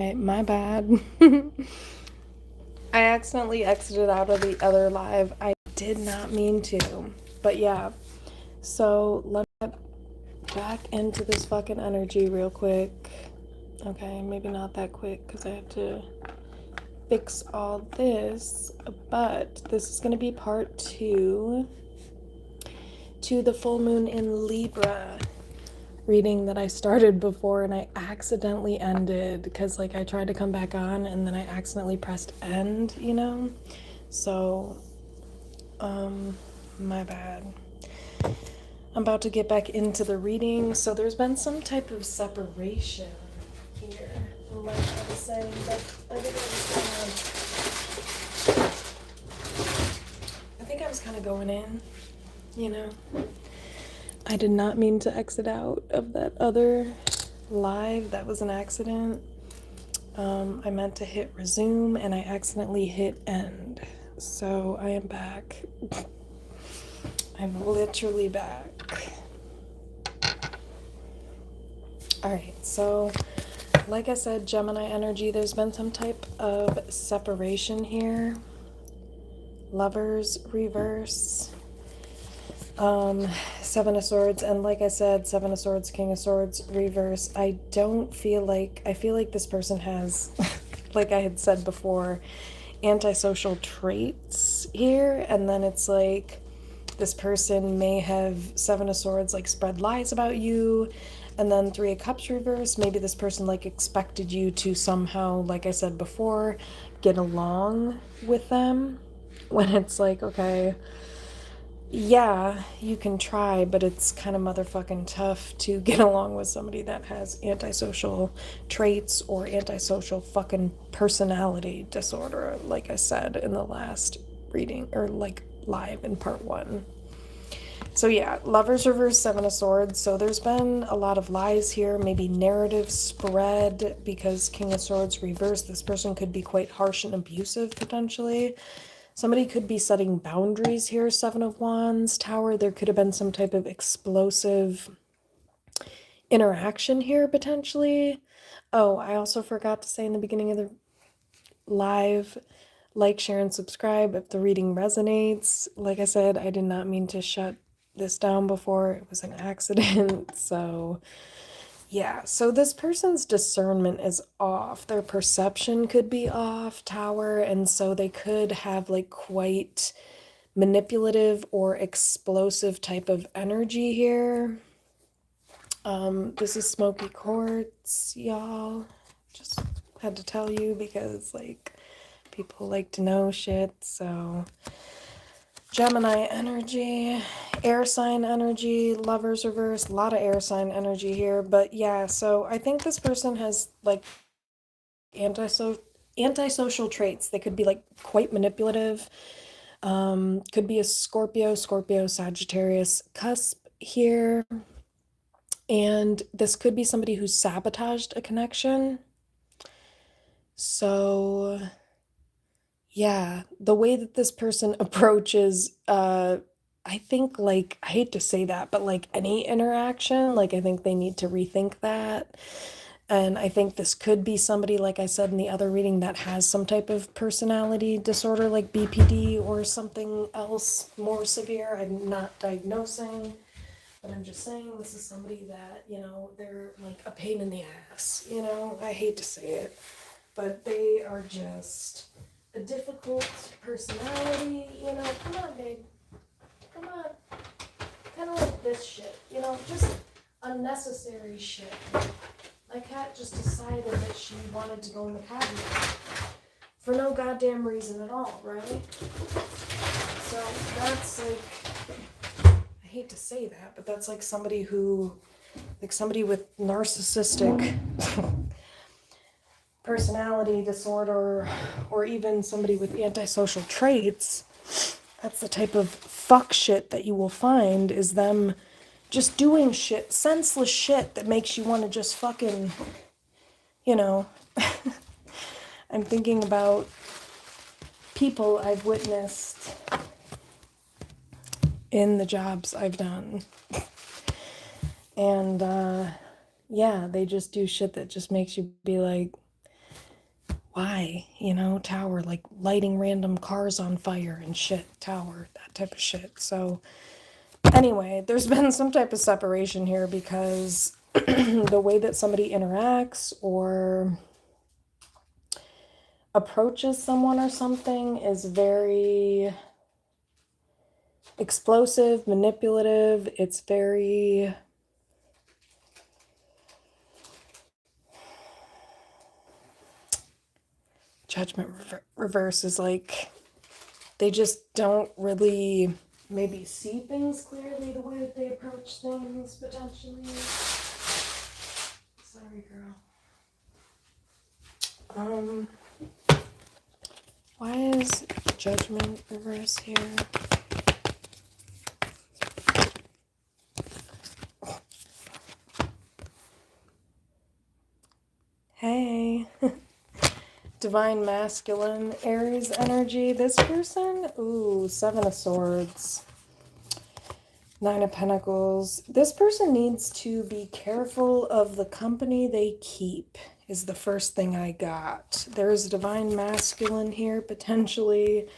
Right, my bad. I accidentally exited out of the other live. I did not mean to. But yeah, so let me get back into this fucking energy real quick. Okay, maybe not that quick because I have to fix all this. But this is going to be part 2 to the full moon in Libra reading that I started before and I accidentally ended because like I tried to come back on and then I accidentally pressed end, you know? So, my bad. I'm about to get back into the reading. So there's been some type of separation here, like I was saying, but I think I was kind of going in, you know? I did not mean to exit out of that other live. That was an accident. I meant to hit resume and I accidentally hit end. So I am back. I'm literally back. Alright, so like I said, Gemini energy, there's been some type of separation here. Lovers reverse. Seven of Swords, and like I said, Seven of Swords, King of Swords, reverse. I feel like this person has, like I had said before, antisocial traits here, and then it's like this person may have Seven of Swords like spread lies about you, and then Three of Cups reverse. Maybe this person like expected you to somehow, like I said before, get along with them, when it's like, okay, yeah, you can try, but it's kind of motherfucking tough to get along with somebody that has antisocial traits or antisocial fucking personality disorder, like I said in the last reading, or like live in part 1. So yeah, Lovers reverse, Seven of Swords. So there's been a lot of lies here, maybe narrative spread because King of Swords reverse. This person could be quite harsh and abusive potentially. Somebody could be setting boundaries here, Seven of Wands, Tower. There could have been some type of explosive interaction here, potentially. Oh, I also forgot to say in the beginning of the live, like, share, and subscribe if the reading resonates. Like I said, I did not mean to shut this down before. It was an accident, so... yeah, so this person's discernment is off. Their perception could be off, Tower, and so they could have like quite manipulative or explosive type of energy here. This is smoky quartz, y'all. Just had to tell you because like people like to know shit, so... Gemini energy, air sign energy, Lovers reverse, a lot of air sign energy here. But yeah, so I think this person has like antisocial traits. They could be like quite manipulative. Could be a Scorpio, Sagittarius cusp here. And this could be somebody who sabotaged a connection. So yeah, the way that this person approaches, I think, like, I hate to say that, but like any interaction, like, I think they need to rethink that. And I think this could be somebody, like I said in the other reading, that has some type of personality disorder, like BPD or something else more severe. I'm not diagnosing, but I'm just saying this is somebody that, you know, they're like a pain in the ass, you know? I hate to say it, but they are just a difficult personality, you know. Come on, babe. Come on. Kind of like this shit, you know, just unnecessary shit. My cat just decided that she wanted to go in the patio for no goddamn reason at all, right? So that's like, I hate to say that, but that's like somebody who, like somebody with narcissistic personality disorder, or even somebody with antisocial traits. That's the type of fuck shit that you will find, is them just doing shit, senseless shit that makes you want to just fucking, you know. I'm thinking about people I've witnessed in the jobs I've done. And yeah, they just do shit that just makes you be like, Why? You know, Tower, like lighting random cars on fire and shit. Tower, that type of shit. So, anyway, there's been some type of separation here because the way that somebody interacts or approaches someone or something is very explosive, manipulative. It's very Judgment reverse is like they just don't really maybe see things clearly the way that they approach things potentially. Sorry, girl. Why is Judgment reverse here? Hey. Divine Masculine Aries energy. This person, ooh, Seven of Swords, Nine of Pentacles. This person needs to be careful of the company they keep, is the first thing I got. There's Divine Masculine here, potentially.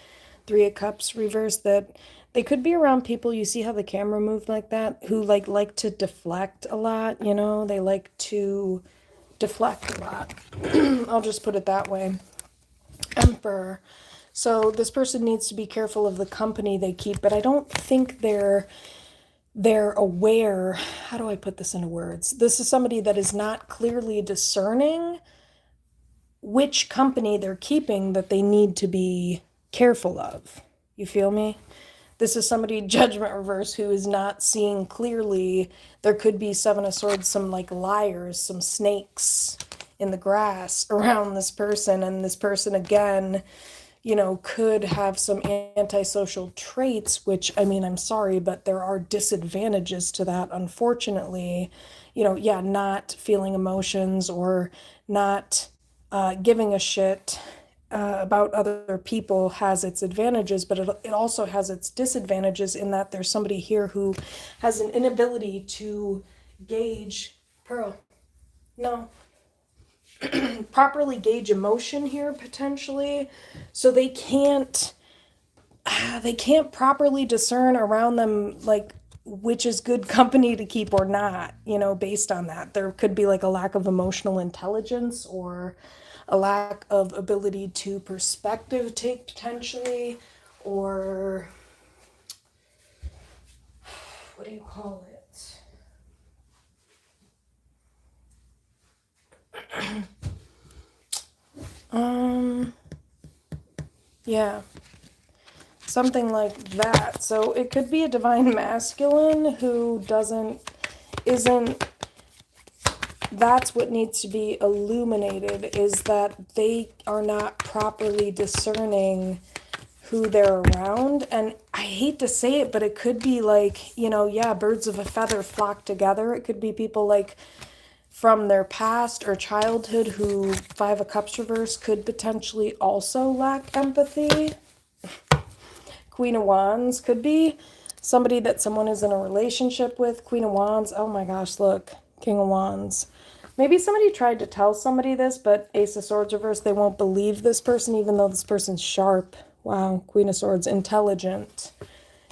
Three of Cups reverse, that they could be around people, you see how the camera moved like that, who like to deflect a lot, you know? They like to deflect a lot. I'll just put it that way. Emperor. So this person needs to be careful of the company they keep, but I don't think they're aware. How do I put this into words? This is somebody that is not clearly discerning which company they're keeping that they need to be careful of. You feel me? This is somebody, Judgment reverse, who is not seeing clearly. There could be Seven of Swords, some like liars, some snakes in the grass around this person, and this person again, you know, could have some antisocial traits, which, I mean, I'm sorry, but there are disadvantages to that, unfortunately. You know, yeah, not feeling emotions or not giving a shit about other people has its advantages, but it also has its disadvantages in that there's somebody here who has an inability to gauge, Pearl, no, properly gauge emotion here potentially, so they can't properly discern around them like which is good company to keep or not, you know, based on that. There could be like a lack of emotional intelligence or a lack of ability to perspective take potentially, or what do you call it? Yeah, something like that. So it could be a divine masculine who isn't, that's what needs to be illuminated, is that they are not properly discerning who they're around. And I hate to say it, but it could be like, you know, yeah, birds of a feather flock together. It could be people like from their past or childhood who Five of Cups reverse could potentially also lack empathy. Queen of Wands could be somebody that someone is in a relationship with. Queen of Wands, oh my gosh, look, King of Wands. Maybe somebody tried to tell somebody this, but Ace of Swords reverse, they won't believe this person even though this person's sharp. Wow, Queen of Swords, intelligent.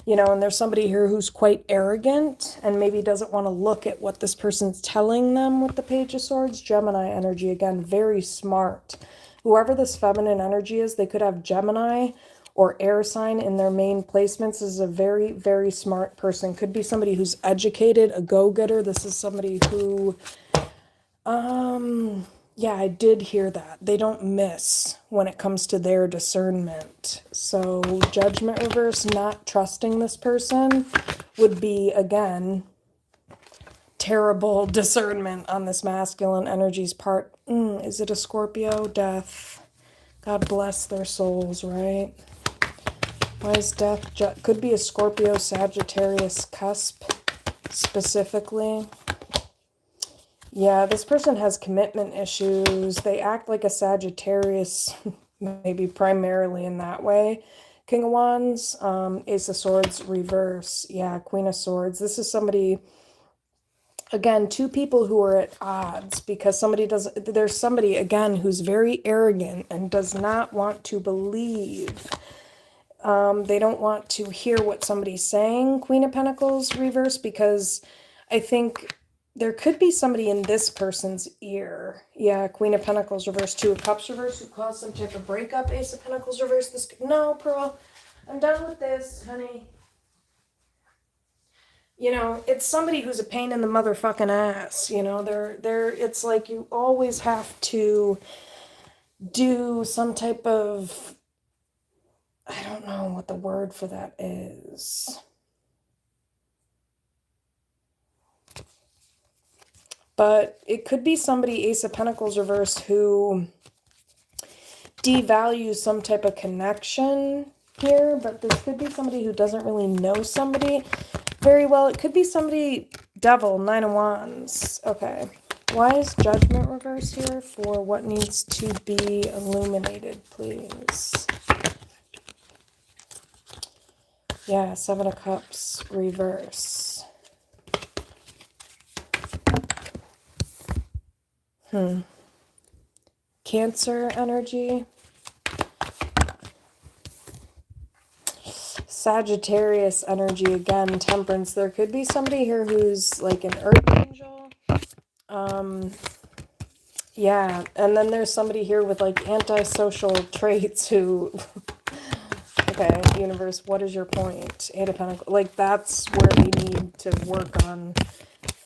You know, and there's somebody here who's quite arrogant and maybe doesn't want to look at what this person's telling them with the Page of Swords. Gemini energy, again, very smart. Whoever this feminine energy is, they could have Gemini or air sign in their main placements. This is a very, very smart person. Could be somebody who's educated, a go-getter. This is somebody who, yeah, I did hear that. They don't miss when it comes to their discernment. So Judgment reverse, not trusting this person would be, again, terrible discernment on this masculine energy's part. Is it a Scorpio? Death. God bless their souls, right? Why is death? Could be a Scorpio Sagittarius cusp specifically. Yeah, this person has commitment issues. They act like a Sagittarius, maybe primarily in that way. King of Wands, Ace of Swords reverse. Yeah, Queen of Swords. This is somebody, Again, two people who are at odds because there's somebody, again, who's very arrogant and does not want to believe. They don't want to hear what somebody's saying, Queen of Pentacles reverse, because I think there could be somebody in this person's ear. Yeah, Queen of Pentacles reverse, Two of Cups reverse, who caused some type of breakup, Ace of Pentacles reverse. No, Pearl, I'm done with this, honey. You know, it's somebody who's a pain in the motherfucking ass. You know, it's like you always have to do some type of, I don't know what the word for that is. But it could be somebody, Ace of Pentacles reverse, who devalues some type of connection here. But this could be somebody who doesn't really know somebody very well. It could be somebody, Devil, Nine of Wands. Okay. Why is Judgment reverse here for what needs to be illuminated, please? Yeah, Seven of Cups reverse. Cancer energy. Sagittarius energy again, Temperance. There could be somebody here who's like an earth angel. Yeah, and then there's somebody here with like antisocial traits who okay, universe, what is your point? Eight of Pentacles. Like that's where they need to work on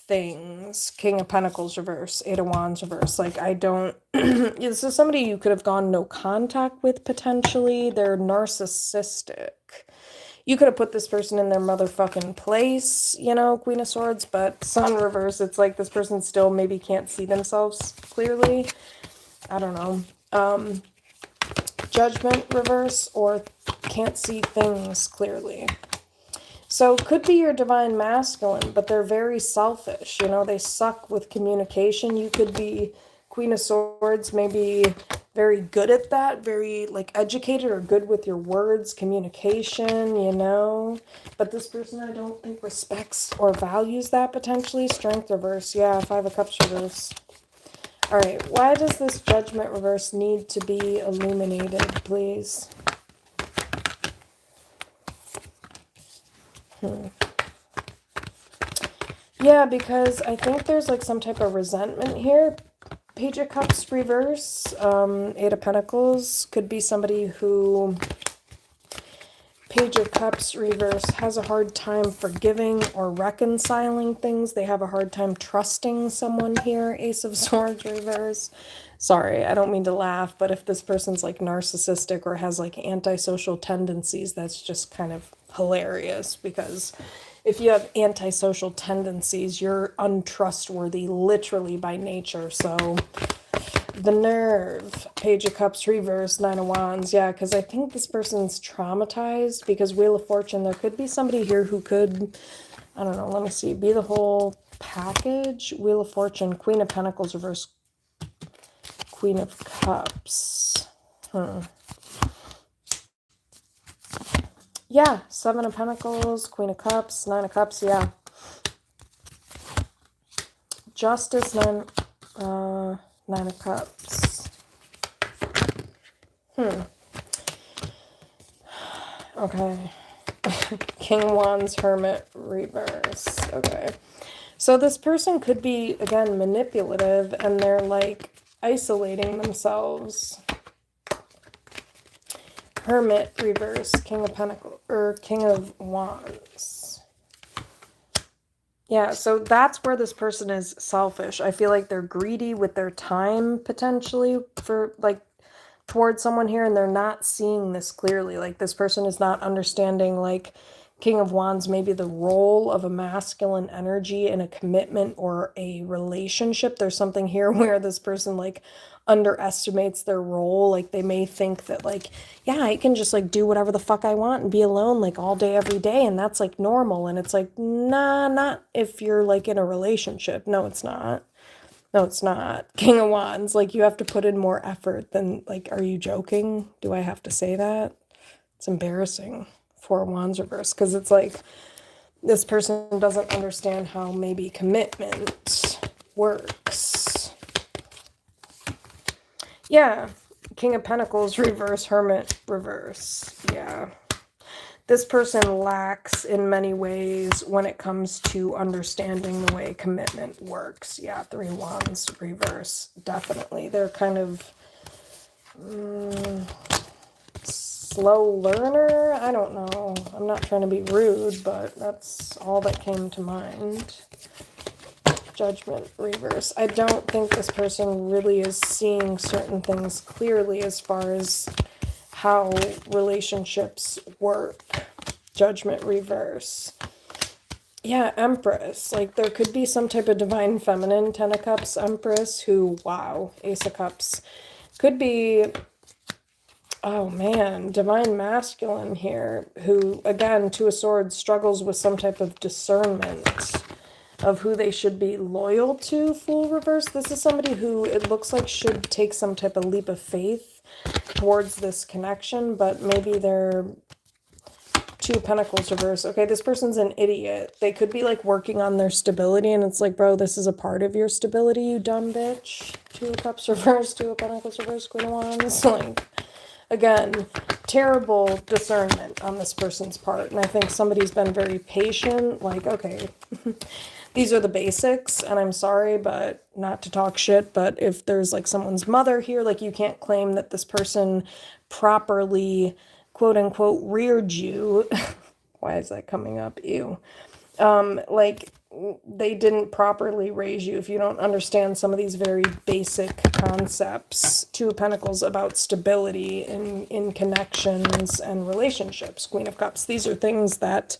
things. King of Pentacles reverse, Eight of Wands reverse. Like I don't this is somebody you could have gone no contact with potentially. They're narcissistic. You could have put this person in their motherfucking place, you know, Queen of Swords, but Sun reverse, it's like this person still maybe can't see themselves clearly. I don't know. Judgment reverse or can't see things clearly. So could be your divine masculine, but they're very selfish, you know, they suck with communication. You could be Queen of Swords, maybe very good at that, very like educated or good with your words, communication, you know. But this person I don't think respects or values that potentially. Strength reverse, yeah, Five of Cups reverse. All right, why does this Judgment reverse need to be illuminated, please? Yeah, because I think there's like some type of resentment here. Page of Cups reverse, Eight of Pentacles, could be somebody who, Page of Cups reverse, has a hard time forgiving or reconciling things. They have a hard time trusting someone here. Ace of Swords reverse. Sorry, I don't mean to laugh, but if this person's like narcissistic or has like antisocial tendencies, that's just kind of hilarious because if you have antisocial tendencies, you're untrustworthy literally by nature. So the nerve, Page of Cups reverse, Nine of Wands. Yeah, because I think this person's traumatized because Wheel of Fortune, there could be somebody here who could, I don't know, let me see, be the whole package. Wheel of Fortune, Queen of Pentacles reverse, Queen of Cups. Yeah, Seven of Pentacles, Queen of Cups, Nine of Cups, yeah. Justice, Nine of Cups. Okay. King of Wands, Hermit, reverse. Okay. So this person could be, again, manipulative, and they're, like, isolating themselves. Hermit, reverse, King of Pentacles, or King of Wands. Yeah, so that's where this person is selfish. I feel like they're greedy with their time, potentially, for, like, towards someone here, and they're not seeing this clearly. Like, this person is not understanding, like, King of Wands, maybe the role of a masculine energy in a commitment or a relationship. There's something here where this person, like, underestimates their role. Like, they may think that, like, yeah, I can just, like, do whatever the fuck I want and be alone, like, all day, every day, and that's, like, normal. And it's like, nah, not if you're, like, in a relationship. No, it's not. No, it's not. King of Wands, like, you have to put in more effort than, like, are you joking? Do I have to say that? It's embarrassing. Four of Wands reverse, because it's like, This person doesn't understand how maybe commitment works. Yeah, King of Pentacles reverse, Hermit reverse. Yeah. This person lacks in many ways when it comes to understanding the way commitment works. Yeah, Three Wands reverse, definitely. They're kind of slow learner. I don't know. I'm not trying to be rude, but that's all that came to mind. Judgment reverse. I don't think this person really is seeing certain things clearly as far as how relationships work. Judgment reverse. Yeah, Empress. Like, there could be some type of divine feminine, Ten of Cups, Empress, who, wow, Ace of Cups. Could be, oh man, divine masculine here, who, again, Two of Swords, struggles with some type of discernment of who they should be loyal to, Fool reverse. This is somebody who it looks like should take some type of leap of faith towards this connection, but maybe they're Two of Pentacles reverse. Okay, this person's an idiot. They could be like working on their stability, and it's like, bro, this is a part of your stability, you dumb bitch. Two of Cups reverse, Two of Pentacles reverse, Queen of Wands. Like, again, terrible discernment on this person's part. And I think somebody's been very patient. Like, okay, these are the basics, and I'm sorry, but not to talk shit, but if there's like someone's mother here, like, you can't claim that this person properly, quote unquote, reared you. Why is that coming up? Ew. Like, they didn't properly raise you if you don't understand some of these very basic concepts. Two of Pentacles about stability in connections and relationships. Queen of Cups. These are things that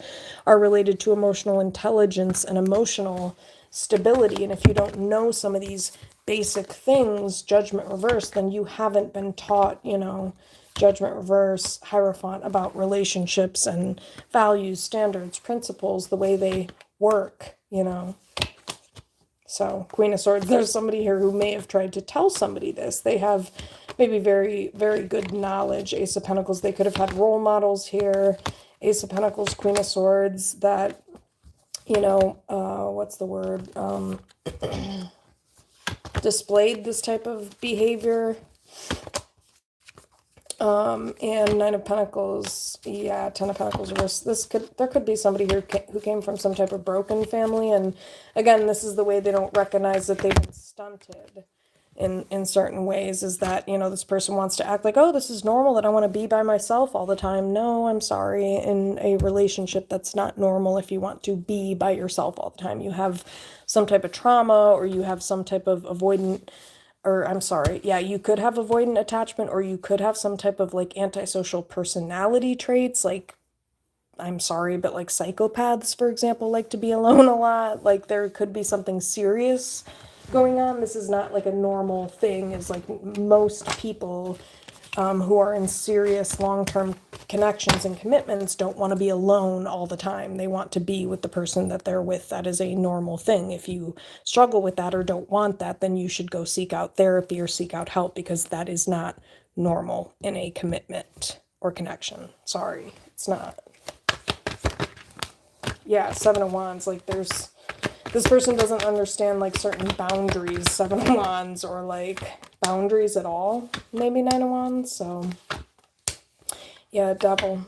are related to emotional intelligence and emotional stability. And if you don't know some of these basic things, Judgment reverse, then you haven't been taught, you know, Judgment reverse, Hierophant, about relationships and values, standards, principles, the way they work, you know. So, Queen of Swords, there's somebody here who may have tried to tell somebody this. They have maybe very, very good knowledge. Ace of Pentacles, they could have had role models here. Ace of Pentacles, Queen of Swords, that, you know, what's the word? Displayed this type of behavior. And Nine of Pentacles, yeah, Ten of Pentacles reverse. There could be somebody here who came from some type of broken family, and again, this is the way they don't recognize that they've been stunted in certain ways, is that, you know, this person wants to act like, oh, this is normal, that I want to be by myself all the time. No, I'm sorry. In a relationship, that's not normal if you want to be by yourself all the time. You have some type of trauma, or you have some type of avoidant, or I'm sorry, yeah, you could have avoidant attachment, or you could have some type of like antisocial personality traits, like, I'm sorry, but like psychopaths, for example, like to be alone a lot. Like, there could be something serious going on. This is not like a normal thing, is like most people who are in serious long-term connections and commitments don't want to be alone all the time. They want to be with the person that they're with. That is a normal thing. If you struggle with that or don't want that, then you should go seek out therapy or seek out help, because that is not normal in a commitment or connection. Sorry, it's not. Yeah, Seven of Wands, like, there's, this person doesn't understand like certain boundaries, Seven of Wands, or like boundaries at all, maybe Nine of Wands. So yeah, Devil.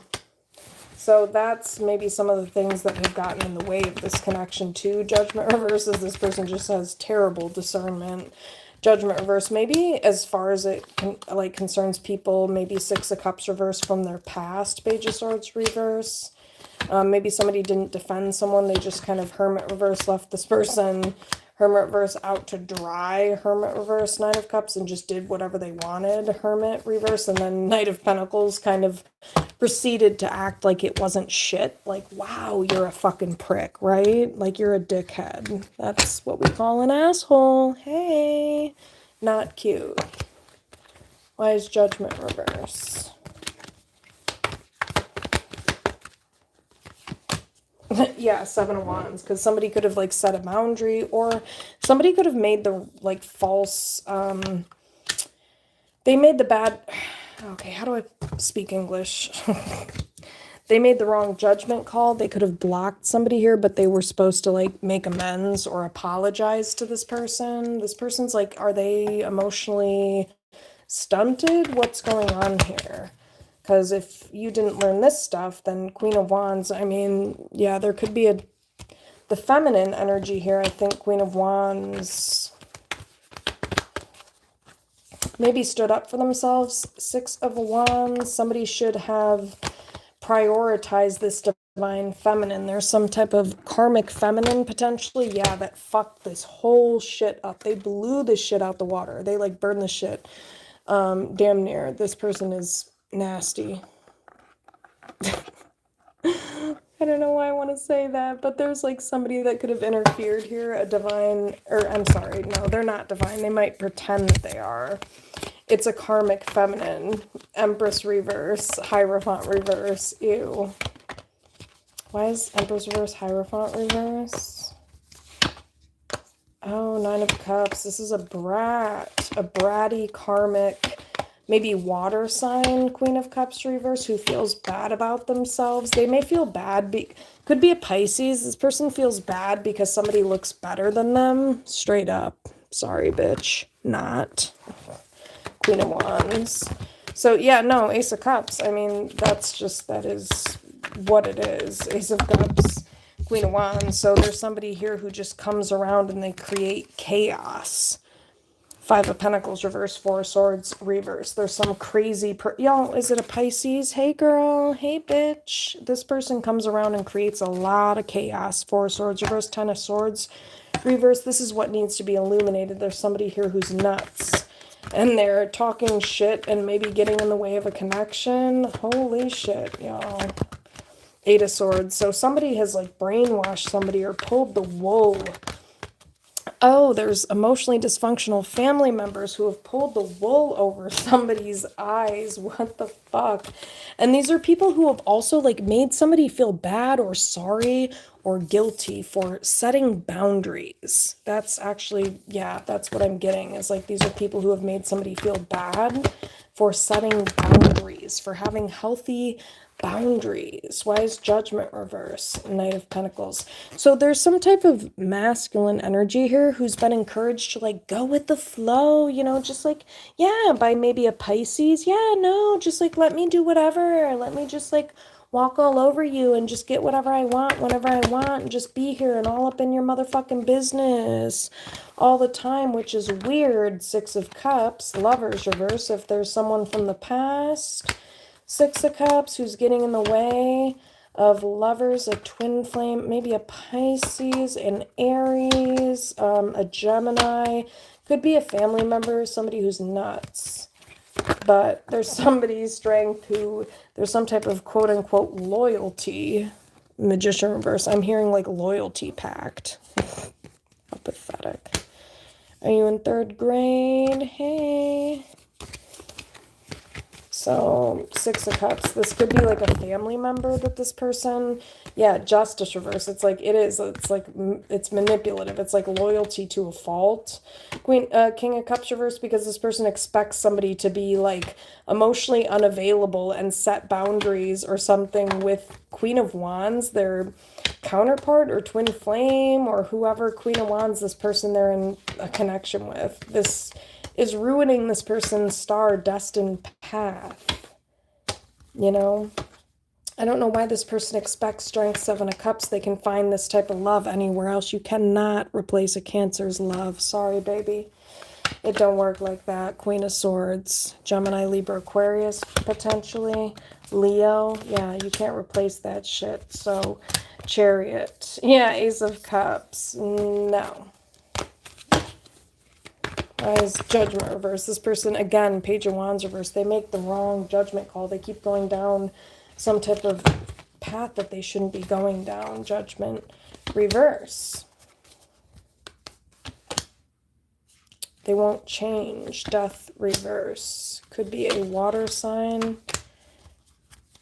So that's maybe some of the things that have gotten in the way of this connection too. Judgment reverse is this person just has terrible discernment. Judgment reverse, maybe as far as it concerns people, maybe Six of Cups reverse from their past. Page of Swords reverse. Maybe somebody didn't defend someone. They just kind of Hermit reverse left this person. Hermit reverse out to dry. Hermit reverse, Knight of Cups, and just did whatever they wanted. Hermit reverse, and then Knight of Pentacles kind of proceeded to act like it wasn't shit. Like, wow, you're a fucking prick, right? Like, you're a dickhead. That's what we call an asshole. Hey, not cute. Why is Judgment reverse? Yeah, Seven of Wands, because somebody could have like set a boundary, or somebody could have made the like false, they made the bad, okay, how do I speak English? they made the wrong judgment call. They could have blocked somebody here, but they were supposed to like make amends or apologize to this person. This person's like, are they emotionally stunted? What's going on here? Because if you didn't learn this stuff, then Queen of Wands, I mean, yeah, there could be the feminine energy here. I think Queen of Wands maybe stood up for themselves. Six of Wands, somebody should have prioritized this divine feminine. There's some type of karmic feminine potentially, yeah, that fucked this whole shit up. They blew this shit out the water. They like burned the shit. Damn near. This person is nasty. I don't know why I want to say that, but there's like somebody that could have interfered here, a divine, or I'm sorry, no, they're not divine. They might pretend that they are. It's a karmic feminine. Empress reverse, Hierophant reverse. Ew. Why is Empress reverse, Hierophant reverse? Oh, Nine of Cups. This is a brat. A bratty karmic, maybe water sign, Queen of Cups reverse, who feels bad about themselves. They may feel bad. Could be a Pisces. This person feels bad because somebody looks better than them. Straight up. Sorry, bitch. Not. Queen of Wands. So yeah, no, Ace of Cups. I mean, that is what it is. Ace of Cups, Queen of Wands. So there's somebody here who just comes around and they create chaos. Five of Pentacles reverse, Four of Swords reverse. There's some crazy y'all, is it a Pisces? Hey girl, hey bitch. This person comes around and creates a lot of chaos. Four of Swords reverse, Ten of Swords reverse. This is what needs to be illuminated. There's somebody here who's nuts. And they're talking shit and maybe getting in the way of a connection. Holy shit, y'all. Eight of Swords. So somebody has like brainwashed somebody or pulled the wool. Oh, there's emotionally dysfunctional family members who have pulled the wool over somebody's eyes. What the fuck? And these are people who have also like made somebody feel bad or sorry or guilty for setting boundaries. That's actually, yeah, that's what I'm getting. Is like these are people who have made somebody feel bad for setting boundaries, for having healthy boundaries. Why is Judgment reverse? Knight of Pentacles. So there's some type of masculine energy here who's been encouraged to like go with the flow, you know, just like, yeah, by maybe a Pisces. Yeah, no, just like let me do whatever. Let me just like walk all over you and just get whatever I want whenever I want and just be here and all up in your motherfucking business all the time, which is weird. Six of Cups, Lovers reverse. If there's someone from the past, Six of Cups who's getting in the way of lovers, a twin flame, maybe a Pisces, an Aries, a Gemini. Could be a family member, somebody who's nuts. But there's somebody's strength who, there's some type of quote-unquote loyalty. Magician reverse. I'm hearing like loyalty pact. How pathetic. Are you in third grade? Hey. So, Six of Cups. This could be like a family member that this person, yeah, Justice reverse. It's like, it's like, it's manipulative. It's like loyalty to a fault. King of Cups reverse, because this person expects somebody to be like emotionally unavailable and set boundaries or something with Queen of Wands, their counterpart or twin flame or whoever Queen of Wands, this person they're in a connection with. This is ruining this person's star destined path. You know, I don't know why this person expects strength. Seven of Cups. They can find this type of love anywhere else. You cannot replace a Cancer's love. Sorry, baby. It don't work like that. Queen of Swords. Gemini, Libra, Aquarius, potentially. Leo. Yeah, you can't replace that shit. So, Chariot. Yeah, Ace of Cups. No. As Judgment reverse, this person, again, Page of Wands reverse, they make the wrong judgment call. They keep going down some type of path that they shouldn't be going down. Judgment reverse. They won't change. Death reverse. Could be a water sign.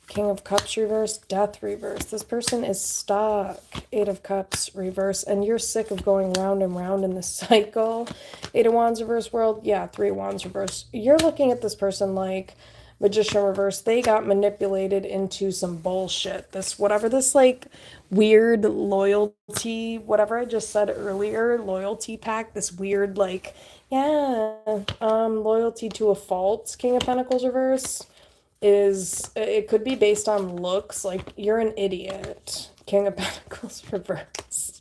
King of Cups reverse, Death reverse. This person is stuck. Eight of Cups reverse, and you're sick of going round and round in this cycle. Eight of Wands reverse world, yeah, Three of Wands reverse. You're looking at this person like, Magician reverse, they got manipulated into some bullshit. This, whatever this like weird loyalty, whatever I just said earlier, loyalty pact, this weird like, yeah, loyalty to a fault, King of Pentacles reverse, is, it could be based on looks, like you're an idiot, King of Pentacles reverse.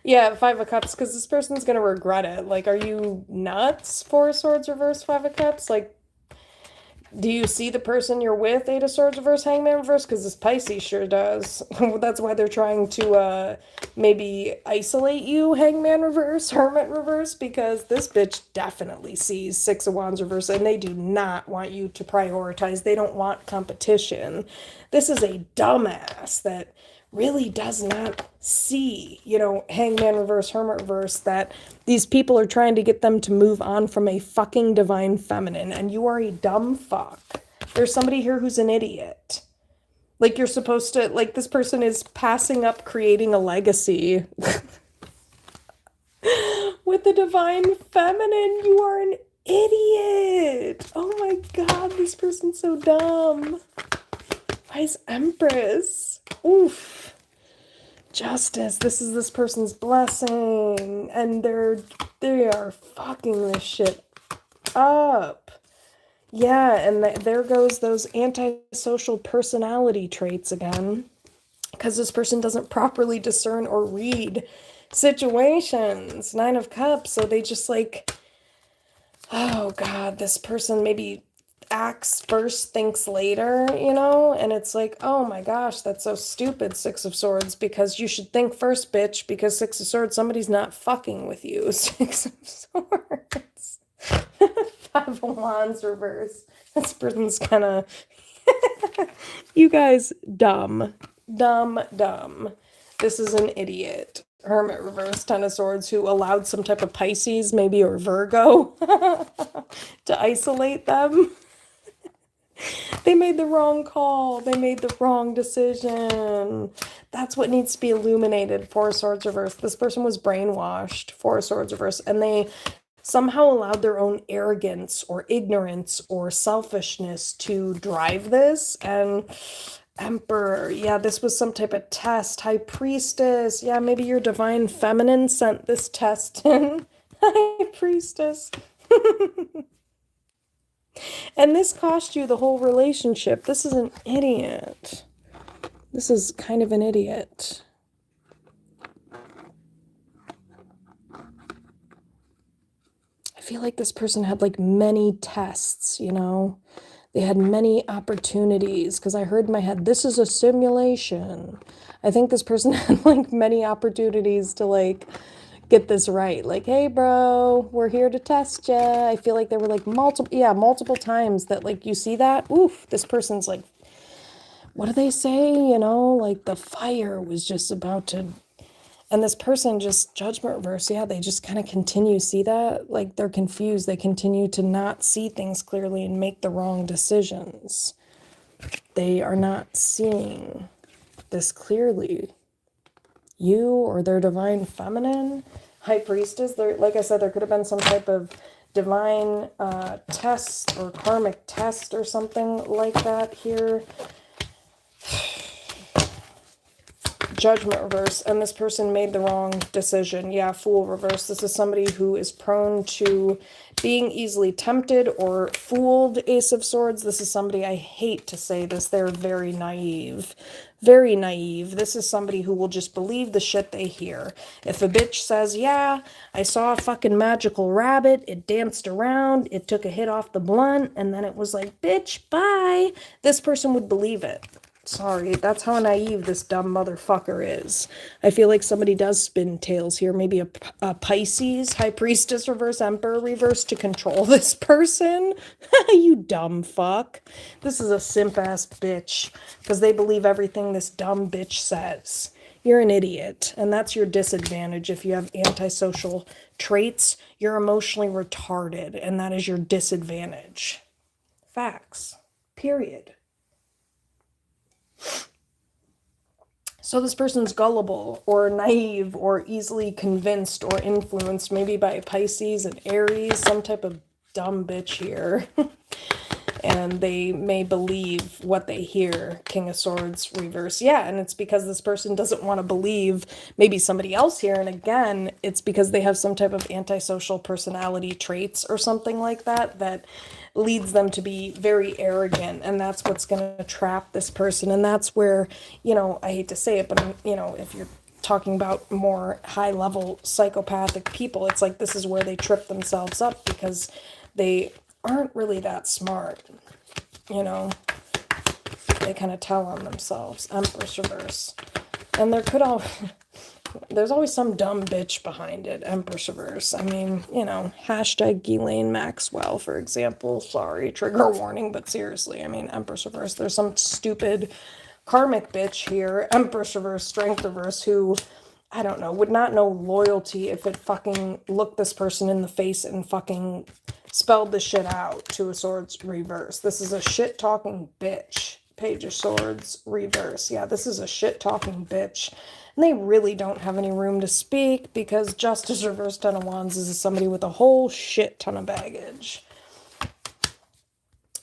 Yeah, Five of Cups, because this person's gonna regret it. Like, are you nuts? Four of Swords reverse, Five of Cups? Like, do you see the person you're with, Eight of Swords reverse, Hangman reverse? Because this Pisces sure does. That's why they're trying to maybe isolate you, Hangman reverse, Hermit reverse, because this bitch definitely sees Six of Wands reverse, and they do not want you to prioritize. They don't want competition. This is a dumbass that really does not see, you know, Hangman reverse, Hermit reverse, that these people are trying to get them to move on from a fucking divine feminine, and you are a dumb fuck. There's somebody here who's an idiot. Like, you're supposed to, like, this person is passing up creating a legacy with the divine feminine. You are an idiot. Oh my god, this person's so dumb. Wise Empress. Oof. Justice. This is this person's blessing, and they are fucking this shit up. Yeah, and there goes those antisocial personality traits again, because this person doesn't properly discern or read situations. Nine of Cups. So they just like, oh god, this person maybe acts first, thinks later, you know? And it's like, oh my gosh, that's so stupid, Six of Swords, because you should think first, bitch, because Six of Swords, somebody's not fucking with you. Six of Swords. Five of Wands reverse. This person's kind of... You guys, dumb. Dumb, dumb. This is an idiot. Hermit reverse, Ten of Swords, who allowed some type of Pisces, maybe, or Virgo, to isolate them. They made the wrong call. They made the wrong decision. That's what needs to be illuminated. Four of Swords reverse. This person was brainwashed. Four of Swords reverse. And they somehow allowed their own arrogance or ignorance or selfishness to drive this. And Emperor. Yeah, this was some type of test. High Priestess. Yeah, maybe your divine feminine sent this test in. High Priestess. And this cost you the whole relationship. This is an idiot. This is kind of an idiot. I feel like this person had like many tests, you know? They had many opportunities, because I heard in my head, this is a simulation. I think this person had like many opportunities to like get this right. Like, hey bro, we're here to test ya. I feel like there were like multiple times that like you see that. Oof, this person's like, what do they say? You know, like the fire was just about to, and this person just, Judgment reverse, yeah, they just kind of continue, see that? Like they're confused. They continue to not see things clearly and make the wrong decisions. They are not seeing this clearly. You or their divine feminine, High Priestess, there, like I said, there could have been some type of divine test or karmic test or something like that here. Judgment reverse, and this person made the wrong decision. Yeah, Fool reverse. This is somebody who is prone to being easily tempted or fooled. Ace of Swords. This is somebody, I hate to say this, they're very naive. Very naive. This is somebody who will just believe the shit they hear. If a bitch says, yeah, I saw a fucking magical rabbit, it danced around, it took a hit off the blunt, and then it was like, bitch, bye, this person would believe it. Sorry, that's how naive this dumb motherfucker is. I feel like somebody does spin tails here. Maybe a Pisces, High Priestess reverse, Emperor reverse to control this person. You dumb fuck. This is a simp-ass bitch because they believe everything this dumb bitch says. You're an idiot, and that's your disadvantage. If you have antisocial traits, you're emotionally retarded, and that is your disadvantage. Facts. Period. So this person's gullible or naive or easily convinced or influenced, maybe by Pisces and Aries, some type of dumb bitch here. and they may believe what they hear. King of Swords reverse. Yeah, and it's because this person doesn't want to believe maybe somebody else here. And again, it's because they have some type of antisocial personality traits or something like that that leads them to be very arrogant. And that's what's going to trap this person. And that's where, I hate to say it, but, if you're talking about more high level psychopathic people, it's like this is where they trip themselves up because they aren't really that smart, they kind of tell on themselves. Empress reverse. And there's always some dumb bitch behind it. Empress reverse. I mean, hashtag Ghislaine Maxwell, for example. Sorry, trigger warning, but seriously, Empress reverse. There's some stupid Karmic bitch here, Empress reverse, Strength reverse, who, I don't know, would not know loyalty if it fucking looked this person in the face and fucking spelled the shit out. Two of Swords reverse. This is a shit-talking bitch. Page of Swords reverse. Yeah, this is a shit-talking bitch. And they really don't have any room to speak because Justice reverse, Ten of Wands is somebody with a whole shit ton of baggage.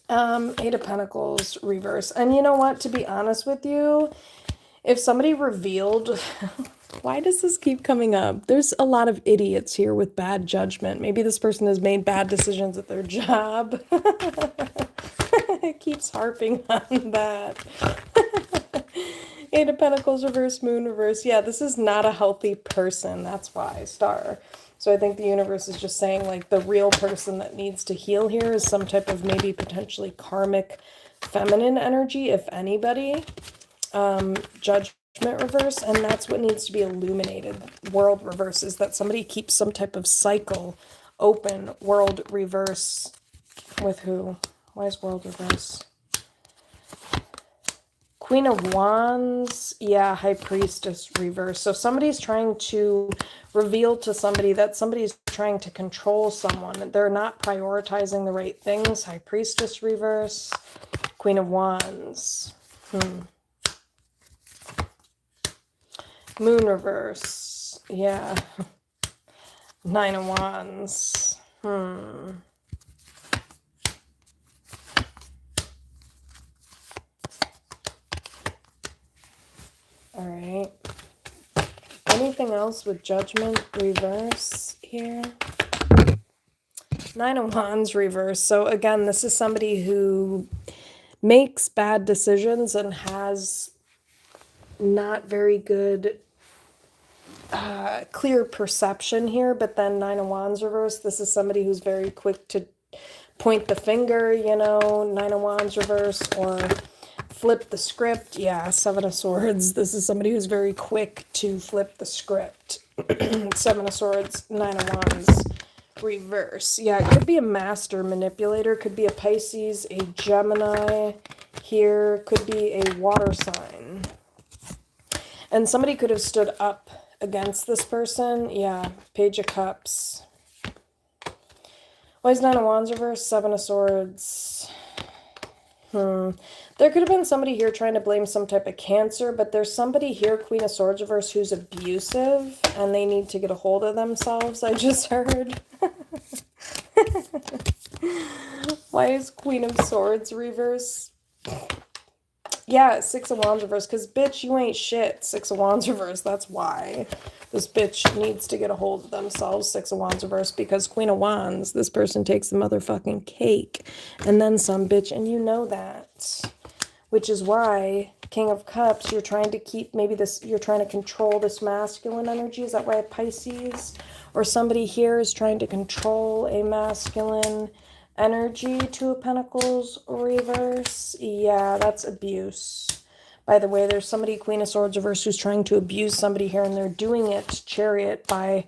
Eight of Pentacles reverse. And you know what? To be honest with you, if somebody revealed... Why does this keep coming up? There's a lot of idiots here with bad judgment. Maybe this person has made bad decisions at their job. It keeps harping on that. Eight of Pentacles reverse, Moon reverse. Yeah, this is not a healthy person. That's why, Star. So I think the universe is just saying, like, the real person that needs to heal here is some type of maybe potentially karmic feminine energy, if anybody. Judgment reverse, and that's what needs to be illuminated. World reverse is that somebody keeps some type of cycle open. World reverse with who? Why is world reverse? Queen of Wands. Yeah, High Priestess reverse. So somebody's trying to reveal to somebody that somebody's trying to control someone. They're not prioritizing the right things. High Priestess reverse. Queen of Wands. Moon reverse. Yeah. Nine of Wands. All right. Anything else with Judgment reverse here? Nine of Wands reverse. So again, this is somebody who makes bad decisions and has not very good clear perception here. But then Nine of Wands reverse, this is somebody who's very quick to point the finger, Nine of Wands reverse, or flip the script. Yeah, Seven of Swords. This is somebody who's very quick to flip the script. Seven of Swords, Nine of Wands reverse. Yeah, it could be a master manipulator, could be a Pisces, a Gemini here, could be a water sign. And somebody could have stood up against this person. Yeah, Page of Cups. Why is Nine of Wands reverse? Seven of Swords. There could have been somebody here trying to blame some type of cancer, but there's somebody here, Queen of Swords reverse, who's abusive, and they need to get a hold of themselves, I just heard. Why is Queen of Swords reverse? Yeah, Six of Wands reverse, because, bitch, you ain't shit. Six of Wands reverse, that's why. This bitch needs to get a hold of themselves. Six of Wands reverse, because Queen of Wands, this person takes the motherfucking cake. And then some, bitch, and you know that. Which is why, King of Cups, you're trying to keep, maybe this, you're trying to control this masculine energy. Is that why Pisces? Or somebody here is trying to control a masculine energy. Two of Pentacles reverse. Yeah, that's abuse. By the way, there's somebody, Queen of Swords reverse, who's trying to abuse somebody here, and they're doing it, Chariot, by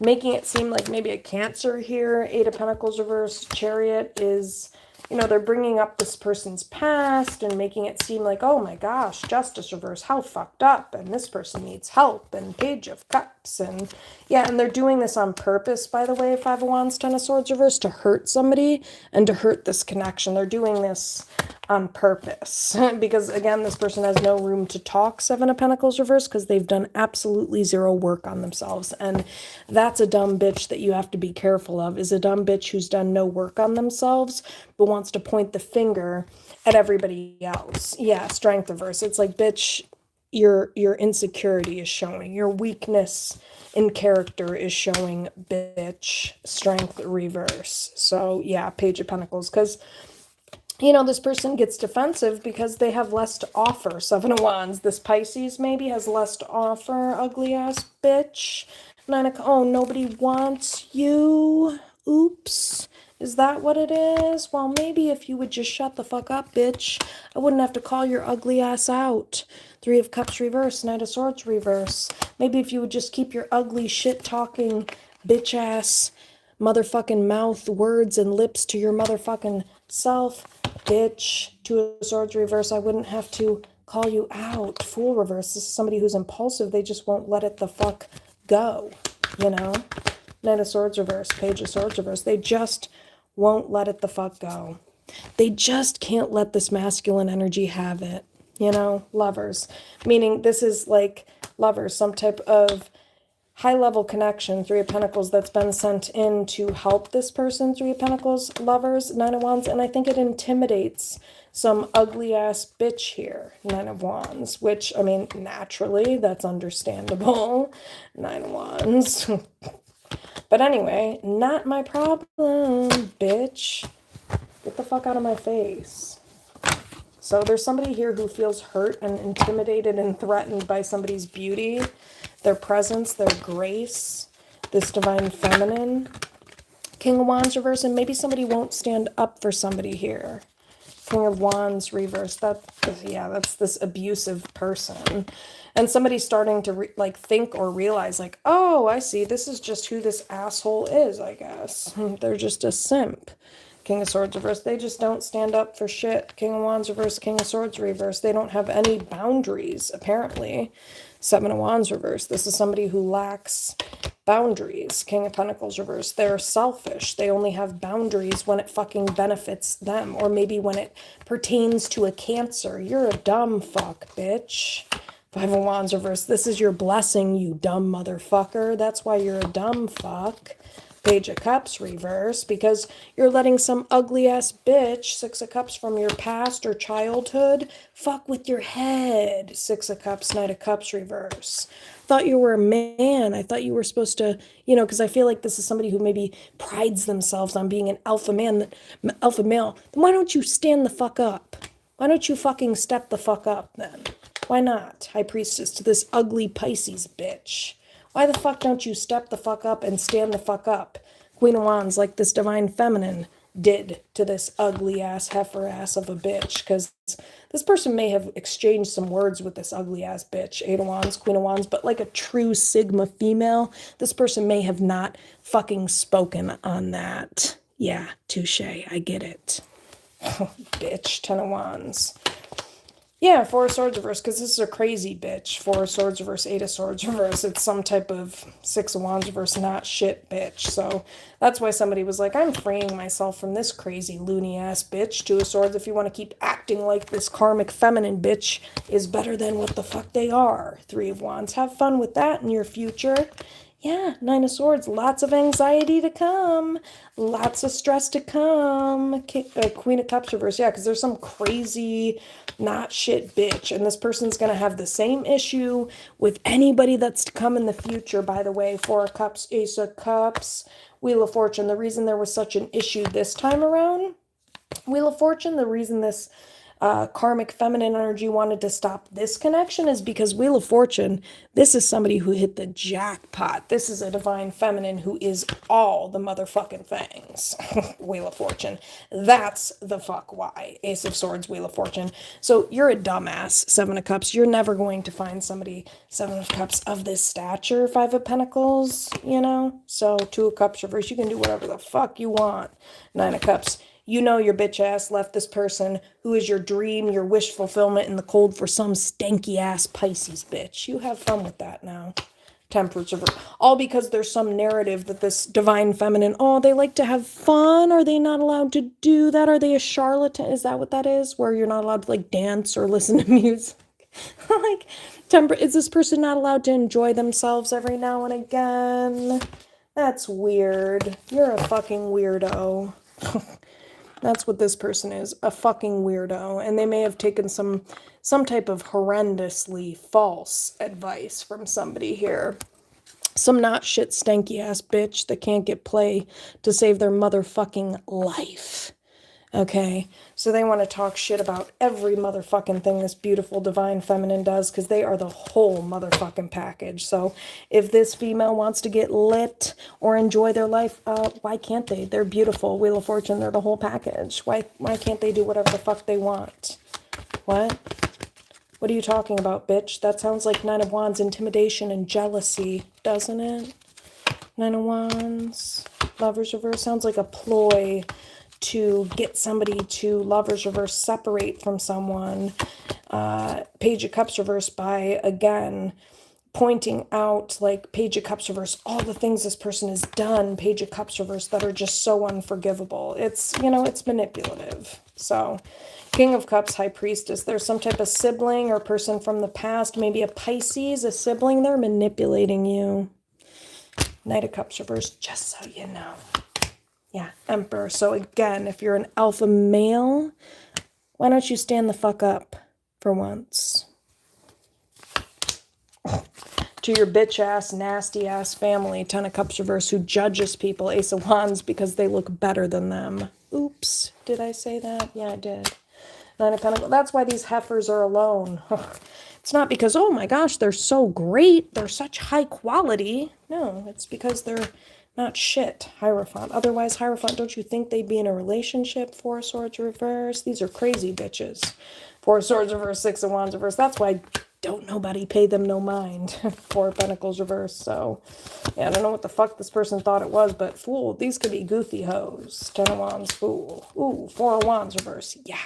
making it seem like maybe a Cancer here. Eight of Pentacles reverse, Chariot is, they're bringing up this person's past and making it seem like, oh my gosh, Justice reverse, how fucked up, and this person needs help, and Page of Cups, and yeah, and they're doing this on purpose, by the way, Five of Wands, Ten of Swords reverse, to hurt somebody and to hurt this connection. They're doing this on purpose. Because again, this person has no room to talk, Seven of Pentacles reverse, because they've done absolutely zero work on themselves. And that's a dumb bitch that you have to be careful of, is a dumb bitch who's done no work on themselves, but wants to point the finger at everybody else. Yeah, Strength reverse. It's like, bitch, your insecurity is showing. Your weakness in character is showing, bitch. Strength reverse. So yeah, Page of Pentacles. Because, you know, this person gets defensive because they have less to offer. Seven of Wands. This Pisces maybe has less to offer. Ugly ass bitch. Oh, nobody wants you. Oops. Is that what it is? Well, maybe if you would just shut the fuck up, bitch, I wouldn't have to call your ugly ass out. Three of Cups reverse, Knight of Swords reverse. Maybe if you would just keep your ugly shit talking bitch ass motherfucking mouth, words, and lips to your motherfucking self, bitch. Two of Swords reverse, I wouldn't have to call you out. Fool reverse, this is somebody who's impulsive. They just won't let it the fuck go, you know? Knight of Swords reverse, Page of Swords reverse. They just won't let it the fuck go. They just can't let this masculine energy have it, you know? Lovers, meaning this is like lovers, some type of high-level connection, Three of Pentacles, that's been sent in to help this person, Three of Pentacles, lovers, Nine of Wands, and I think it intimidates some ugly-ass bitch here, Nine of Wands, which, I mean, naturally, that's understandable, Nine of Wands. But anyway, not my problem, bitch. Get the fuck out of my face. So there's somebody here who feels hurt and intimidated and threatened by somebody's beauty, their presence, their grace, this divine feminine. King of Wands reverse, and maybe somebody won't stand up for somebody here. King of Wands reverse, that's this abusive person. And somebody's starting to think or realize like, oh, I see, this is just who this asshole is, I guess. They're just a simp. King of Swords reverse, they just don't stand up for shit. King of Wands reverse, King of Swords reverse, they don't have any boundaries, apparently. Seven of Wands reverse, this is somebody who lacks boundaries. King of Pentacles reverse, they're selfish. They only have boundaries when it fucking benefits them, or maybe when it pertains to a Cancer. You're a dumb fuck, bitch. Five of Wands reverse, this is your blessing, you dumb motherfucker. That's why you're a dumb fuck. Page of Cups reverse, because you're letting some ugly ass bitch, Six of Cups from your past or childhood, fuck with your head. Six of Cups, Knight of Cups reverse. Thought you were a man. I thought you were supposed to, you know, because I feel like this is somebody who maybe prides themselves on being an alpha man, alpha male. Then why don't you stand the fuck up? Why don't you fucking step the fuck up then? Why not? High Priestess to this ugly Pisces bitch. Why the fuck don't you step the fuck up and stand the fuck up? Queen of Wands, like this divine feminine did to this ugly ass heifer ass of a bitch, because this person may have exchanged some words with this ugly ass bitch. Eight of Wands, Queen of Wands, but like a true Sigma female, this person may have not fucking spoken on that. Yeah, touche, I get it. Oh, bitch, Ten of Wands. Yeah, Four of Swords reverse, because this is a crazy bitch. Four of Swords reverse, Eight of Swords reverse. It's some type of Six of Wands reverse, not shit bitch. So that's why somebody was like, I'm freeing myself from this crazy loony ass bitch. Two of Swords, if you want to keep acting like this karmic feminine bitch is better than what the fuck they are. Three of Wands, have fun with that in your future. Yeah, Nine of Swords, lots of anxiety to come, lots of stress to come. Queen of Cups reverse, yeah, because there's some crazy, not shit bitch, and this person's going to have the same issue with anybody that's to come in the future, by the way. Four of Cups, Ace of Cups, Wheel of Fortune. The reason there was such an issue this time around, Wheel of Fortune, the reason this karmic feminine energy wanted to stop this connection is because Wheel of Fortune, this is somebody who hit the jackpot. This is a divine feminine who is all the motherfucking things. Wheel of Fortune. That's the fuck why. Ace of Swords, Wheel of Fortune. So you're a dumbass, Seven of Cups. You're never going to find somebody, Seven of Cups, of this stature. Five of Pentacles, you know? So Two of Cups reverse, you can do whatever the fuck you want. Nine of Cups. You know your bitch ass left this person who is your dream, your wish fulfillment in the cold for some stanky ass Pisces bitch. You have fun with that now. Temperance reverse. All because there's some narrative that this divine feminine, oh, they like to have fun. Are they not allowed to do that? Are they a charlatan? Is that what that is? Where you're not allowed to like dance or listen to music? Like, is this person not allowed to enjoy themselves every now and again? That's weird. You're a fucking weirdo. That's what this person is, a fucking weirdo. And they may have taken some type of horrendously false advice from somebody here. Some not shit stanky ass bitch that can't get play to save their motherfucking life. Okay, so they want to talk shit about every motherfucking thing this beautiful divine feminine does because they are the whole motherfucking package. So if this female wants to get lit or enjoy their life, why can't they? They're beautiful. Wheel of Fortune, they're the whole package. Why can't they do whatever the fuck they want? What? What are you talking about, bitch? That sounds like Nine of Wands, intimidation and jealousy, doesn't it? Nine of Wands, Lovers reverse, sounds like a ploy to get somebody to Lovers reverse separate from someone. Page of Cups reverse by, again, pointing out, like, Page of Cups reverse, all the things this person has done, Page of Cups reverse, that are just so unforgivable. It's, you know, it's manipulative. So, King of Cups, High Priestess, there's some type of sibling or person from the past, maybe a Pisces, a sibling, they're manipulating you. Knight of Cups reverse, just so you know. Yeah, Emperor. So again, if you're an alpha male, why don't you stand the fuck up for once? To your bitch ass, nasty ass family, Ten of Cups reverse, who judges people, Ace of Wands, because they look better than them. Oops, did I say that? Yeah, I did. Nine of Pentacles. That's why these heifers are alone. It's not because, oh my gosh, they're so great, they're such high quality. No, it's because they're not shit. Hierophant. Otherwise, Hierophant, don't you think they'd be in a relationship? Four of Swords reverse. These are crazy bitches. Four of Swords reverse, Six of Wands reverse. That's why don't nobody pay them no mind. Four of Pentacles reverse. So, yeah, I don't know what the fuck this person thought it was, but fool, these could be goofy hoes. Ten of Wands, fool. Ooh, Four of Wands reverse. Yeah.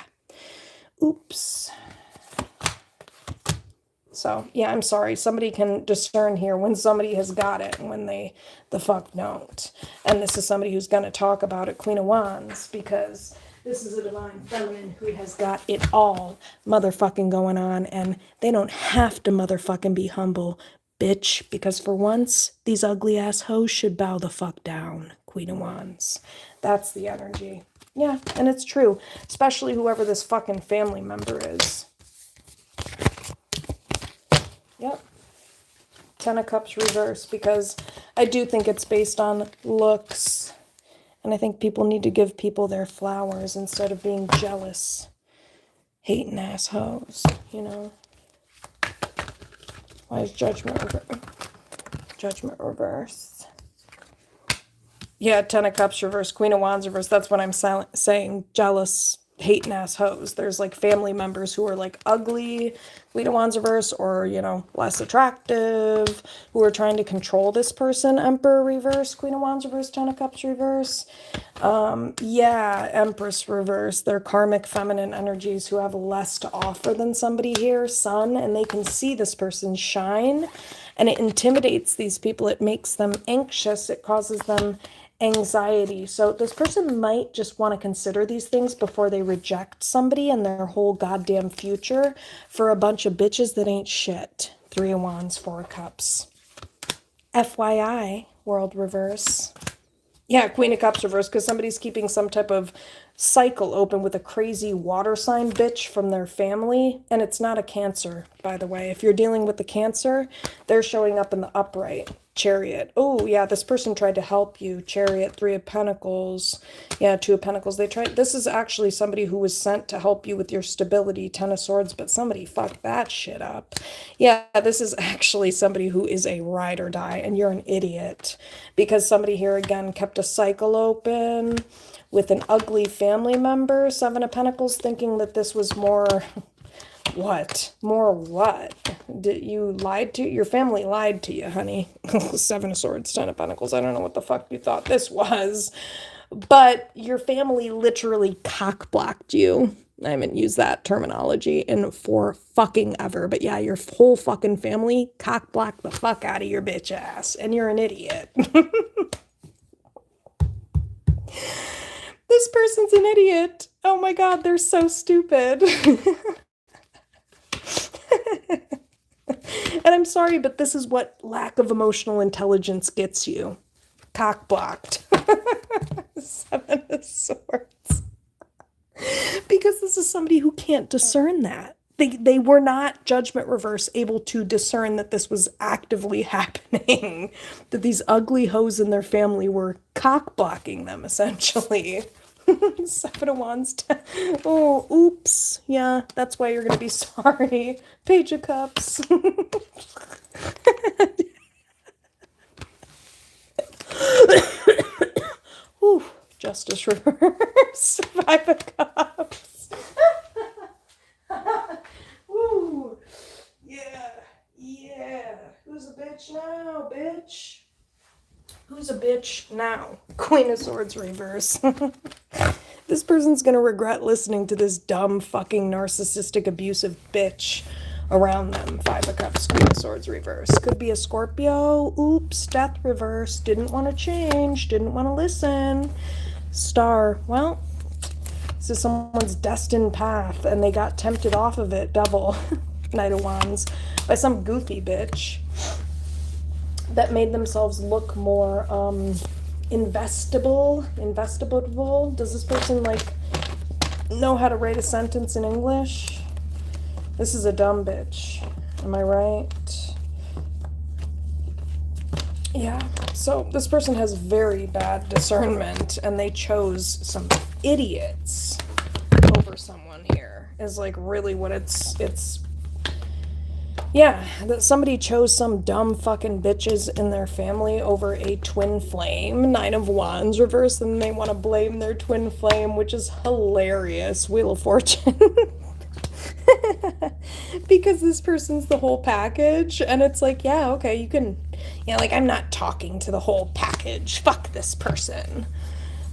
Oops. So, yeah, I'm sorry. Somebody can discern here when somebody has got it and when they the fuck don't. And this is somebody who's going to talk about it, Queen of Wands, because this is a divine feminine who has got it all motherfucking going on, and they don't have to motherfucking be humble, bitch, because for once, these ugly ass hoes should bow the fuck down, Queen of Wands. That's the energy. Yeah, and it's true, especially whoever this fucking family member is. Yep. Ten of Cups reverse, because I do think it's based on looks. And I think people need to give people their flowers instead of being jealous, hating assholes, you know. Why is Judgment reverse? Judgment reverse. Yeah, Ten of Cups reverse, Queen of Wands reverse. That's what I'm saying. Jealous, hating assholes. There's like family members who are like ugly, Queen of Wands reverse, or, you know, less attractive, who are trying to control this person. Emperor reverse, Queen of Wands reverse, Ten of Cups reverse. Yeah, Empress reverse. They're karmic feminine energies who have less to offer than somebody here, Sun, and they can see this person shine, and it intimidates these people. It makes them anxious. It causes them anxiety. So this person might just want to consider these things before they reject somebody and their whole goddamn future for a bunch of bitches that ain't shit. Three of Wands, Four of Cups. FYI, World reverse. Yeah, Queen of Cups reverse, because somebody's keeping some type of cycle open with a crazy water sign bitch from their family. And it's not a Cancer, by the way. If you're dealing with the Cancer, they're showing up in the upright. Chariot. Oh, yeah, this person tried to help you. Chariot, Three of Pentacles. Yeah, Two of Pentacles. This is actually somebody who was sent to help you with your stability. Ten of Swords, but somebody fucked that shit up. Yeah, this is actually somebody who is a ride or die, and you're an idiot. Because somebody here, again, kept a cycle open with an ugly family member. Seven of Pentacles, thinking that this was more... What? More what? Did you lied to your family lied to you, honey? Seven of Swords, Ten of Pentacles. I don't know what the fuck you thought this was. But your family literally cock-blocked you. I haven't used that terminology in for fucking ever. But yeah, your whole fucking family cock block the fuck out of your bitch ass. And you're an idiot. This person's an idiot. Oh my god, they're so stupid. And I'm sorry, but this is what lack of emotional intelligence gets you. Cock blocked. Seven of Swords. Because this is somebody who can't discern that. They were not, judgment reverse, able to discern that this was actively happening. That these ugly hoes in their family were cock blocking them, essentially. Seven of Wands. Oh, oops. Yeah, that's why you're going to be sorry. Page of Cups. Ooh, Justice reverse. Five of Cups. Ooh. Yeah. Who's a bitch now, bitch? Who's a bitch now? Queen of Swords reverse. This person's gonna regret listening to this dumb, fucking, narcissistic, abusive bitch around them. Five of Cups, Queen of Swords reverse. Could be a Scorpio. Oops, Death reverse. Didn't want to change. Didn't want to listen. Star. Well, this is someone's destined path, and they got tempted off of it. Devil. Knight of Wands. By some goofy bitch that made themselves look more investable. Does this person like know how to write a sentence in English? This is a dumb bitch. Am I right? Yeah. So this person has very bad discernment, and they chose some idiots over someone here. Is like really what it's yeah, that somebody chose some dumb fucking bitches in their family over a twin flame. Nine of Wands reverse, and they want to blame their twin flame, which is hilarious. Wheel of Fortune. Because this person's the whole package, and it's like, yeah, okay, you can, yeah, like, I'm not talking to the whole package. Fuck this person.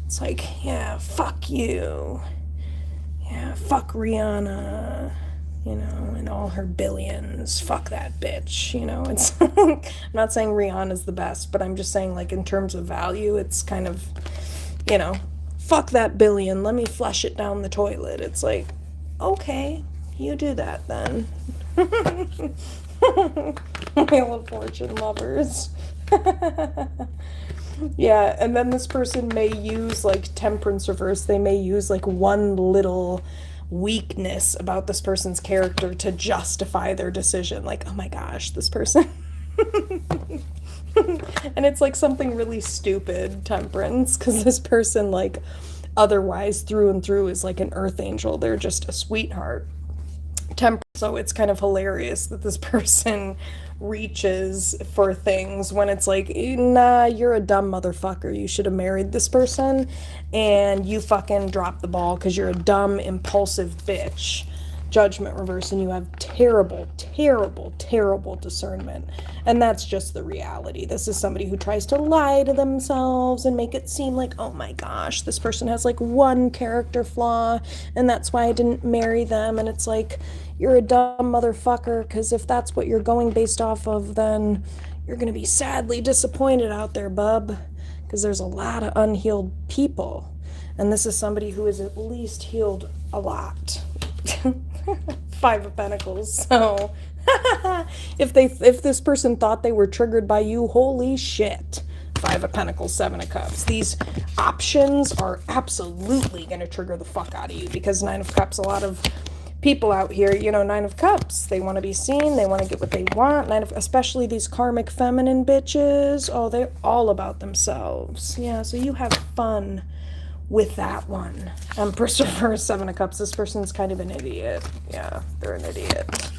It's like, yeah, fuck you. Yeah, fuck Rihanna. You know, and all her billions. Fuck that bitch. You know, it's, I'm not saying Rihanna's the best, but I'm just saying, like, in terms of value, it's kind of, you know, fuck that billion. Let me flush it down the toilet. It's like, okay, you do that then. Wheel of Fortune lovers. Yeah, and then this person may use, like, Temperance reverse. They may use, like, one little weakness about this person's character to justify their decision. Like, oh my gosh, this person. And it's like something really stupid, Temperance, because this person, like, otherwise through and through is like an earth angel. They're just a sweetheart. So it's kind of hilarious that this person reaches for things when it's like, nah, you're a dumb motherfucker. You should have married this person, and you fucking dropped the ball because you're a dumb, impulsive bitch. Judgment reverse, and you have terrible, terrible, terrible discernment. And that's just the reality. This is somebody who tries to lie to themselves and make it seem like, oh my gosh, this person has like one character flaw, and that's why I didn't marry them. And it's like, you're a dumb motherfucker, because if that's what you're going based off of, then you're going to be sadly disappointed out there, bub, because there's a lot of unhealed people. And this is somebody who is at least healed a lot. Five of Pentacles. So if this person thought they were triggered by you, holy shit. Five of Pentacles, Seven of Cups. These options are absolutely going to trigger the fuck out of you, because Nine of Cups, a lot of people out here, you know, Nine of Cups, they want to be seen, they want to get what they want. Especially these karmic feminine bitches. Oh, they're all about themselves. Yeah, so you have fun with that one. Empress reverse, Seven of Cups. This person's kind of an idiot. Yeah, they're an idiot.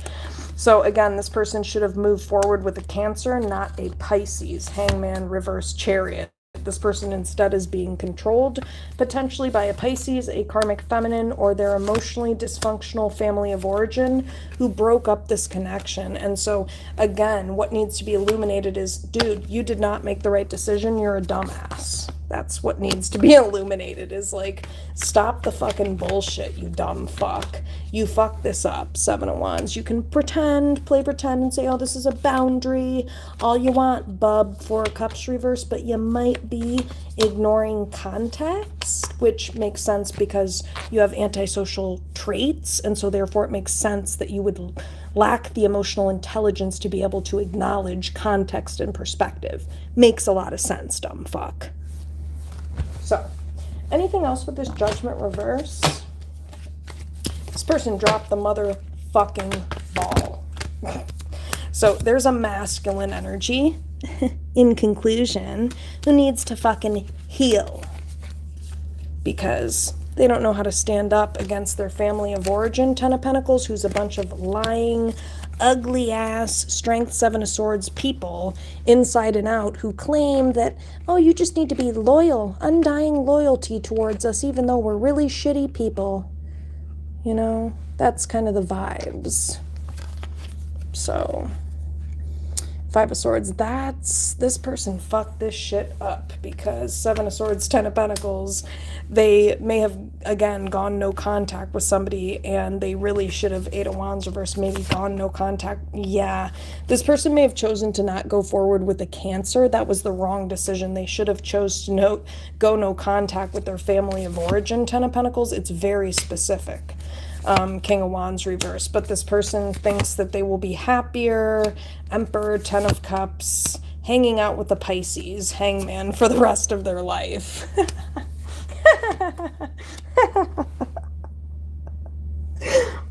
So again, this person should have moved forward with a Cancer, not a Pisces. Hangman reverse, Chariot. This person instead is being controlled, potentially by a Pisces, a karmic feminine, or their emotionally dysfunctional family of origin who broke up this connection. And so again, what needs to be illuminated is, dude, you did not make the right decision. You're a dumbass. That's what needs to be illuminated, is like, stop the fucking bullshit, you dumb fuck. You fuck this up, Seven of Wands. You can play pretend and say, oh, this is a boundary, all you want, bub, Four of Cups reverse, but you might be ignoring context, which makes sense because you have antisocial traits, and so therefore it makes sense that you would lack the emotional intelligence to be able to acknowledge context and perspective. Makes a lot of sense, dumb fuck. So, anything else with this Judgment reverse? This person dropped the motherfucking ball. So, there's a masculine energy, in conclusion, who needs to fucking heal. Because they don't know how to stand up against their family of origin, Ten of Pentacles, who's a bunch of lying, ugly-ass, Strength, Seven of Swords people, inside and out, who claim that, oh, you just need to be loyal, undying loyalty towards us, even though we're really shitty people. You know, that's kind of the vibes. So, Five of Swords, this person fucked this shit up, because Seven of Swords, Ten of Pentacles, they may have, again, gone no contact with somebody, and they really should have, Eight of Wands reverse, maybe gone no contact. Yeah, this person may have chosen to not go forward with a Cancer. That was the wrong decision. They should have chose to go no contact with their family of origin, Ten of Pentacles. It's very specific. King of Wands reverse, but this person thinks that they will be happier, Emperor, Ten of Cups, hanging out with the Pisces, Hangman, for the rest of their life.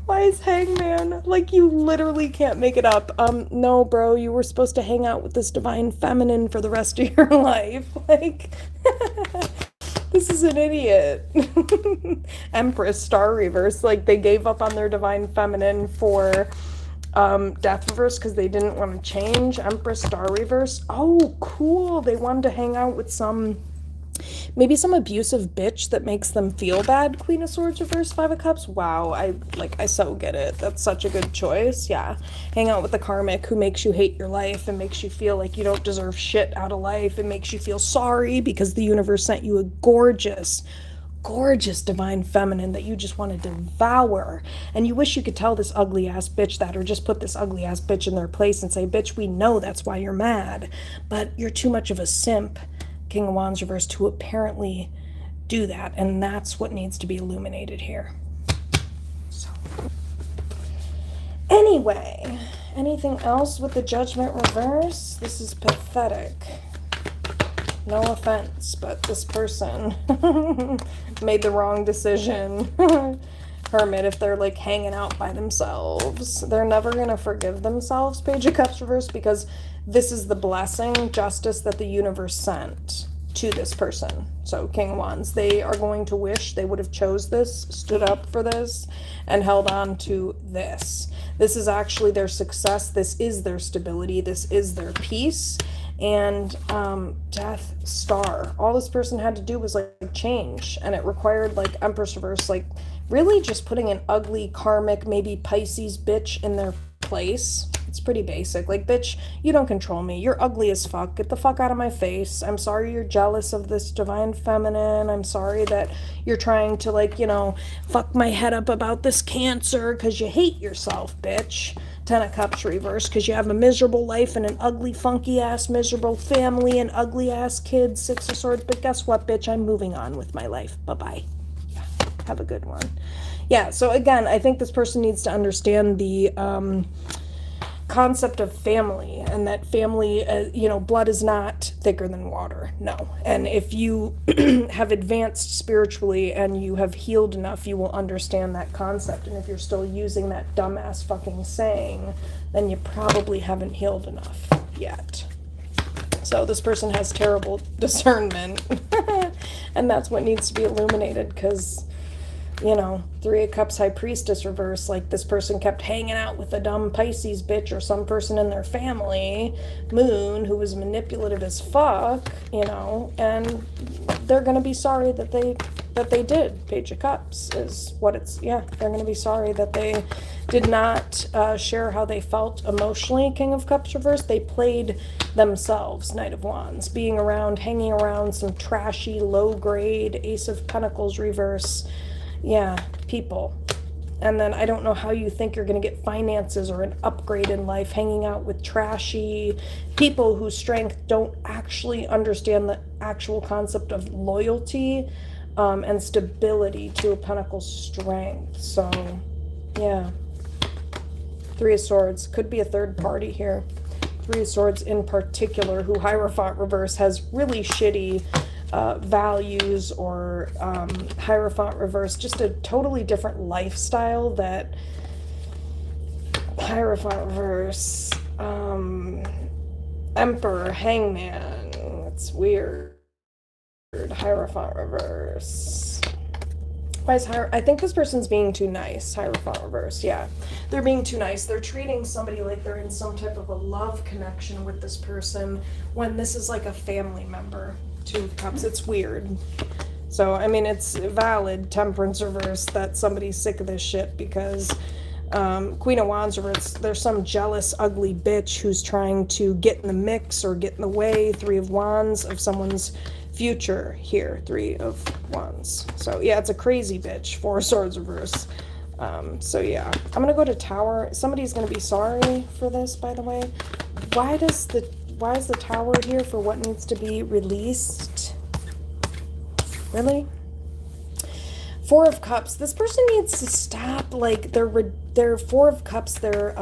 Why is Hangman? Like, you literally can't make it up. No, bro, you were supposed to hang out with this divine feminine for the rest of your life. Like, this is an idiot. Empress, Star reverse. Like, they gave up on their divine feminine for Death reverse because they didn't want to change. Empress, Star reverse. Oh, cool. They wanted to hang out with maybe some abusive bitch that makes them feel bad. Queen of Swords reverse, Five of Cups. Wow, I so get it. That's such a good choice. Yeah, hang out with the Karmic who makes you hate your life and makes you feel like you don't deserve shit out of life and makes you feel sorry because the universe sent you a gorgeous divine feminine that you just want to devour, and you wish you could tell this ugly ass bitch that, or just put this ugly ass bitch in their place and say, bitch, we know that's why you're mad, but you're too much of a simp, King of Wands reverse, to apparently do that, and that's what needs to be illuminated here. So, anyway, anything else with the Judgment reverse? This is pathetic. No offense, but this person made the wrong decision. Hermit, if they're like hanging out by themselves, they're never gonna forgive themselves, Page of Cups reverse, because this is the blessing, justice that the universe sent to this person. So King of Wands, they are going to wish they would have chose this, stood up for this, and held on to this. This is actually their success. This is their stability. This is their peace. And Death, Star. All this person had to do was like change, and it required like Empress reverse, like really just putting an ugly Karmic, maybe Pisces bitch in their place. It's pretty basic. Like, bitch, you don't control me. You're ugly as fuck. Get the fuck out of my face. I'm sorry you're jealous of this divine feminine. I'm sorry that you're trying to, like, you know, fuck my head up about this Cancer because you hate yourself, bitch. Ten of Cups reverse, because you have a miserable life and an ugly, funky-ass, miserable family and ugly-ass kids. Six of Swords. But guess what, bitch? I'm moving on with my life. Bye-bye. Yeah, have a good one. Yeah, so again, I think this person needs to understand the concept of family, and that family, you know, blood is not thicker than water. No. And if you have advanced spiritually and you have healed enough, you will understand that concept. And if you're still using that dumbass fucking saying, then you probably haven't healed enough yet. So this person has terrible discernment. And that's what needs to be illuminated, because, you know, Three of Cups, High Priestess reverse, like this person kept hanging out with a dumb Pisces bitch or some person in their family, Moon, who was manipulative as fuck, you know, and they're gonna be sorry that they that they did. Page of Cups is what it's, yeah, they're going to be sorry that they did not share how they felt emotionally. King of Cups reverse, they played themselves. Knight of Wands, being around, hanging around some trashy, low-grade, Ace of Pentacles reverse, yeah, people. And then I don't know how you think you're going to get finances or an upgrade in life hanging out with trashy people whose strength don't actually understand the actual concept of loyalty and stability. Two of Pentacles strength. So, yeah. Three of Swords. Could be a third party here. Three of Swords in particular, who Hierophant reverse has really shitty values, or Hierophant reverse, just a totally different lifestyle that Hierophant reverse, Emperor, Hangman, it's weird. Hierophant reverse. Why is I think this person's being too nice. Hierophant reverse, yeah. They're being too nice. They're treating somebody like they're in some type of a love connection with this person when this is like a family member. Two of Cups, it's weird. So, I mean, it's valid, Temperance reverse, that somebody's sick of this shit because Queen of Wands reverse, there's some jealous, ugly bitch who's trying to get in the mix or get in the way. Three of Wands of someone's future here. Three of Wands. So, yeah, it's a crazy bitch. Four of Swords reverse. So, yeah. I'm going to go to Tower. Somebody's going to be sorry for this, by the way. Why is the Tower here for what needs to be released? Really? Four of Cups. This person needs to stop, like, they're Four of Cups, they're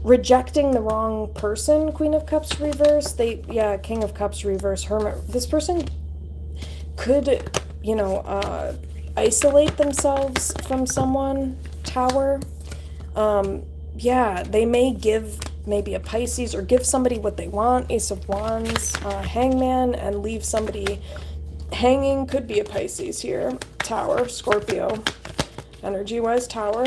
rejecting the wrong person. Queen of Cups reverse. Yeah, King of Cups reverse, Hermit. This person could, you know, isolate themselves from someone. Tower. Yeah, they may give maybe a Pisces or give somebody what they want. Ace of Wands, Hangman, and leave somebody hanging. Could be a Pisces here. Tower, Scorpio. Energy-wise, Tower.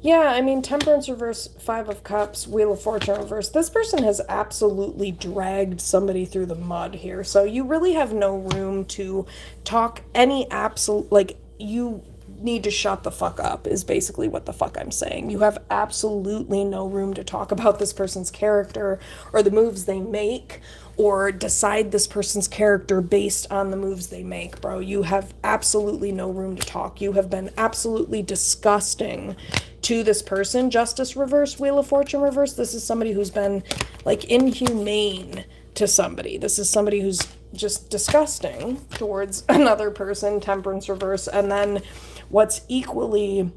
Yeah, I mean, Temperance reverse, Five of Cups, Wheel of Fortune reverse. This person has absolutely dragged somebody through the mud here. So you really have no room to talk any absolute, like, you need to shut the fuck up is basically what the fuck I'm saying. You have absolutely no room to talk about this person's character or the moves they make, or decide this person's character based on the moves they make, bro. You have absolutely no room to talk. You have been absolutely disgusting to this person. Justice reverse, Wheel of Fortune reverse. This is somebody who's been, like, inhumane to somebody. This is somebody who's just disgusting towards another person. Temperance reverse. And then what's equally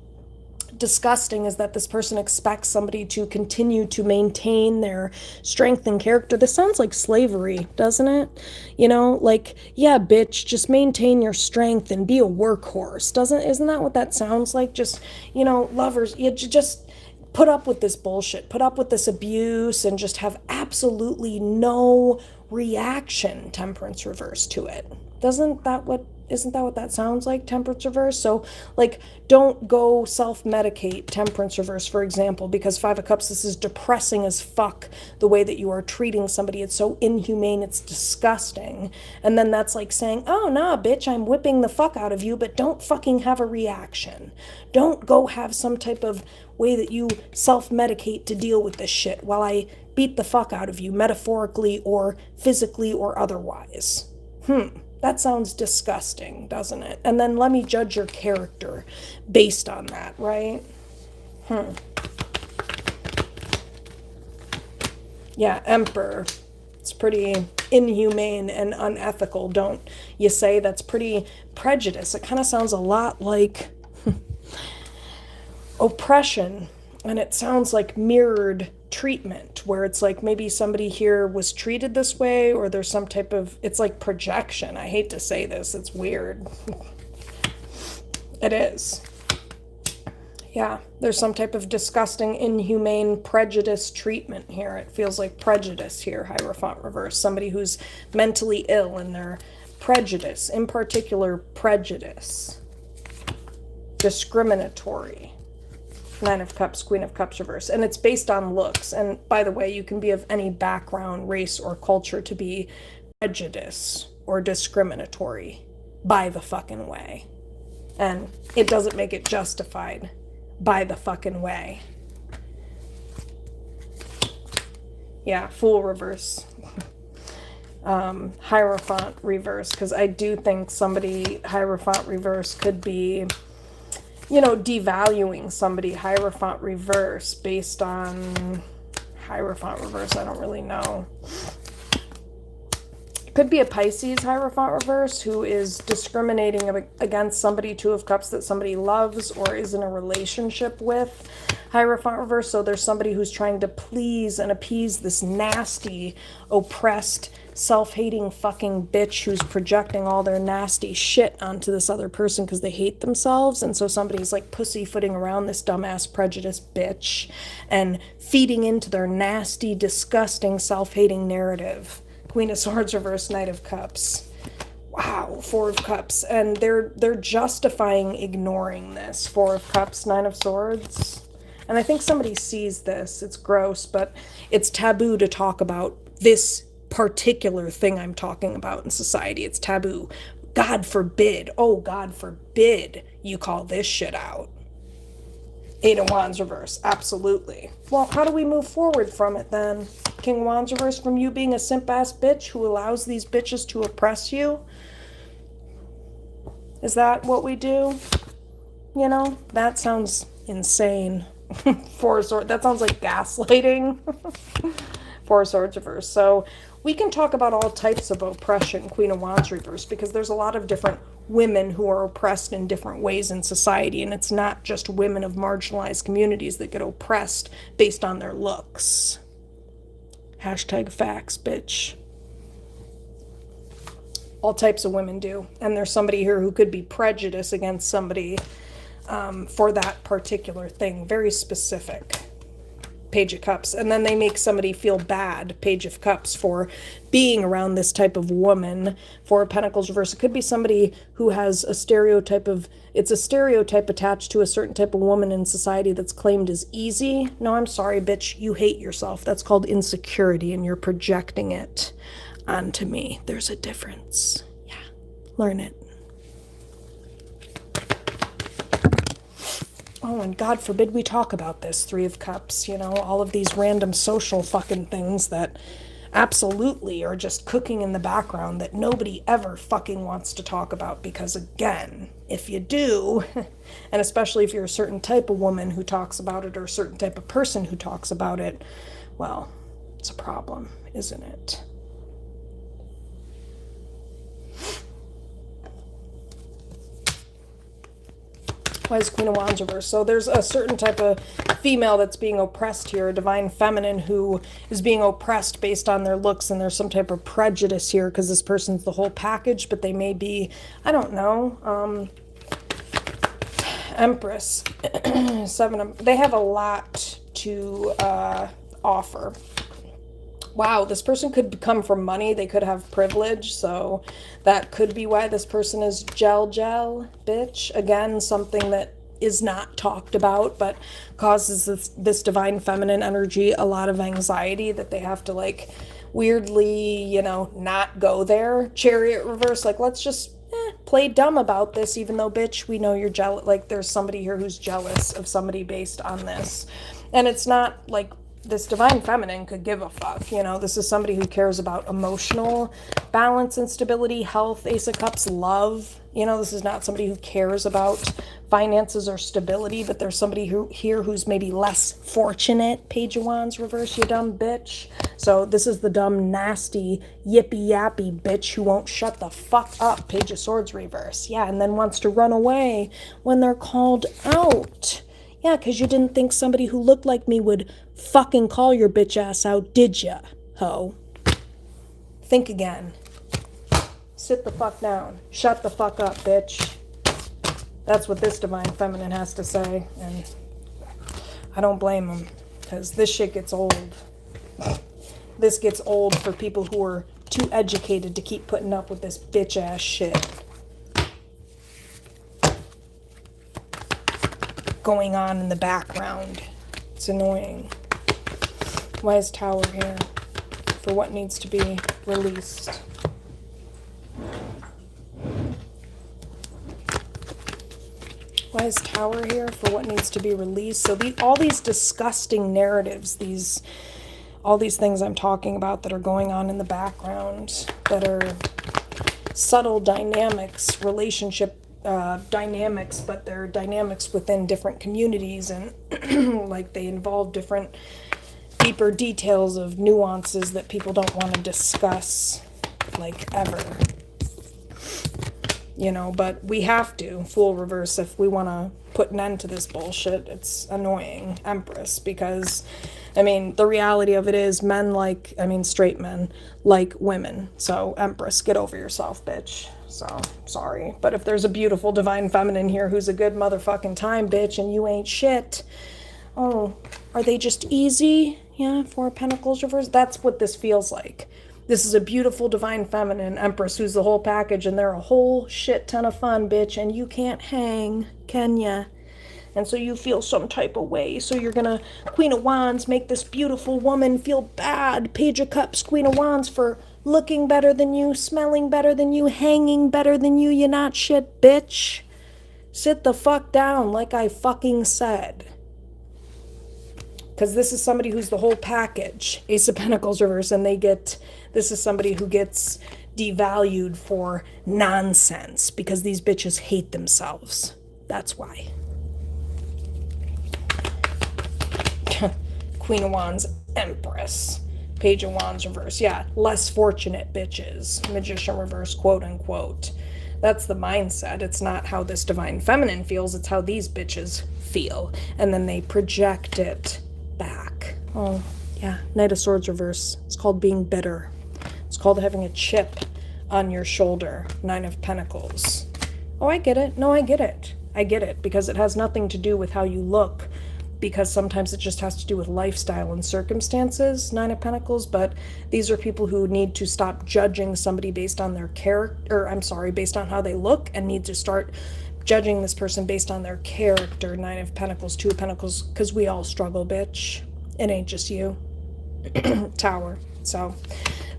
disgusting is that this person expects somebody to continue to maintain their strength and character. This sounds like slavery, doesn't it? You know, like, yeah, bitch, just maintain your strength and be a workhorse. Isn't that what that sounds like? Just, you know, lovers, you just put up with this bullshit, put up with this abuse, and just have absolutely no reaction, Temperance reverse, to it. Isn't that what that sounds like, Temperance reverse? So, like, don't go self-medicate, Temperance reverse, for example, because Five of Cups, this is depressing as fuck, the way that you are treating somebody. It's so inhumane, it's disgusting. And then that's like saying, oh, nah, bitch, I'm whipping the fuck out of you, but don't fucking have a reaction. Don't go have some type of way that you self-medicate to deal with this shit while I beat the fuck out of you, metaphorically or physically or otherwise. That sounds disgusting, doesn't it? And then let me judge your character based on that, right? Yeah, Emperor. It's pretty inhumane and unethical, don't you say? That's pretty prejudice. It kind of sounds a lot like oppression, and it sounds like mirrored treatment, where it's like maybe somebody here was treated this way, or there's some type of, it's like projection. I hate to say this, it's weird. It is. Yeah, there's some type of disgusting, inhumane prejudice treatment here. It feels like prejudice here, Hierophant reverse. Somebody who's mentally ill and their prejudice, in particular prejudice. Discriminatory. Nine of Cups, Queen of Cups reverse. And it's based on looks. And by the way, you can be of any background, race, or culture to be prejudice or discriminatory by the fucking way. And it doesn't make it justified by the fucking way. Yeah, Fool reverse. Hierophant reverse, because I do think somebody, Hierophant reverse, could be, you know, devaluing somebody. Hierophant reverse based on Hierophant reverse, I don't really know. Could be a Pisces Hierophant reverse who is discriminating against somebody, Two of Cups, that somebody loves or is in a relationship with. Hierophant reverse, so there's somebody who's trying to please and appease this nasty, oppressed, self-hating fucking bitch who's projecting all their nasty shit onto this other person because they hate themselves. And so somebody's like pussyfooting around this dumbass prejudiced bitch and feeding into their nasty, disgusting, self-hating narrative. Queen of Swords reverse, Knight of Cups. Wow, Four of Cups. And they're justifying ignoring this. Four of Cups, Nine of Swords. And I think somebody sees this. It's gross, but it's taboo to talk about this particular thing I'm talking about in society. It's taboo. God forbid, oh God forbid you call this shit out. Eight of Wands reverse, absolutely. Well, how do we move forward from it then? King of Wands reverse, from you being a simp-ass bitch who allows these bitches to oppress you? Is that what we do? You know, that sounds insane. Four of Swords, that sounds like gaslighting. Four of Swords reverse. So we can talk about all types of oppression, Queen of Wands reverse, because there's a lot of different women who are oppressed in different ways in society, and it's not just women of marginalized communities that get oppressed based on their looks. Hashtag facts, bitch. All types of women do. And there's somebody here who could be prejudiced against somebody for that particular thing. Very specific. Page of Cups. And then they make somebody feel bad, Page of Cups, for being around this type of woman. Four of Pentacles reverse. It could be somebody who has a stereotype of, it's a stereotype attached to a certain type of woman in society that's claimed as easy. No, I'm sorry, bitch. You hate yourself. That's called insecurity, and you're projecting it onto me. There's a difference. Yeah. Learn it. Oh, and God forbid we talk about this, Three of Cups, you know, all of these random social fucking things that absolutely are just cooking in the background that nobody ever fucking wants to talk about, because again, if you do, and especially if you're a certain type of woman who talks about it or a certain type of person who talks about it, well, it's a problem, isn't it? Why is Queen of Wands reversed? So there's a certain type of female that's being oppressed here, a divine feminine who is being oppressed based on their looks, and there's some type of prejudice here because this person's the whole package, but they may be, I don't know, Empress. They have a lot to offer. Wow, this person could come from money. They could have privilege, so that could be why this person is gel, bitch. Again, something that is not talked about, but causes this divine feminine energy a lot of anxiety that they have to, like, weirdly, you know, not go there. Chariot reverse, like, let's just play dumb about this, even though, bitch, we know you're jealous. Like, there's somebody here who's jealous of somebody based on this. And it's not, like, this divine feminine could give a fuck, you know. This is somebody who cares about emotional balance and stability, health, Ace of Cups, love. You know, this is not somebody who cares about finances or stability, but there's somebody here who's maybe less fortunate. Page of Wands reverse, you dumb bitch. So this is the dumb, nasty, yippy yappy bitch who won't shut the fuck up. Page of Swords reverse. Yeah, and then wants to run away when they're called out. Yeah, because you didn't think somebody who looked like me would fucking call your bitch ass out, did ya, ho? Think again. Sit the fuck down. Shut the fuck up, bitch. That's what this divine feminine has to say, and I don't blame them, because this shit gets old. This gets old for people who are too educated to keep putting up with this bitch ass shit. going on in the background. It's annoying. Why is Tower here? For what needs to be released. Why is Tower here? For what needs to be released. So all these disgusting narratives, all these things I'm talking about that are going on in the background, that are subtle dynamics, relationship dynamics, but they're dynamics within different communities, and like they involve different deeper details of nuances that people don't want to discuss, like, ever. You know, but we have to, Fool reverse, if we want to put an end to this bullshit. It's annoying, Empress, because, I mean, the reality of it is straight men like women. So, Empress, get over yourself, bitch. So, sorry. But if there's a beautiful divine feminine here who's a good motherfucking time, bitch, and you ain't shit, oh, are they just easy? Yeah, Four of Pentacles reverse. That's what this feels like. This is a beautiful divine feminine Empress who's the whole package, and they're a whole shit ton of fun, bitch, and you can't hang, can ya? And so you feel some type of way. So you're gonna, Queen of Wands, make this beautiful woman feel bad. Page of Cups, Queen of Wands, for looking better than you, smelling better than you, hanging better than you. You're not shit, bitch. Sit the fuck down, like I fucking said. Because this is somebody who's the whole package. Ace of Pentacles reverse, and this is somebody who gets devalued for nonsense because these bitches hate themselves. That's why. Queen of Wands, Empress. Page of Wands reverse. Yeah, less fortunate bitches. Magician reverse, quote unquote. That's the mindset. It's not how this divine feminine feels. It's how these bitches feel. And then they project it back. Oh, yeah. Knight of Swords reverse. It's called being bitter. It's called having a chip on your shoulder. Nine of Pentacles. Oh, I get it. No, I get it. I get it, because it has nothing to do with how you look, because sometimes it just has to do with lifestyle and circumstances, Nine of Pentacles. But these are people who need to stop judging somebody based on their based on how they look, and need to start judging this person based on their character. Nine of Pentacles, Two of Pentacles, because we all struggle, bitch. It ain't just you. Tower. So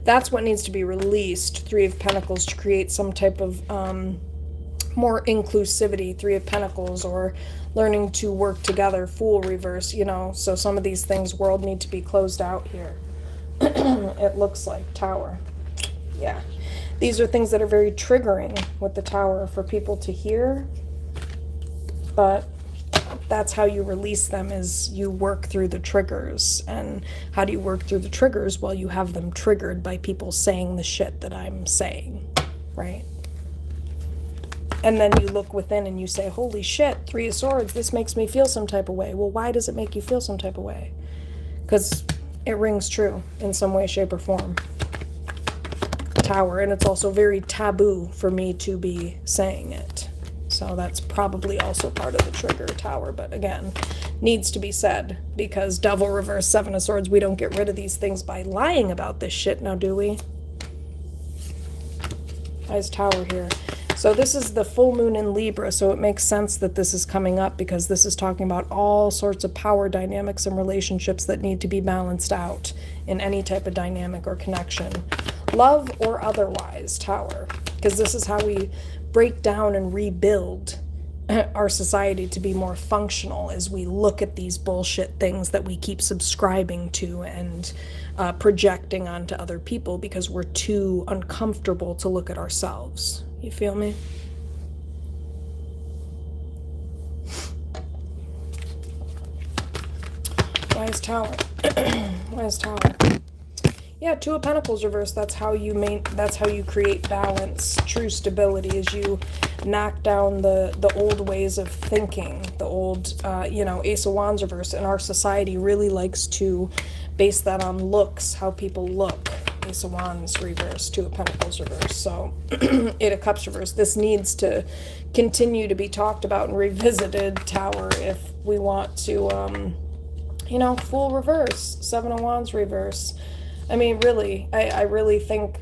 that's what needs to be released. Three of Pentacles, to create some type of more inclusivity. Three of Pentacles, or learning to work together. Fool reverse, you know. So some of these things, world, need to be closed out here. It looks like. Tower. Yeah. These are things that are very triggering with the Tower for people to hear, but that's how you release them, is you work through the triggers. And how do you work through the triggers? Well, you have them triggered by people saying the shit that I'm saying, right? And then you look within and you say, holy shit, Three of Swords, this makes me feel some type of way. Well, why does it make you feel some type of way? Because it rings true in some way, shape, or form. Tower, and it's also very taboo for me to be saying it. So that's probably also part of the trigger, Tower. But again, needs to be said, because Devil reverse, Seven of Swords, we don't get rid of these things by lying about this shit now, do we? Why is Tower here? So this is the full moon in Libra, so it makes sense that this is coming up, because this is talking about all sorts of power dynamics and relationships that need to be balanced out in any type of dynamic or connection. Love or otherwise, Tower. Because this is how we break down and rebuild our society to be more functional, as we look at these bullshit things that we keep subscribing to and projecting onto other people because we're too uncomfortable to look at ourselves. You feel me? Why is Tower? Why is Tower? Yeah, Two of Pentacles reverse. That's how you create balance, true stability, as you knock down the old ways of thinking, the old, Ace of Wands reverse. And our society really likes to base that on looks, how people look. Ace of Wands reverse, Two of Pentacles reverse. So, Eight of Cups reverse. This needs to continue to be talked about and revisited, Tower, if we want to, Fool reverse, Seven of Wands reverse. I mean, really, I really think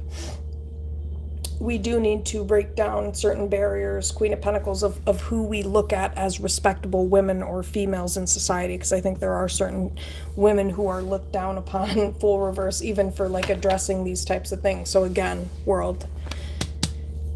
we do need to break down certain barriers, Queen of Pentacles, of who we look at as respectable women or females in society, because I think there are certain women who are looked down upon full reverse, even for like addressing these types of things. So again, world.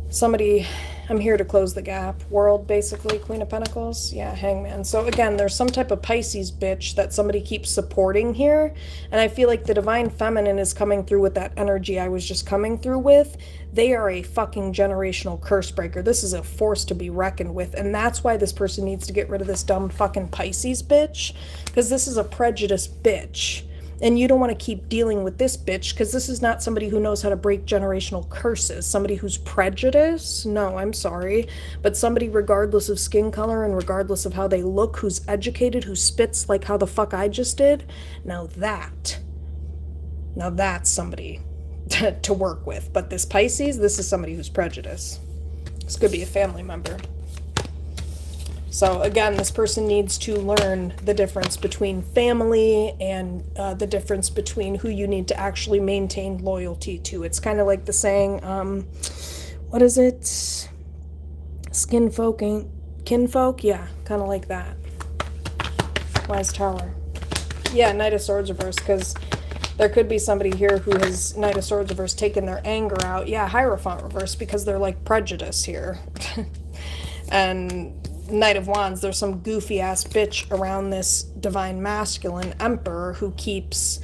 Somebody, I'm here to close the gap. World, basically, Queen of Pentacles. Yeah, Hangman. So again, there's some type of Pisces bitch that somebody keeps supporting here. And I feel like the Divine Feminine is coming through with that energy I was just coming through with. They are a fucking generational curse breaker. This is a force to be reckoned with. And that's why this person needs to get rid of this dumb fucking Pisces bitch. Because this is a prejudice bitch. And you don't want to keep dealing with this bitch, because this is not somebody who knows how to break generational curses. Somebody who's prejudiced? No, I'm sorry. But somebody regardless of skin color and regardless of how they look, who's educated, who spits like how the fuck I just did. Now that's somebody to work with. But this Pisces, this is somebody who's prejudiced. This could be a family member. So again, this person needs to learn the difference between family and the difference between who you need to actually maintain loyalty to. It's kind of like the saying, what is it? Kinfolk? Yeah, kind of like that. Wise Tower. Yeah, Knight of Swords reverse, because there could be somebody here who has Knight of Swords reverse taken their anger out. Yeah, Hierophant reverse, because they're like prejudice here. And Knight of Wands, there's some goofy ass bitch around this divine masculine emperor who keeps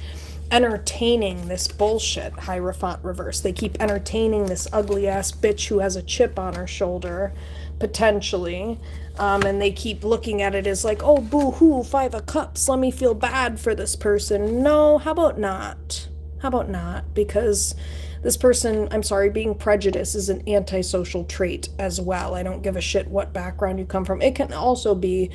entertaining this bullshit. Hierophant reverse. They keep entertaining this ugly ass bitch who has a chip on her shoulder, potentially. And they keep looking at it as like, oh, boo-hoo, 5 of Cups, let me feel bad for this person. No, how about not? How about not? Because this person, I'm sorry, being prejudiced is an antisocial trait as well. I don't give a shit what background you come from. It can also be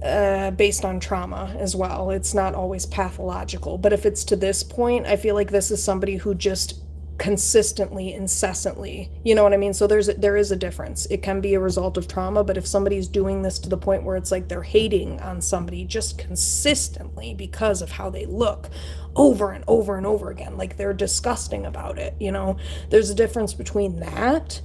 based on trauma as well. It's not always pathological. But if it's to this point, I feel like this is somebody who just consistently, incessantly, you know what I mean? So there is a difference. It can be a result of trauma, but if somebody's doing this to the point where it's like they're hating on somebody just consistently because of how they look, over and over and over again, like they're disgusting about it, you know, there's a difference between that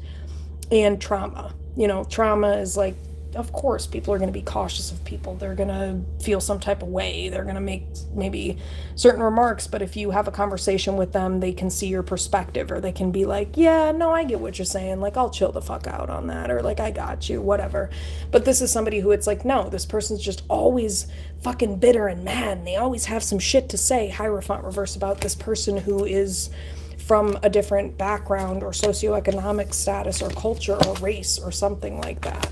and trauma. You know, trauma is like, of course, people are going to be cautious of people. They're going to feel some type of way. They're going to make maybe certain remarks, but if you have a conversation with them, they can see your perspective, or they can be like, yeah, no, I get what you're saying. Like, I'll chill the fuck out on that, or like, I got you, whatever. But this is somebody who it's like, no, this person's just always fucking bitter and mad, and they always have some shit to say, Hierophant reverse, about this person who is from a different background or socioeconomic status or culture or race or something like that.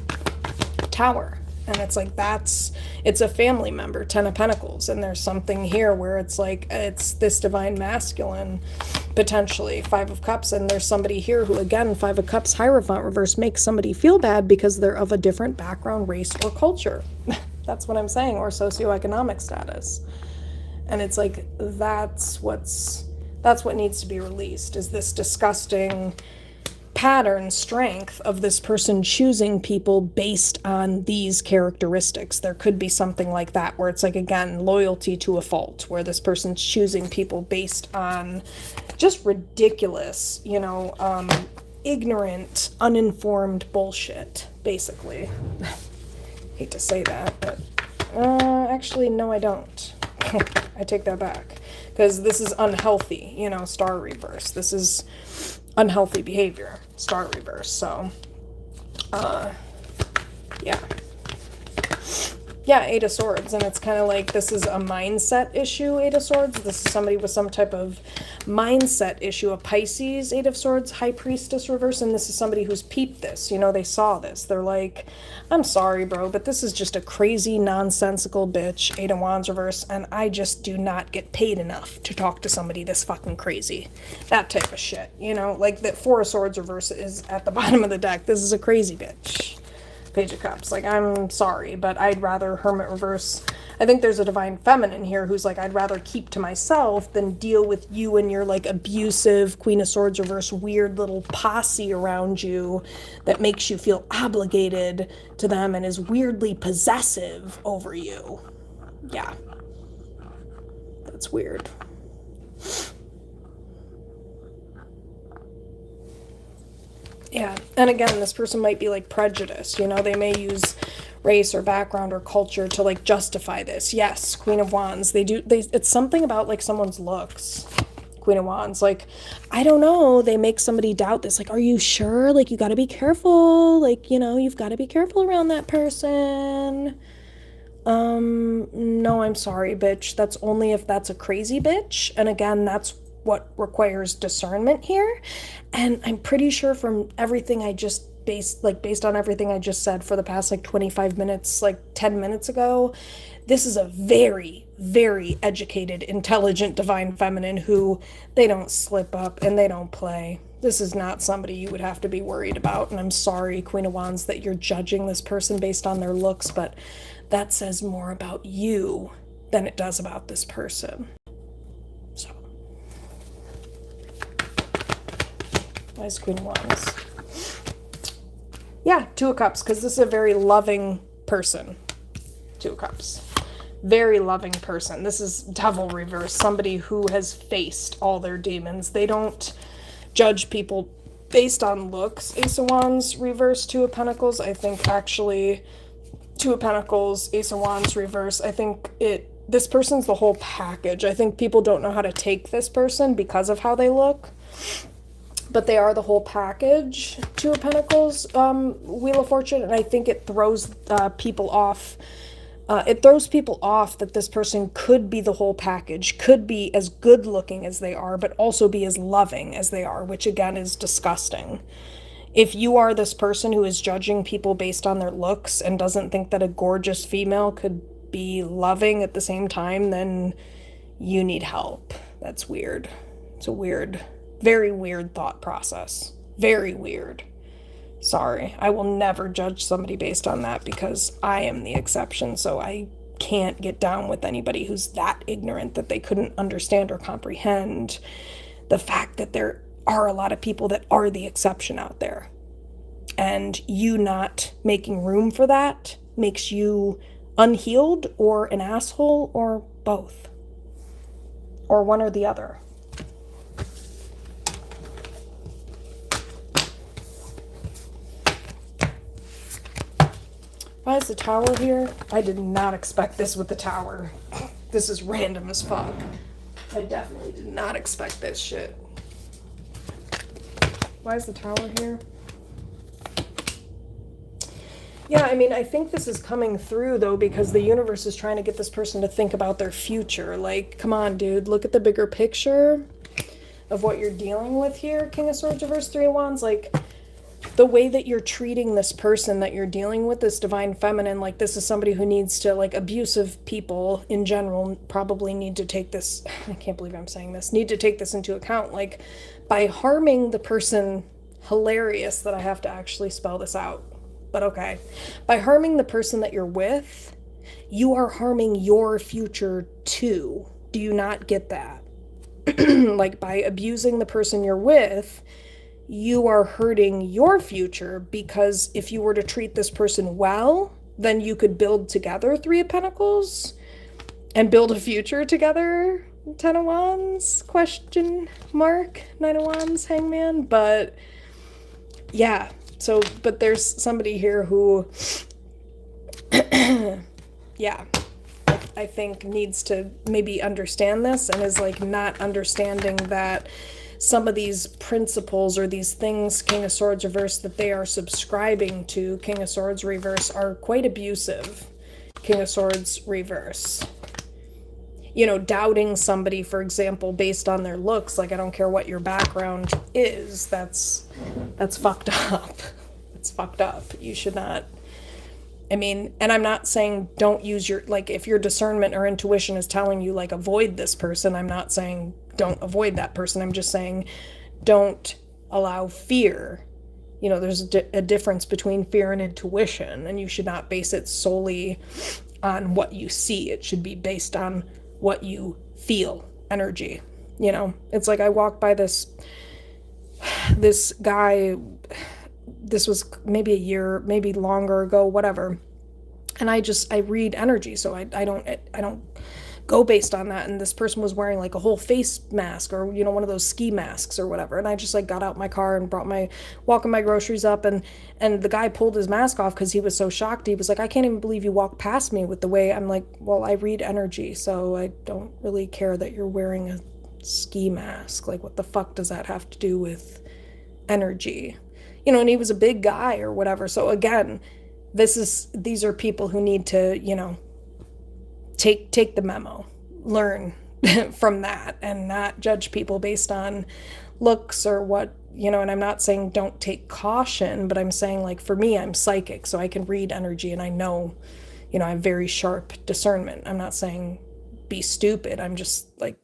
Tower. And it's like, it's a family member, 10 of Pentacles. And there's something here where it's like, it's this divine masculine, potentially 5 of Cups. And there's somebody here who, again, 5 of Cups, Hierophant reverse, makes somebody feel bad because they're of a different background, race, or culture. That's what I'm saying, or socioeconomic status. And it's like, that's what needs to be released, is this disgusting pattern strength of this person choosing people based on these characteristics. There could be something like that where it's like, again, loyalty to a fault, where this person's choosing people based on just ridiculous, you know, ignorant, uninformed bullshit, basically. Hate to say that, but actually, no, I don't. I take that back, because this is unhealthy, you know, star reverse. This is unhealthy behavior, star reverse. So yeah, 8 of Swords. And it's kind of like, this is a mindset issue, 8 of Swords. This is somebody with some type of mindset issue. A Pisces, 8 of Swords, High Priestess reverse. And this is somebody who's peeped this, you know, they saw this, they're like, I'm sorry, bro, but this is just a crazy, nonsensical bitch, 8 of Wands reverse, and I just do not get paid enough to talk to somebody this fucking crazy. That type of shit, you know? Like, that 4 of Swords reverse is at the bottom of the deck. This is a crazy bitch. Page of Cups. Like, I'm sorry, but I'd rather Hermit reverse. I think there's a divine feminine here who's like, I'd rather keep to myself than deal with you and your like abusive Queen of Swords reverse weird little posse around you that makes you feel obligated to them and is weirdly possessive over you. Yeah. That's weird. Yeah, and again, this person might be like prejudiced, they may use race or background or culture to like justify this. Yes, Queen of Wands, it's something about like someone's looks. Queen of Wands, like, I don't know, they make somebody doubt this, like, are you sure? Like, you got to be careful, like, you've got to be careful around that person. No, I'm sorry, bitch. That's only if that's a crazy bitch. And again, that's what requires discernment here. And I'm pretty sure from everything I just based on everything I just said for the past like 25 minutes, like 10 minutes ago, this is a very, very educated, intelligent, divine feminine who they don't slip up and they don't play. This is not somebody you would have to be worried about. And I'm sorry, Queen of Wands, that you're judging this person based on their looks, but that says more about you than it does about this person. So, why is Queen of Wands? Yeah, Two of Cups, because this is a very loving person. Two of Cups. Very loving person. This is Devil reverse, somebody who has faced all their demons. They don't judge people based on looks. Ace of Wands reverse, Two of Pentacles. I think actually Two of Pentacles, Ace of Wands reverse. I think this person's the whole package. I think people don't know how to take this person because of how they look. But they are the whole package. Two of Pentacles, Wheel of Fortune, and I think it throws people off. It throws people off that this person could be the whole package, could be as good looking as they are, but also be as loving as they are, which again is disgusting. If you are this person who is judging people based on their looks and doesn't think that a gorgeous female could be loving at the same time, then you need help. That's weird. It's a weird, very weird thought process. Very weird. Sorry, I will never judge somebody based on that because I am the exception, so I can't get down with anybody who's that ignorant that they couldn't understand or comprehend the fact that there are a lot of people that are the exception out there. And you not making room for that makes you unhealed or an asshole or both. Or one or the other. Why is the Tower here? I did not expect this with the Tower. This is random as fuck. I definitely did not expect this shit. Why is the Tower here? Yeah, I mean, I think this is coming through, though, because the universe is trying to get this person to think about their future. Like, come on, dude, look at the bigger picture of what you're dealing with here, King of Swords reverse, Three of Wands. Like, the way that you're treating this person that you're dealing with, this divine feminine, like this is somebody who needs to, like abusive people in general probably need to take this, I can't believe I'm saying this, need to take this into account. Like by harming the person, hilarious that I have to actually spell this out, but okay. By harming the person that you're with, you are harming your future too. Do you not get that? Like by abusing the person you're with, you are hurting your future, because if you were to treat this person well, then you could build together, Three of Pentacles, and build a future together, Ten of Wands, question mark, Nine of Wands, Hangman. But yeah, so, but there's somebody here who, yeah, I think needs to maybe understand this and is like not understanding that some of these principles or these things, King of Swords reverse, that they are subscribing to, King of Swords reverse, are quite abusive. King of Swords reverse. You know, doubting somebody, for example, based on their looks, like I don't care what your background is, that's fucked up. It's fucked up. You should not, I mean, and I'm not saying don't use your, like if your discernment or intuition is telling you like avoid this person, I'm not saying don't avoid that person. I'm just saying don't allow fear. You know, there's a difference between fear and intuition, and you should not base it solely on what you see. It should be based on what you feel, energy. You know, it's like I walked by this guy, this was maybe a year, maybe longer ago, whatever. And I read energy, so I don't go based on that. And this person was wearing like a whole face mask, or one of those ski masks or whatever. And I just like got out my car and walking my groceries up, and the guy pulled his mask off because he was so shocked. He was like, I can't even believe you walked past me with the way. I'm like, well, I read energy, so I don't really care that you're wearing a ski mask. Like, what the fuck does that have to do with energy? And he was a big guy or whatever. So again, these are people who need to, take the memo, learn from that, and not judge people based on looks or what, and I'm not saying don't take caution, but I'm saying, like, for me, I'm psychic, so I can read energy, and I know, I have very sharp discernment. I'm not saying be stupid. I'm just like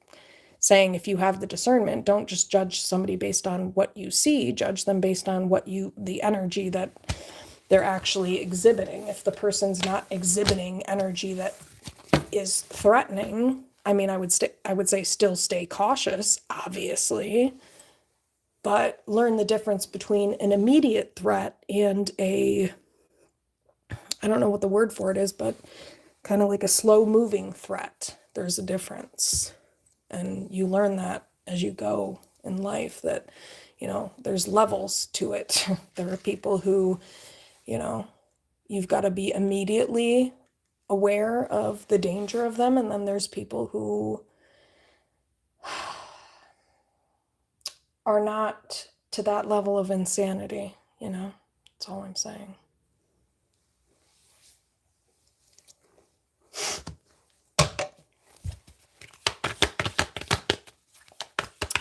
saying, if you have the discernment, don't just judge somebody based on what you see, judge them based on the energy that they're actually exhibiting. If the person's not exhibiting energy that is threatening, I mean, I would say still stay cautious, obviously, but learn the difference between an immediate threat and I don't know what the word for it is, but kind of like a slow moving threat. There's a difference. And you learn that as you go in life, that, there's levels to it. There are people who, you've got to be immediately aware of the danger of them. And then there's people who are not to that level of insanity, That's all I'm saying.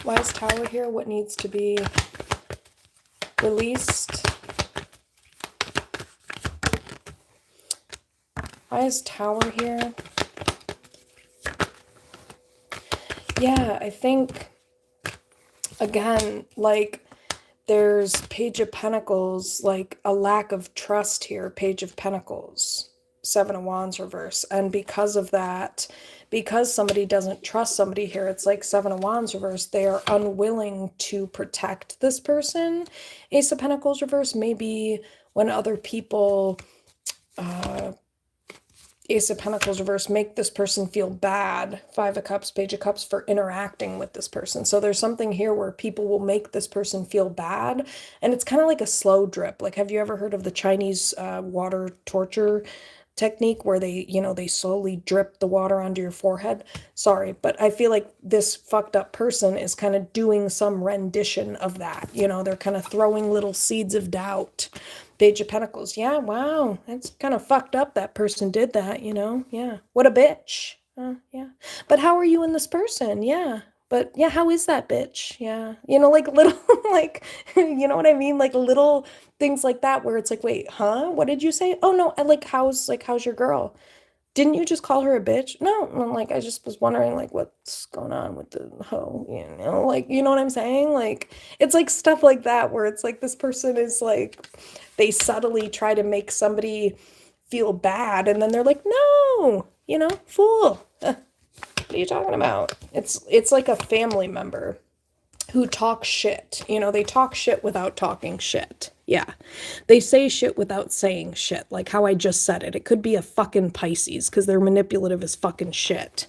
Why is Tower here? What needs to be released? Why is Tower here? Yeah, I think, again, like, there's Page of Pentacles, like a lack of trust here, Page of Pentacles, Seven of Wands reverse. And because of that, because somebody doesn't trust somebody here, it's like Seven of Wands reverse, they are unwilling to protect this person. Ace of Pentacles reverse, maybe when other people, Ace of Pentacles reverse, make this person feel bad. Five of Cups, Page of Cups, for interacting with this person. So there's something here where people will make this person feel bad, and it's kind of like a slow drip. Like, have you ever heard of the Chinese water torture technique, where they slowly drip the water onto your forehead? Sorry, but I feel like this fucked up person is kind of doing some rendition of that. They're kind of throwing little seeds of doubt. Page of Pentacles. Yeah, wow. That's kind of fucked up that person did that, Yeah. What a bitch. Yeah. But how are you and this person? Yeah. But yeah, how is that bitch? Yeah. Like little, like, you know what I mean? Like little things like that where it's like, wait, huh? What did you say? Oh no, how's your girl? Didn't you just call her a bitch? No, like, I just was wondering, like, what's going on with the hoe, like, you know what I'm saying? Like, it's like stuff like that where it's like this person is like, they subtly try to make somebody feel bad, and then they're like, no, fool. What are you talking about? It's like a family member who talk shit. They talk shit without talking shit. Yeah. They say shit without saying shit. Like how I just said it. It could be a fucking Pisces because they're manipulative as fucking shit.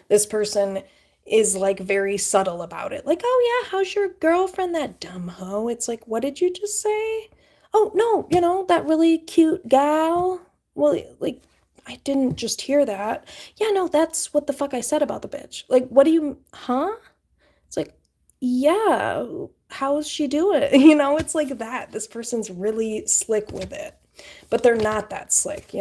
This person is like very subtle about it. Like, oh yeah, how's your girlfriend, that dumb hoe? It's like, what did you just say? Oh no, that really cute gal. Well, like, I didn't just hear that. Yeah, no, that's what the fuck I said about the bitch. Like, what do you, huh? It's like, yeah, how's she doing? It's like that. This person's really slick with it, but they're not that slick,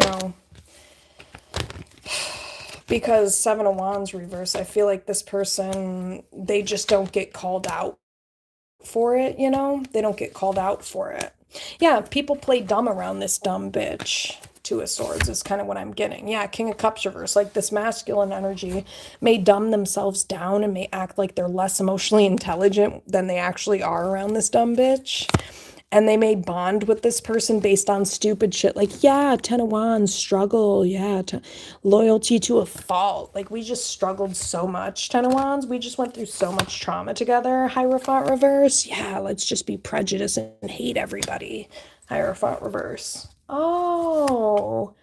because Seven of Wands reverse, I feel like this person, they just don't get called out for it, they don't get called out for it. Yeah, people play dumb around this dumb bitch. Two of Swords is kind of what I'm getting. Yeah, King of Cups reverse, like this masculine energy may dumb themselves down and may act like they're less emotionally intelligent than they actually are around this dumb bitch. And they may bond with this person based on stupid shit. Like, yeah, Ten of Wands, struggle. Yeah, loyalty to a fault. Like, we just struggled so much, Ten of Wands. We just went through so much trauma together, Hierophant reverse. Yeah, let's just be prejudiced and hate everybody, Hierophant reverse. Oh,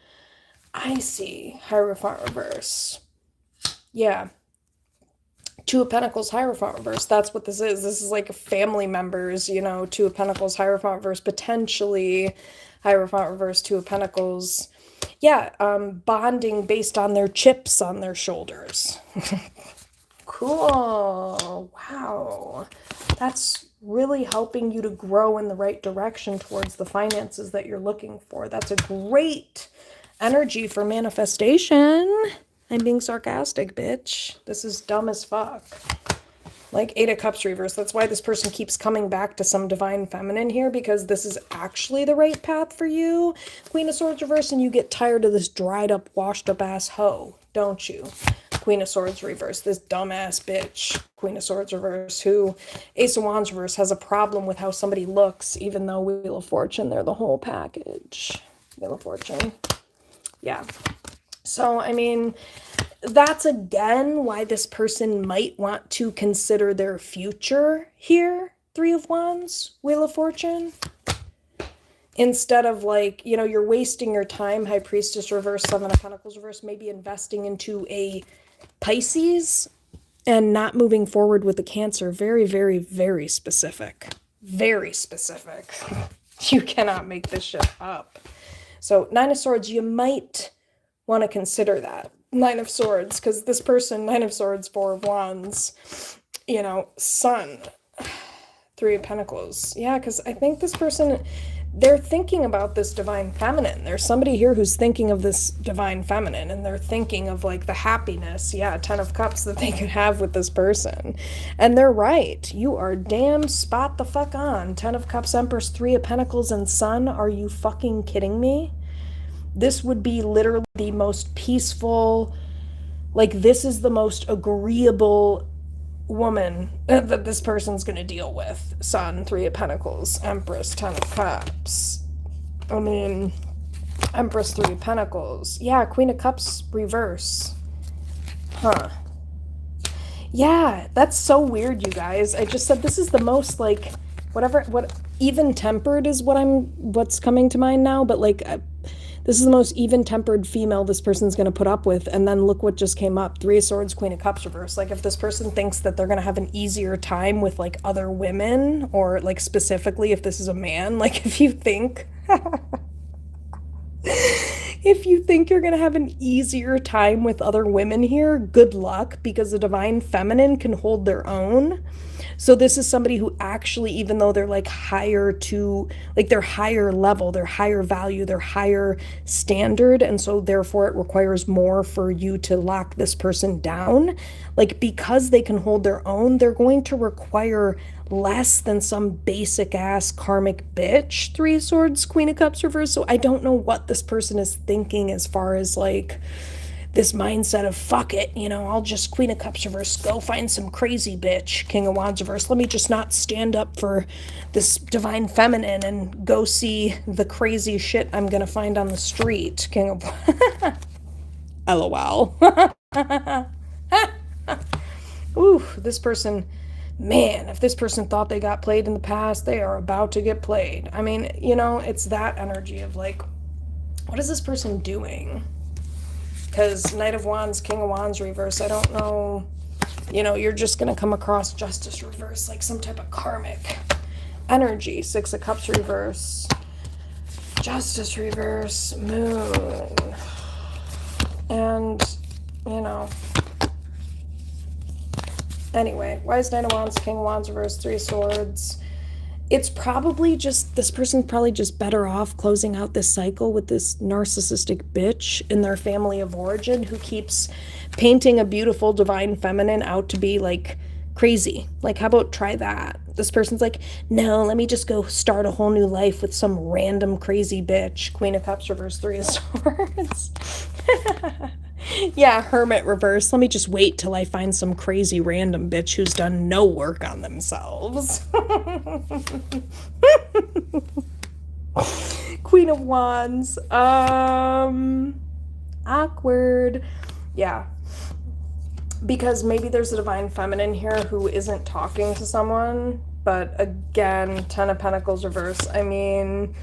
I see. Hierophant reverse. Yeah. Two of Pentacles, Hierophant reverse. That's what this is. This is like family members, you know, Two of Pentacles, Hierophant reverse, potentially Hierophant reverse, Two of Pentacles. Yeah, bonding based on their chips on their shoulders. Cool. Wow. That's really helping you to grow in the right direction towards the finances that you're looking for. That's a great energy for manifestation. I'm being sarcastic, bitch. This is dumb as fuck. Like Eight of Cups reverse. That's why this person keeps coming back to some divine feminine here, because this is actually the right path for you. Queen of Swords reverse, and you get tired of this dried up, washed up ass hoe, don't you? Queen of Swords reverse, this dumbass bitch. Queen of Swords reverse, who Ace of Wands reverse has a problem with how somebody looks, even though Wheel of Fortune, they're the whole package. Wheel of Fortune. Yeah. So, I mean, that's again why this person might want to consider their future here. Three of Wands, Wheel of Fortune. Instead of like, you know, you're wasting your time, High Priestess reverse, Seven of Pentacles reverse, maybe investing into a Pisces and not moving forward with the Cancer. Very, very, very specific. Very specific. You cannot make this shit up. So, Nine of Swords, you might want to consider that. Nine of Swords, because this person, Nine of Swords, Four of Wands, you know, Sun, Three of Pentacles. Yeah, because I think this person, they're thinking about this divine feminine. There's somebody here who's thinking of this divine feminine, and they're thinking of like the happiness, yeah, Ten of Cups that they could have with this person. And they're right. You are damn spot the fuck on. Ten of Cups, Empress, Three of Pentacles, and Sun. Are you fucking kidding me? This would be literally the most peaceful, like this is the most agreeable woman that this person's going to deal with. Sun, Three of Pentacles, Empress, Ten of Cups. I mean, Empress, Three of Pentacles. Yeah, Queen of Cups reverse. Huh. Yeah, that's so weird, you guys. I just said this is the most like, what even-tempered is what's coming to mind now, but like, this is the most even-tempered female this person's going to put up with. And then look what just came up. Three of Swords, Queen of Cups reverse. Like if this person thinks that they're going to have an easier time with like other women, or like specifically if this is a man, like if you think if you think you're going to have an easier time with other women here, good luck, because the divine feminine can hold their own. So this is somebody who actually, even though they're like higher to, like they're higher level, they're higher value, they're higher standard, and so therefore it requires more for you to lock this person down. Like because they can hold their own, they're going to require less than some basic ass karmic bitch. Three of Swords, Queen of Cups reverse. So I don't know what this person is thinking as far as like this mindset of fuck it, you know, I'll just Queen of Cups reverse, go find some crazy bitch. King of Wands reverse, let me just not stand up for this divine feminine and go see the crazy shit I'm gonna find on the street. King of LOL. Ooh, this person, man, if this person thought they got played in the past, they are about to get played. I mean, you know, it's that energy of like, what is this person doing? Because Knight of Wands, King of Wands reverse, I don't know, you know, you're just going to come across Justice reverse, like some type of karmic energy. Six of Cups reverse, Justice reverse, Moon, and, you know, anyway, Wise Knight of Wands, King of Wands reverse, Three of Swords. It's probably just, this person's probably just better off closing out this cycle with this narcissistic bitch in their family of origin who keeps painting a beautiful divine feminine out to be like crazy. Like, how about try that? This person's like, no, let me just go start a whole new life with some random crazy bitch. Queen of Cups reverse, Three of Swords. Yeah, Hermit reverse. Let me just wait till I find some crazy random bitch who's done no work on themselves. Queen of Wands. Awkward. Yeah. Because maybe there's a divine feminine here who isn't talking to someone. But again, Ten of Pentacles reverse. I mean,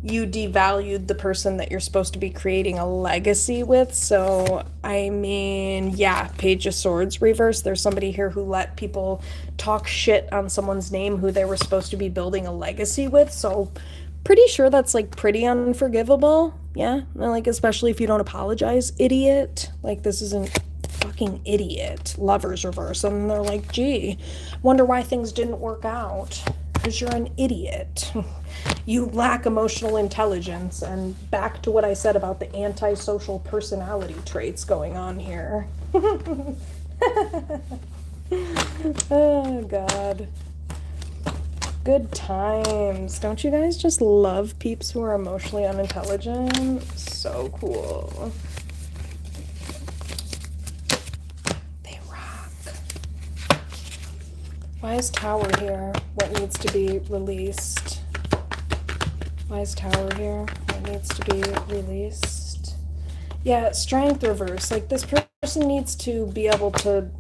you devalued the person that you're supposed to be creating a legacy with. So, I mean, yeah, Page of Swords reverse. There's somebody here who let people talk shit on someone's name who they were supposed to be building a legacy with. So, pretty sure that's like pretty unforgivable. Yeah, like especially if you don't apologize, idiot. Like this isn't fucking idiot. Lovers reverse, and they're like, gee, wonder why things didn't work out. Because you're an idiot. You lack emotional intelligence. And back to what I said about the antisocial personality traits going on here. Oh, God. Good times. Don't you guys just love peeps who are emotionally unintelligent? So cool. They rock. Why is Tower here? What needs to be released? Why is Tower here? What needs to be released? Yeah, Strength reverse. Like, this person needs to be able to,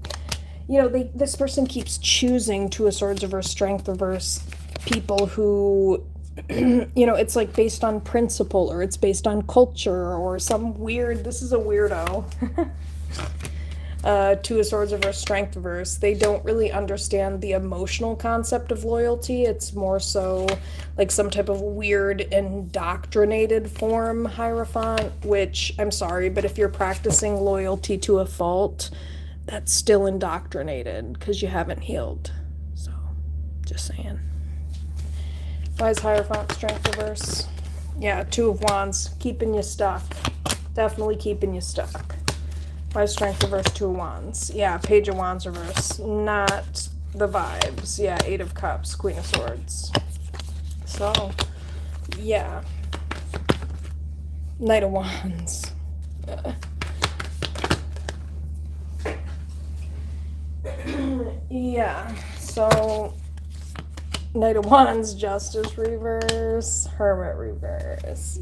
you know, this person keeps choosing Two of Swords reverse, Strength reverse people who, you know, it's like based on principle, or it's based on culture, or some weird, this is a weirdo. Two of Swords reverse, Strength reverse. They don't really understand the emotional concept of loyalty. It's more so like some type of weird indoctrinated form Hierophant, which, I'm sorry, but if you're practicing loyalty to a fault, that's still indoctrinated because you haven't healed. So, just saying. Why is Hierophant Strength reverse? Yeah, Two of Wands, keeping you stuck. Definitely keeping you stuck. Why is Strength reverse? Two of Wands. Yeah, Page of Wands reverse. Not the vibes. Yeah, Eight of Cups, Queen of Swords. So, yeah. Knight of Wands. Yeah, so Knight of Wands, Justice reverse, Hermit reverse.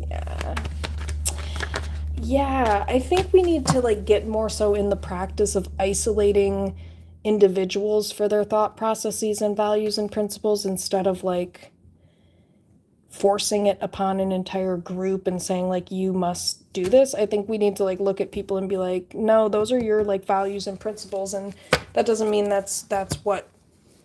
Yeah, I think we need to like get more so in the practice of isolating individuals for their thought processes and values and principles instead of like forcing it upon an entire group and saying like you must do this. I think we need to like look at people and be like, no, those are your like values and principles, and that doesn't mean that's what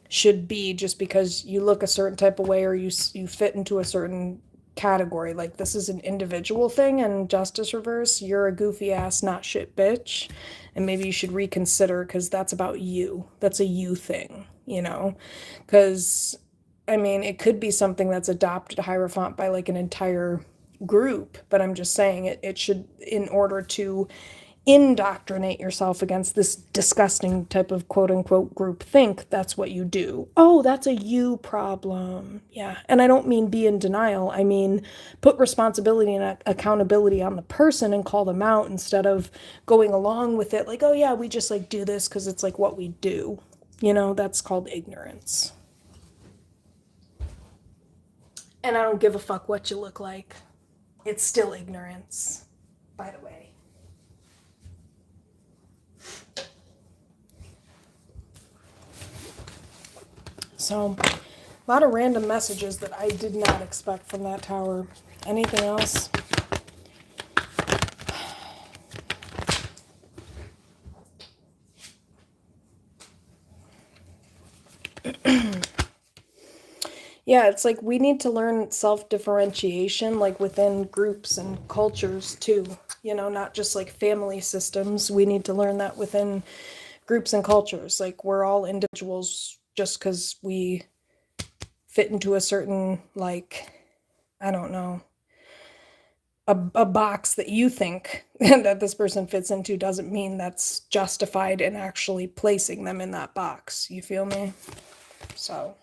should be just because you look a certain type of way or you fit into a certain category. Like this is an individual thing, and Justice reverse, you're a goofy ass not shit bitch, and maybe you should reconsider because that's about you. That's a you thing, you know, because I mean, it could be something that's adopted Hierophant by like an entire group, but I'm just saying it should, in order to indoctrinate yourself against this disgusting type of quote unquote group think, that's what you do. Oh, that's a you problem. Yeah. And I don't mean be in denial. I mean, put responsibility and accountability on the person and call them out instead of going along with it like, oh yeah, we just like do this because it's like what we do. You know, that's called ignorance. And I don't give a fuck what you look like. It's still ignorance, by the way. So, a lot of random messages that I did not expect from that tower. Anything else? Yeah, it's like we need to learn self-differentiation, like within groups and cultures too. You know, not just like family systems. We need to learn that within groups and cultures. Like we're all individuals just because we fit into a certain, like, I don't know, a box that you think that this person fits into doesn't mean that's justified in actually placing them in that box. You feel me? So.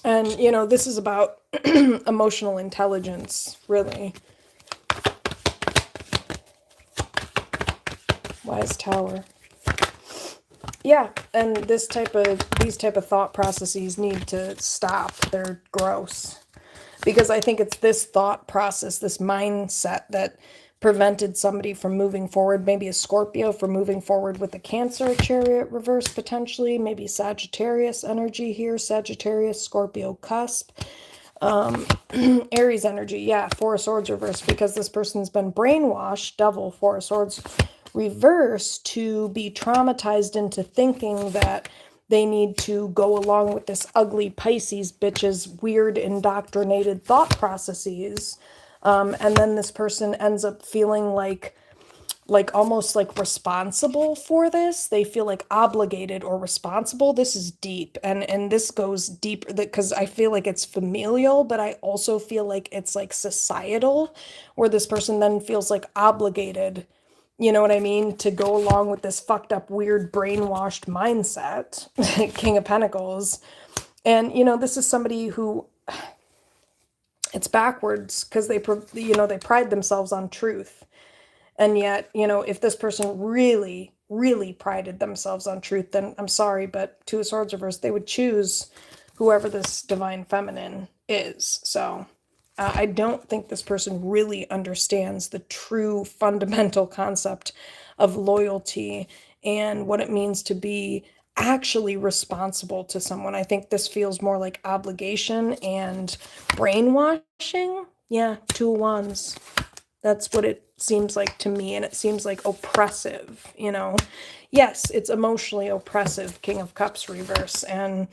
And, you know, this is about emotional intelligence, really. Wise Tower. Yeah, and these type of thought processes need to stop. They're gross. Because I think it's this thought process, this mindset that prevented somebody from moving forward, maybe a Scorpio from moving forward with a Cancer chariot reverse potentially, maybe Sagittarius energy here, Sagittarius, Scorpio cusp. Aries energy, yeah, Four of Swords reverse, because this person's been brainwashed, Devil, Four of Swords reverse, to be traumatized into thinking that they need to go along with this ugly Pisces bitch's weird indoctrinated thought processes. And then this person ends up feeling like almost like responsible for this. They feel like obligated or responsible. This is deep, and this goes deep because I feel like it's familial, but I also feel like it's like societal, where this person then feels like obligated, you know what I mean, to go along with this fucked up weird brainwashed mindset. King of Pentacles. And this is somebody who, it's backwards, because they pride themselves on truth. And yet, if this person really, really prided themselves on truth, then I'm sorry, but Two of Swords reverse, they would choose whoever this divine feminine is. So I don't think this person really understands the true fundamental concept of loyalty and what it means to be actually responsible to someone. I think this feels more like obligation and brainwashing. Yeah, Two of Wands. That's what it seems like to me, and it seems like oppressive, Yes, it's emotionally oppressive, King of Cups reverse, and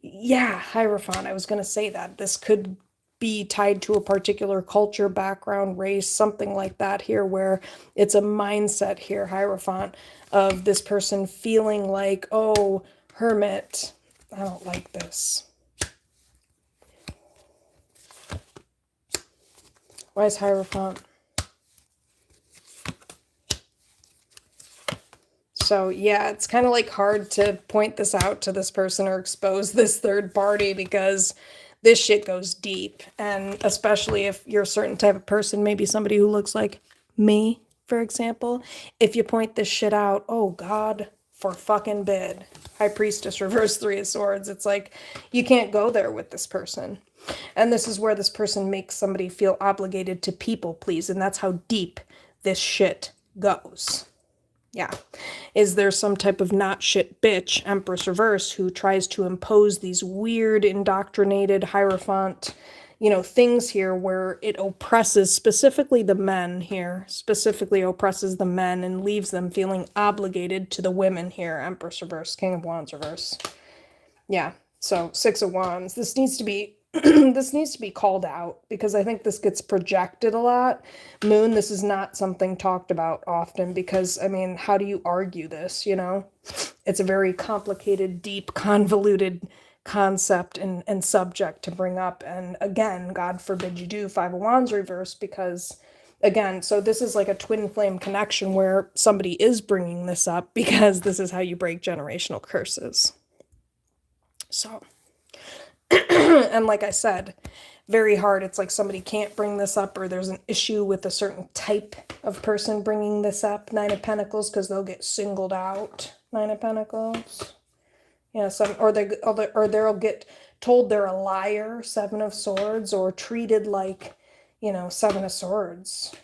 yeah, Hierophant, I was going to say that. This could be tied to a particular culture, background, race, something like that here, where it's a mindset here, Hierophant, of this person feeling like, oh, Hermit, I don't like this. Why is Hierophant? So yeah, it's kind of like hard to point this out to this person or expose this third party, because this shit goes deep. And especially if you're a certain type of person, maybe somebody who looks like me, for example, if you point this shit out, oh God, for fucking bid. High Priestess reverse, Three of Swords. It's like, you can't go there with this person. And this is where this person makes somebody feel obligated to people please. And that's how deep this shit goes. Yeah. Is there some type of not shit bitch, Empress reverse, who tries to impose these weird indoctrinated Hierophant, things here where it oppresses specifically the men here, specifically oppresses the men and leaves them feeling obligated to the women here, Empress reverse, King of Wands reverse. Yeah. So Six of Wands. This needs to be this needs to be called out, because I think this gets projected a lot. Moon, this is not something talked about often, because, I mean, how do you argue this, It's a very complicated, deep, convoluted concept and subject to bring up. And again, God forbid you do, Five of Wands reverse, because, again, so this is like a twin flame connection where somebody is bringing this up, because this is how you break generational curses. So... and like I said, very hard. It's like somebody can't bring this up, or there's an issue with a certain type of person bringing this up. Nine of Pentacles, because they'll get singled out. Nine of Pentacles. Yeah, or they'll get told they're a liar. Seven of Swords, or treated like, Seven of Swords.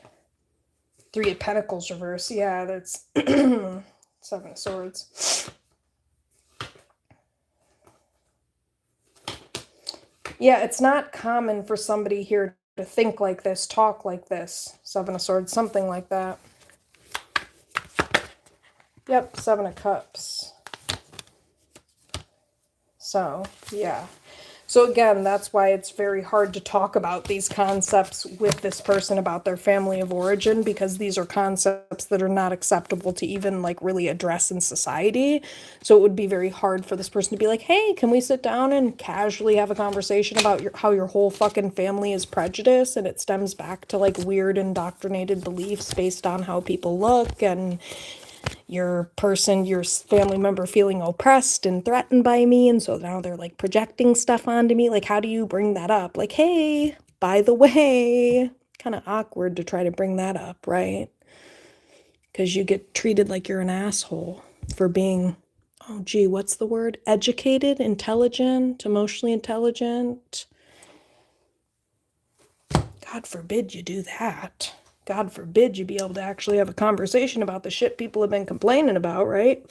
Three of Pentacles reverse. Yeah, that's Seven of Swords. Yeah, it's not common for somebody here to think like this, talk like this. Seven of Swords, something like that. Yep, Seven of Cups. So, yeah. So again, that's why it's very hard to talk about these concepts with this person about their family of origin, because these are concepts that are not acceptable to even like really address in society. So it would be very hard for this person to be like, hey, can we sit down and casually have a conversation about how your whole fucking family is prejudice, and it stems back to like weird indoctrinated beliefs based on how people look, and your family member feeling oppressed and threatened by me, and so now they're like projecting stuff onto me. Like, how do you bring that up? Like, hey, by the way, kind of awkward to try to bring that up, right? Because you get treated like you're an asshole for being, oh gee, what's the word? Educated, intelligent, emotionally intelligent. God forbid you do that. God forbid you be able to actually have a conversation about the shit people have been complaining about, right?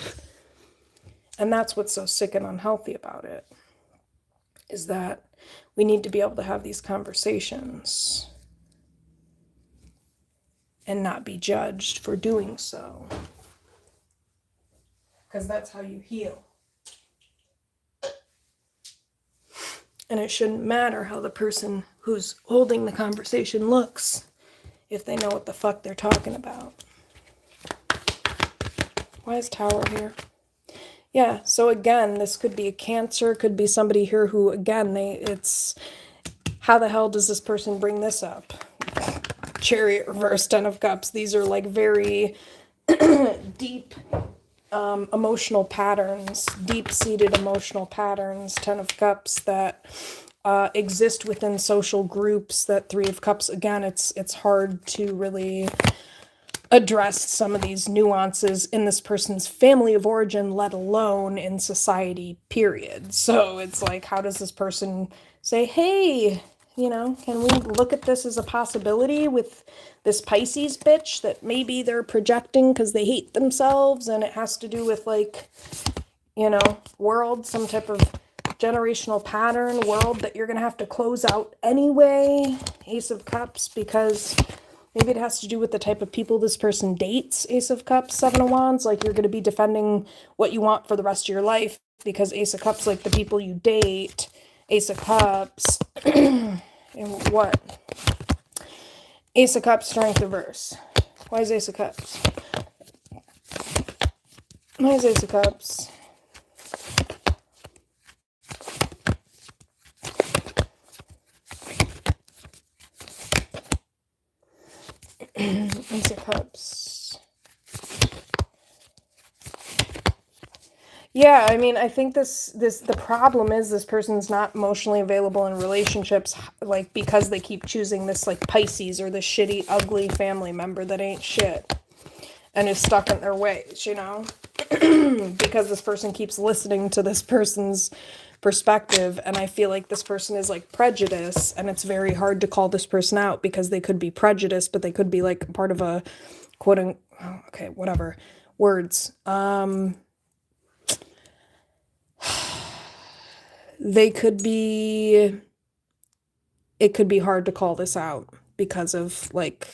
And that's what's so sick and unhealthy about it, is that we need to be able to have these conversations and not be judged for doing so. Because that's how you heal. And it shouldn't matter how the person who's holding the conversation looks if they know what the fuck they're talking about. Why is Tower here? Yeah, so again, this could be a Cancer, could be somebody here who, again, it's, how the hell does this person bring this up? Chariot reverse, Ten of Cups. These are like very deep emotional patterns, deep-seated emotional patterns, Ten of Cups, that exist within social groups. That Three of Cups, again, it's hard to really address some of these nuances in this person's family of origin, let alone in society, period. So it's like, how does this person say, hey, you know, can we look at this as a possibility with this Pisces bitch that maybe they're projecting because they hate themselves, and it has to do with, like, you know, world, some type of generational pattern, world that you're going to have to close out anyway, Ace of Cups, because maybe it has to do with the type of people this person dates, Ace of Cups, Seven of Wands, like you're going to be defending what you want for the rest of your life, because Ace of Cups, like the people you date, Ace of Cups, and what? Ace of Cups, Strength reverse. Why is Ace of Cups? Why is Ace of Cups? Ace of Cups. Yeah, I mean, I think the problem is this person's not emotionally available in relationships, like, because they keep choosing this, like, Pisces or this shitty, ugly family member that ain't shit and is stuck in their ways, you know? Because this person keeps listening to this person's perspective, and I feel like this person is, like, prejudice, and it's very hard to call this person out because they could be prejudiced, but they could be, like, part of a okay, whatever, words, they could be, it could be hard to call this out because of, like,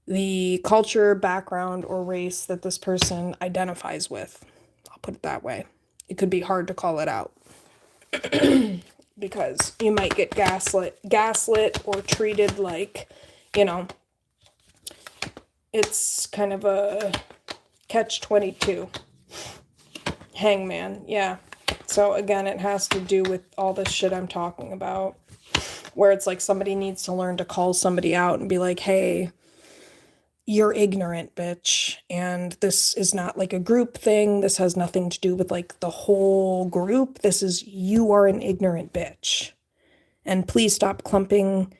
the culture, background, or race that this person identifies with. I'll put it that way. It could be hard to call it out because you might get gaslit or treated like, you know, it's kind of a catch-22. Hangman, yeah. So again, it has to do with all this shit I'm talking about, where it's like somebody needs to learn to call somebody out and be like, hey, you're ignorant, bitch, and this is not like a group thing. This has nothing to do with, like, the whole group. This is, you are an ignorant bitch, and please stop clumping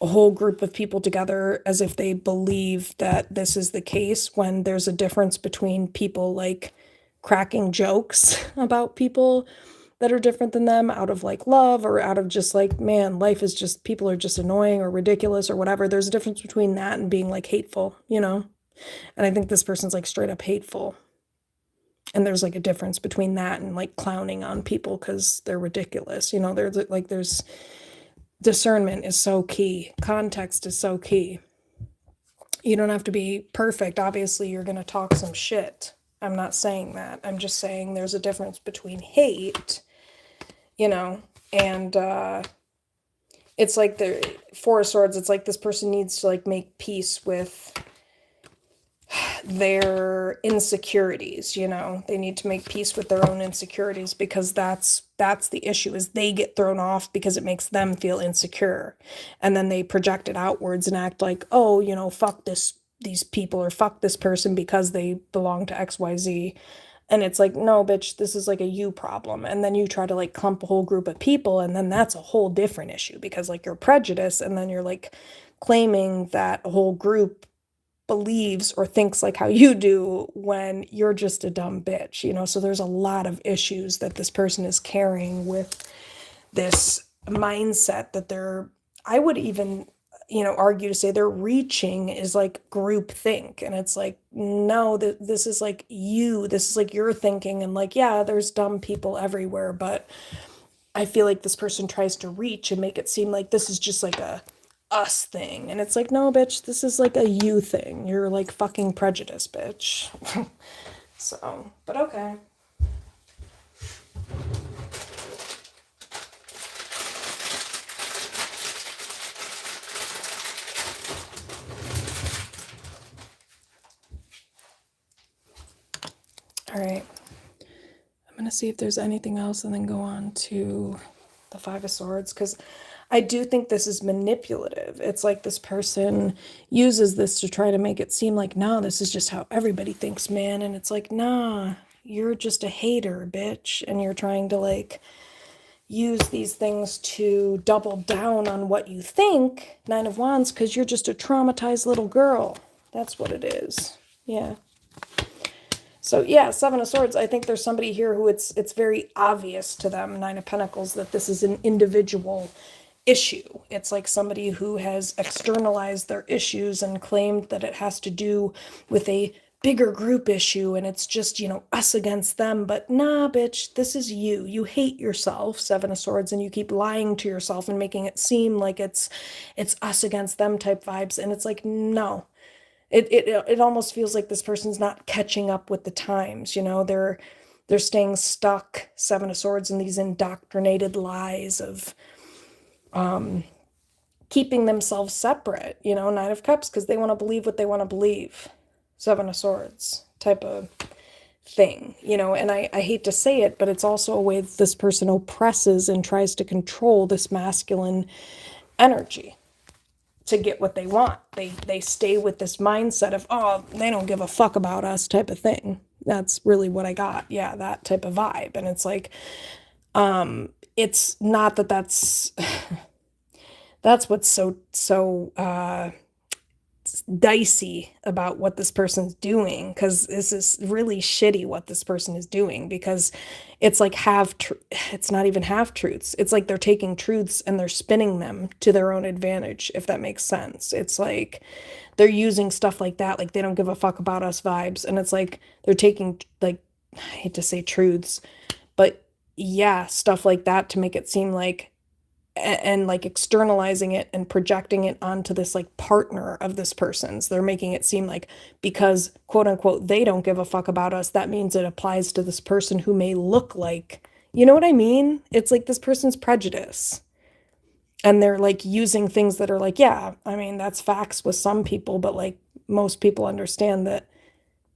a whole group of people together as if they believe that this is the case, when there's a difference between people, like, cracking jokes about people that are different than them out of, like, love, or out of just, like, man, life is just, people are just annoying or ridiculous or whatever. There's a difference between that and being, like, hateful, you know? And I think this person's, like, straight up hateful. And there's, like, a difference between that and, like, clowning on people because they're ridiculous, you know? There's discernment is so key. Context is so key. You don't have to be perfect. Obviously, you're going to talk some shit. I'm not saying that. I'm just saying there's a difference between hate, you know, and it's like the Four of Swords. It's like this person needs to, like, make peace with their insecurities, you know. They need to make peace with their own insecurities, because that's the issue, is they get thrown off because it makes them feel insecure, and then they project it outwards and act like, oh, you know, fuck these people, or fuck this person because they belong to XYZ. And it's like, no, bitch, this is, like, a you problem. And then you try to, like, clump a whole group of people, and then that's a whole different issue, because, like, you're prejudiced, and then you're, like, claiming that a whole group believes or thinks like how you do when you're just a dumb bitch, you know? So there's a lot of issues that this person is carrying with this mindset that I would even argue to say they're reaching is like group think. And it's like, no, this is like this is like your thinking. And like, yeah, there's dumb people everywhere, but I feel like this person tries to reach and make it seem like this is just like a us thing. And it's like, no, bitch, this is like a you thing. You're like fucking prejudice, bitch. So, but okay. All right. I'm going to see if there's anything else and then go on to the Five of Swords, because I do think this is manipulative. It's like this person uses this to try to make it seem like, no, this is just how everybody thinks, man. And it's like, nah, you're just a hater, bitch. And you're trying to like use these things to double down on what you think, Nine of Wands, because you're just a traumatized little girl. That's what it is. Yeah. So yeah, Seven of Swords, I think there's somebody here who it's very obvious to them, Nine of Pentacles, that this is an individual issue. It's like somebody who has externalized their issues and claimed that it has to do with a bigger group issue and it's just, us against them. But nah, bitch, this is you. You hate yourself, Seven of Swords, and you keep lying to yourself and making it seem like it's us against them type vibes. And it's like, no. It almost feels like this person's not catching up with the times, they're staying stuck, Seven of Swords, in these indoctrinated lies of keeping themselves separate, Nine of Cups, because they want to believe what they want to believe, Seven of Swords type of thing, and I hate to say it, but it's also a way that this person oppresses and tries to control this masculine energy to get what they want. They stay with this mindset of, oh, they don't give a fuck about us type of thing. That's really what I got. Yeah, that type of vibe. And it's like, it's not that's what's so dicey about what this person's doing, because this is really shitty what this person is doing, because it's like it's not even half truths. It's like they're taking truths and they're spinning them to their own advantage, if that makes sense. It's like they're using stuff like that, like they don't give a fuck about us vibes, and it's like they're taking, like, I hate to say truths, but yeah, stuff like that to make it seem like, and like externalizing it and projecting it onto this like partner of this person's. They're making it seem like, because quote unquote they don't give a fuck about us, that means it applies to this person who may look like, you know what I mean? It's like this person's prejudice. And they're like using things that are like, yeah, I mean, that's facts with some people, but like most people understand that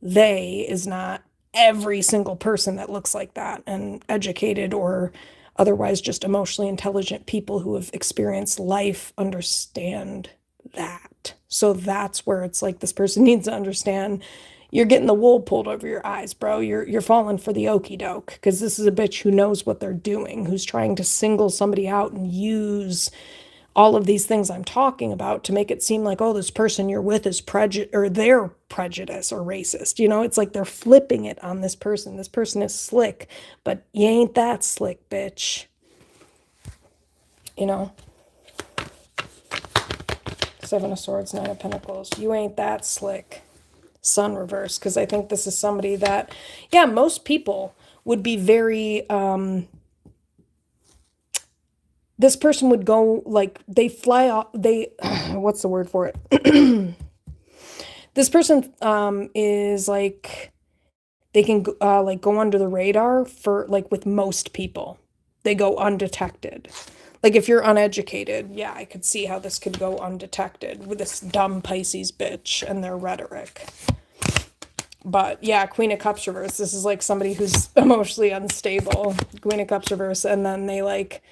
they is not every single person that looks like that, and educated or otherwise just emotionally intelligent people who have experienced life understand that. So that's where it's like this person needs to understand, you're getting the wool pulled over your eyes, bro. You're falling for the okie doke, because this is a bitch who knows what they're doing, who's trying to single somebody out and use all of these things I'm talking about to make it seem like, oh, this person you're with is they're prejudice or racist. It's like they're flipping it on this person. This person is slick, but you ain't that slick, bitch. Seven of Swords, Nine of Pentacles. You ain't that slick. Sun reverse, because I think this is somebody that, yeah, most people would be very, this person would go, like, they fly off, what's the word for it? This person is like, they can like go under the radar for, like, with most people. They go undetected. Like, if you're uneducated, yeah, I could see how this could go undetected with this dumb Pisces bitch and their rhetoric. But yeah, Queen of Cups reverse. This is like somebody who's emotionally unstable. Queen of Cups reverse, and then they like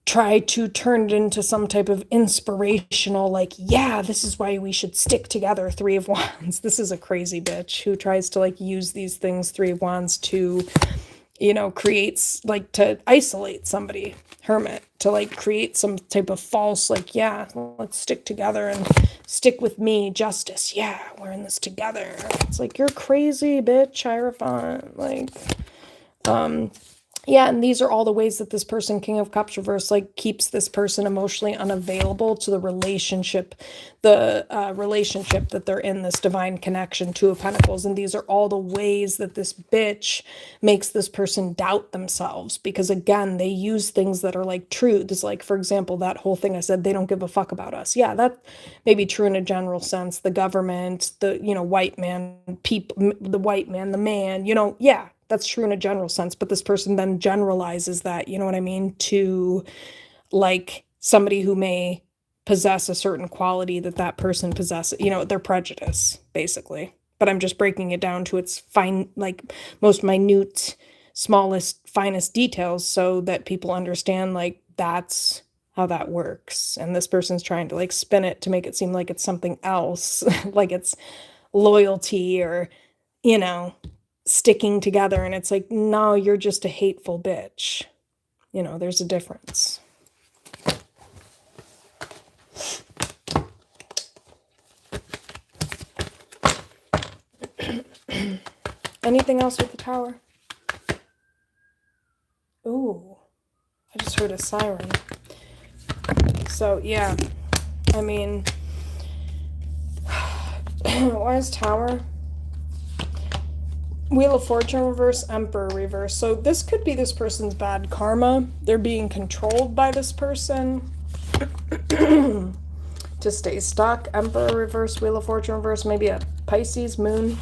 try to turn it into some type of inspirational, like, yeah, this is why we should stick together, Three of Wands. This is a crazy bitch who tries to like use these things, Three of Wands, to, creates, like, to isolate somebody, hermit, to like create some type of false, like, yeah, let's stick together and stick with me, justice, yeah, we're in this together. It's like, you're crazy, bitch, Hierophant. Like, Yeah, and these are all the ways that this person, King of Cups reverse, like keeps this person emotionally unavailable to the relationship, relationship that they're in, this divine connection, Two of Pentacles. And these are all the ways that this bitch makes this person doubt themselves. Because again, they use things that are like truths. Like, for example, that whole thing I said, they don't give a fuck about us. Yeah, that may be true in a general sense. The government, the, white man, people, the white man, the man, yeah, that's true in a general sense, but this person then generalizes that, you know what I mean, to like somebody who may possess a certain quality that that person possesses, their prejudice, basically. But I'm just breaking it down to its fine, like most minute, smallest, finest details so that people understand, like, that's how that works. And this person's trying to like spin it to make it seem like it's something else, like it's loyalty or, you know, sticking together. And it's like, no, you're just a hateful bitch. There's a difference. Anything else with the Tower? Ooh, I just heard a siren. So, yeah, I mean, why is Tower? Wheel of Fortune reverse, Emperor reverse. So this could be this person's bad karma. They're being controlled by this person to stay stuck. Emperor reverse, Wheel of Fortune reverse, maybe a Pisces moon.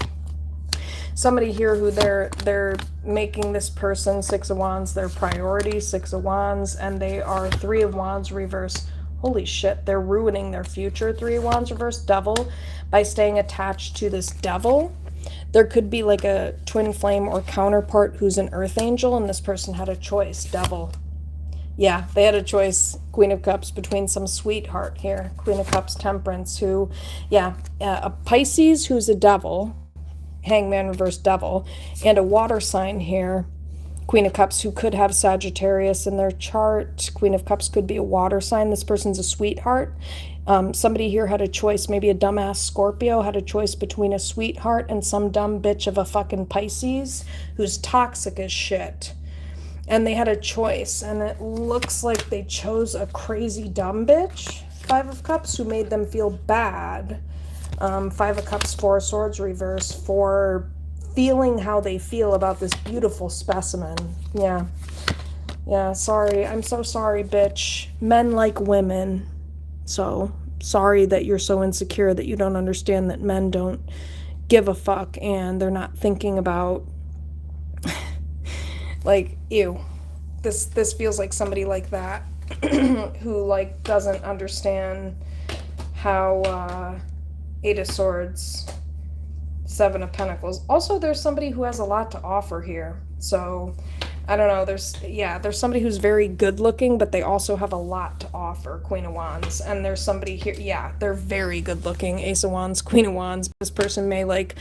Somebody here who they're making this person Six of Wands their priority, Six of Wands, and they are Three of Wands reverse. Holy shit, they're ruining their future, Three of Wands reverse, Devil, by staying attached to this devil. There could be like a twin flame or counterpart who's an earth angel, and this person had a choice, Devil. Yeah, they had a choice, Queen of Cups, between some sweetheart here, Queen of Cups, Temperance, who, yeah, a Pisces who's a devil, Hangman reverse, Devil, and a water sign here, Queen of Cups, who could have Sagittarius in their chart. Queen of Cups could be a water sign. This person's a sweetheart. Somebody here had a choice, maybe a dumbass Scorpio had a choice between a sweetheart and some dumb bitch of a fucking Pisces who's toxic as shit. And they had a choice, and it looks like they chose a crazy dumb bitch, Five of Cups, who made them feel bad. Five of Cups, Four of Swords reverse, for feeling how they feel about this beautiful specimen. Yeah, sorry. I'm so sorry, bitch. Men like women. So sorry that you're so insecure that you don't understand that men don't give a fuck and they're not thinking about like, ew. This feels like somebody like that who like doesn't understand how Eight of Swords, Seven of Pentacles. Also, there's somebody who has a lot to offer here. So, I don't know. There's somebody who's very good looking, but they also have a lot to offer, Queen of Wands. And there's somebody here, yeah, they're very good looking, Ace of Wands, Queen of Wands. This person may like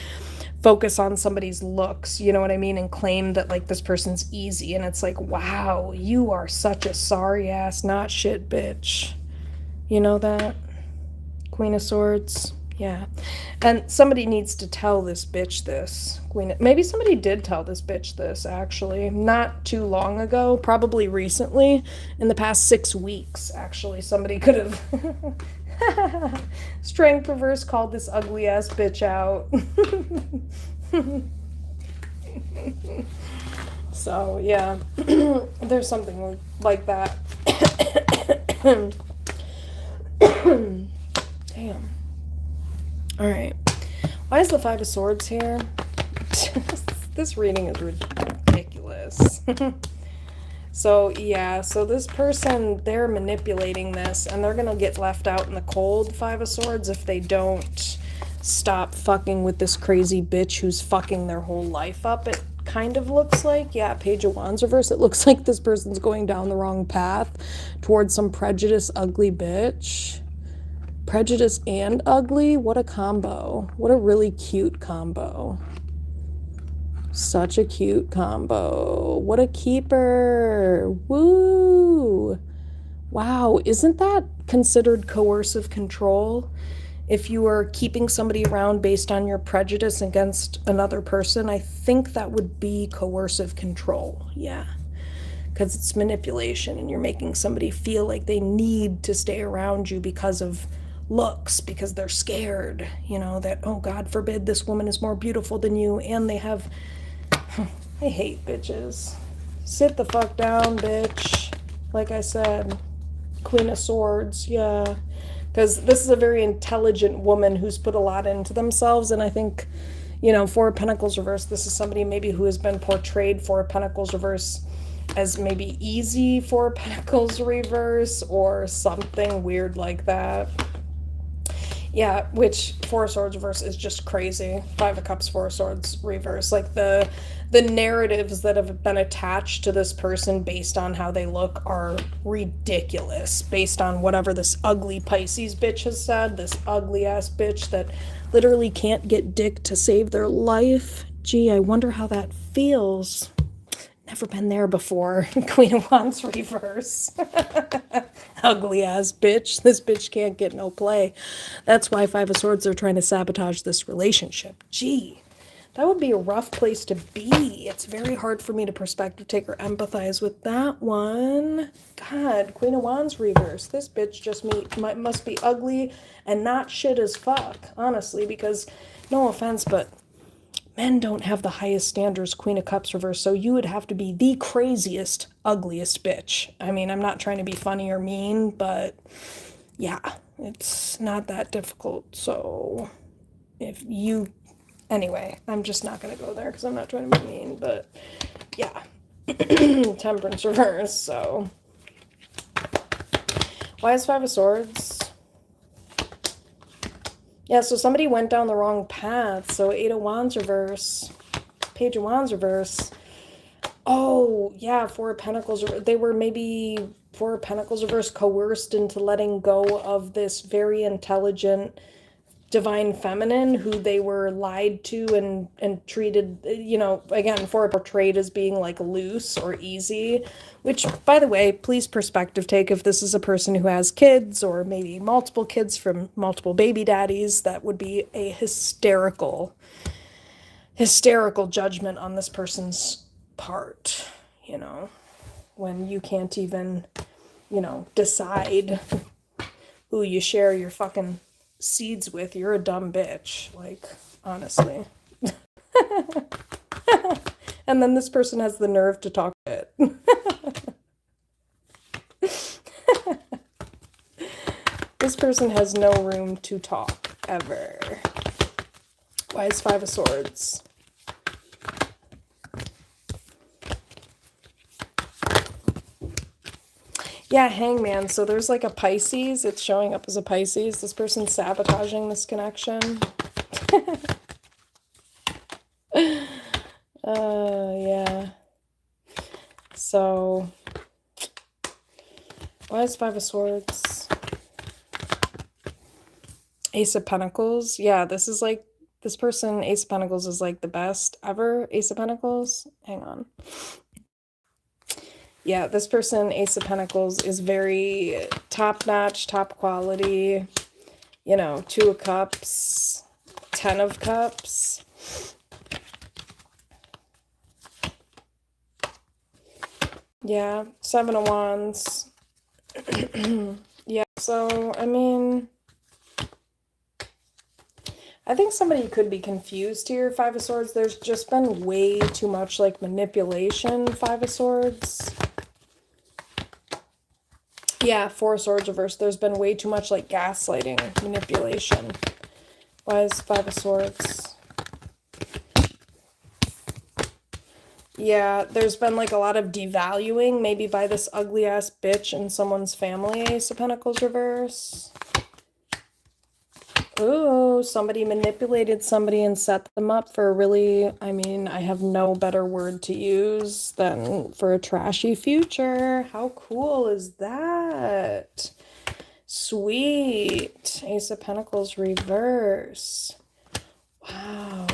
focus on somebody's looks, you know what I mean, and claim that like this person's easy. And it's like, wow, you are such a sorry ass, not shit bitch. You know that? Queen of Swords. Yeah. And somebody needs to tell this bitch this. Maybe somebody did tell this bitch this, actually. Not too long ago. Probably recently. In the past 6 weeks, actually. Somebody could have... Strength reverse called this ugly-ass bitch out. So, yeah. There's something like that. Damn. Alright. Why is the Five of Swords here? This reading is ridiculous. So, yeah. So this person, they're manipulating this, and they're going to get left out in the cold, Five of Swords, if they don't stop fucking with this crazy bitch who's fucking their whole life up, it kind of looks like. Yeah, Page of Wands reverse. It looks like this person's going down the wrong path towards some prejudice, ugly bitch. Prejudice and ugly? What a combo. What a really cute combo. Such a cute combo. What a keeper. Woo! Wow, isn't that considered coercive control? If you are keeping somebody around based on your prejudice against another person, I think that would be coercive control. Yeah. because it's manipulation and you're making somebody feel like they need to stay around you because of looks, because they're scared, you know, that, oh, God forbid this woman is more beautiful than you, and they have, I hate bitches. Sit the fuck down, bitch. Like I said, Queen of Swords, yeah. Because this is a very intelligent woman who's put a lot into themselves, and I think, you know, Four of Pentacles reverse, this is somebody maybe who has been portrayed Four of Pentacles reverse as maybe easy Four of Pentacles reverse or something weird like that. Yeah, which Four of Swords reverse is just crazy. Five of Cups, Four of Swords reverse. Like the narratives that have been attached to this person based on how they look are ridiculous. Based on whatever this ugly Pisces bitch has said, this ugly ass bitch that literally can't get dick to save their life. Gee, I wonder how that feels. Never been there before. Queen of Wands reverse. Ugly ass bitch. This bitch can't get no play. That's why Five of Swords are trying to sabotage this relationship. Gee, that would be a rough place to be. It's very hard for me to perspective take or empathize with that one. God, Queen of Wands reverse. This bitch just must be ugly and not shit as fuck, honestly, because no offense, but men don't have the highest standards, Queen of Cups reverse, so you would have to be the craziest, ugliest bitch. I mean, I'm not trying to be funny or mean, but yeah, it's not that difficult. So if you, anyway, I'm just not going to go there because I'm not trying to be mean, but yeah. Temperance reverse, so. Why is Five of Swords? Yeah, so somebody went down the wrong path. So Eight of Wands reverse, Page of Wands reverse. Oh, yeah, Four of Pentacles. They were maybe Four of Pentacles reverse coerced into letting go of this very intelligent divine feminine who they were lied to and treated, you know, again, portrayed as being like loose or easy, which, by the way, please perspective take if this is a person who has kids or maybe multiple kids from multiple baby daddies. That would be a hysterical judgment on this person's part, you know, when you can't even, you know, decide who you share your fucking seeds with. You're a dumb bitch, like, honestly. And then this person has the nerve to talk shit. This person has no room to talk, ever. Why is Five of Swords? Yeah, Hangman. So there's like a Pisces. It's showing up as a Pisces. This person's sabotaging this connection. Yeah. So, why is Five of Swords? Ace of Pentacles. Yeah, this is like, this person, Ace of Pentacles, is like the best ever. Ace of Pentacles. Hang on. Yeah, this person, Ace of Pentacles, is very top-notch, top quality. You know, Two of Cups, Ten of Cups. Yeah, Seven of Wands. Yeah, so, I mean, I think somebody could be confused here, Five of Swords. There's just been way too much, like, manipulation, Five of Swords. Yeah, Four of Swords reversed. There's been way too much, like, gaslighting, manipulation. Why is Five of Swords? Yeah, there's been, like, a lot of devaluing, maybe by this ugly-ass bitch in someone's family, Ace of Pentacles reverse. Ooh, somebody manipulated somebody and set them up for a really, I mean, I have no better word to use than for a trashy future. How cool is that? Sweet. Ace of Pentacles reverse. Wow.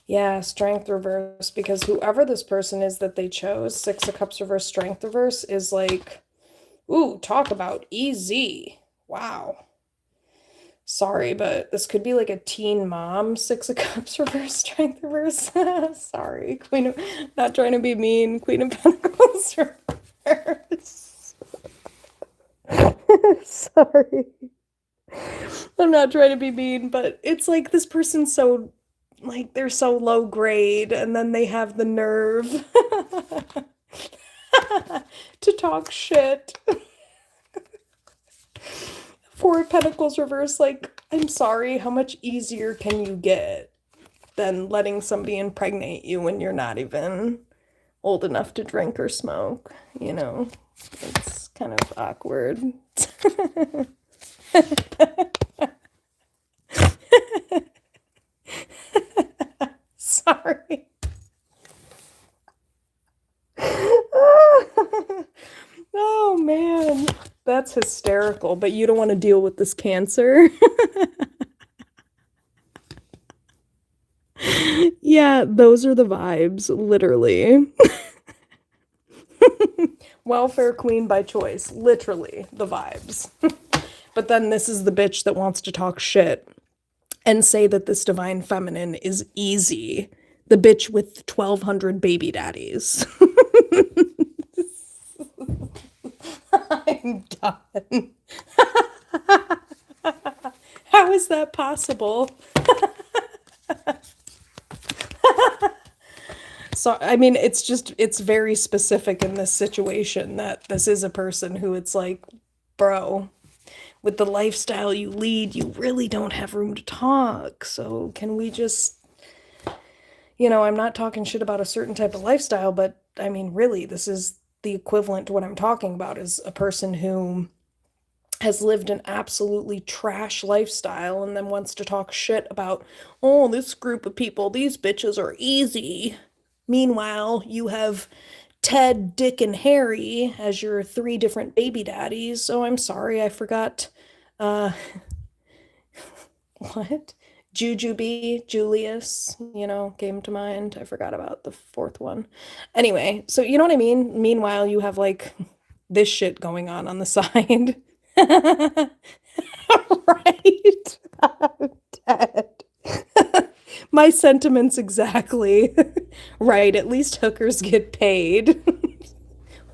Yeah, Strength reverse, because whoever this person is that they chose, Six of Cups reverse, Strength reverse, is like, ooh, talk about easy. Wow. Sorry, but this could be like a teen mom, Six of Cups reverse, Strength reverse. Sorry, Queen of, not trying to be mean, Queen of Pentacles reverse. Sorry. I'm not trying to be mean, but it's like this person's so, like, they're so low grade, and then they have the nerve to talk shit. Four of Pentacles reverse, like, I'm sorry, how much easier can you get than letting somebody impregnate you when you're not even old enough to drink or smoke? You know, it's kind of awkward. Sorry. Oh man, that's hysterical, but you don't want to deal with this Cancer. Yeah, those are the vibes, literally. Welfare queen by choice, literally the vibes. But then this is the bitch that wants to talk shit and say that this divine feminine is easy. The bitch with 1,200 baby daddies. I'm done. How is that possible? So, I mean, it's very specific in this situation that this is a person who it's like, bro, with the lifestyle you lead, you really don't have room to talk. So can we just, I'm not talking shit about a certain type of lifestyle, but I mean, really, this is the equivalent to what I'm talking about, is a person who has lived an absolutely trash lifestyle and then wants to talk shit about, oh, this group of people, these bitches are easy. Meanwhile, you have Ted, Dick, and Harry as your 3 different baby daddies. Oh, I'm sorry, I forgot. What? Jujubee, Julius, came to mind. I forgot about the 4th one. Anyway, so you know what I mean? Meanwhile, you have like this shit going on the side. Right? I'm dead. My sentiments exactly. Right, at least hookers get paid.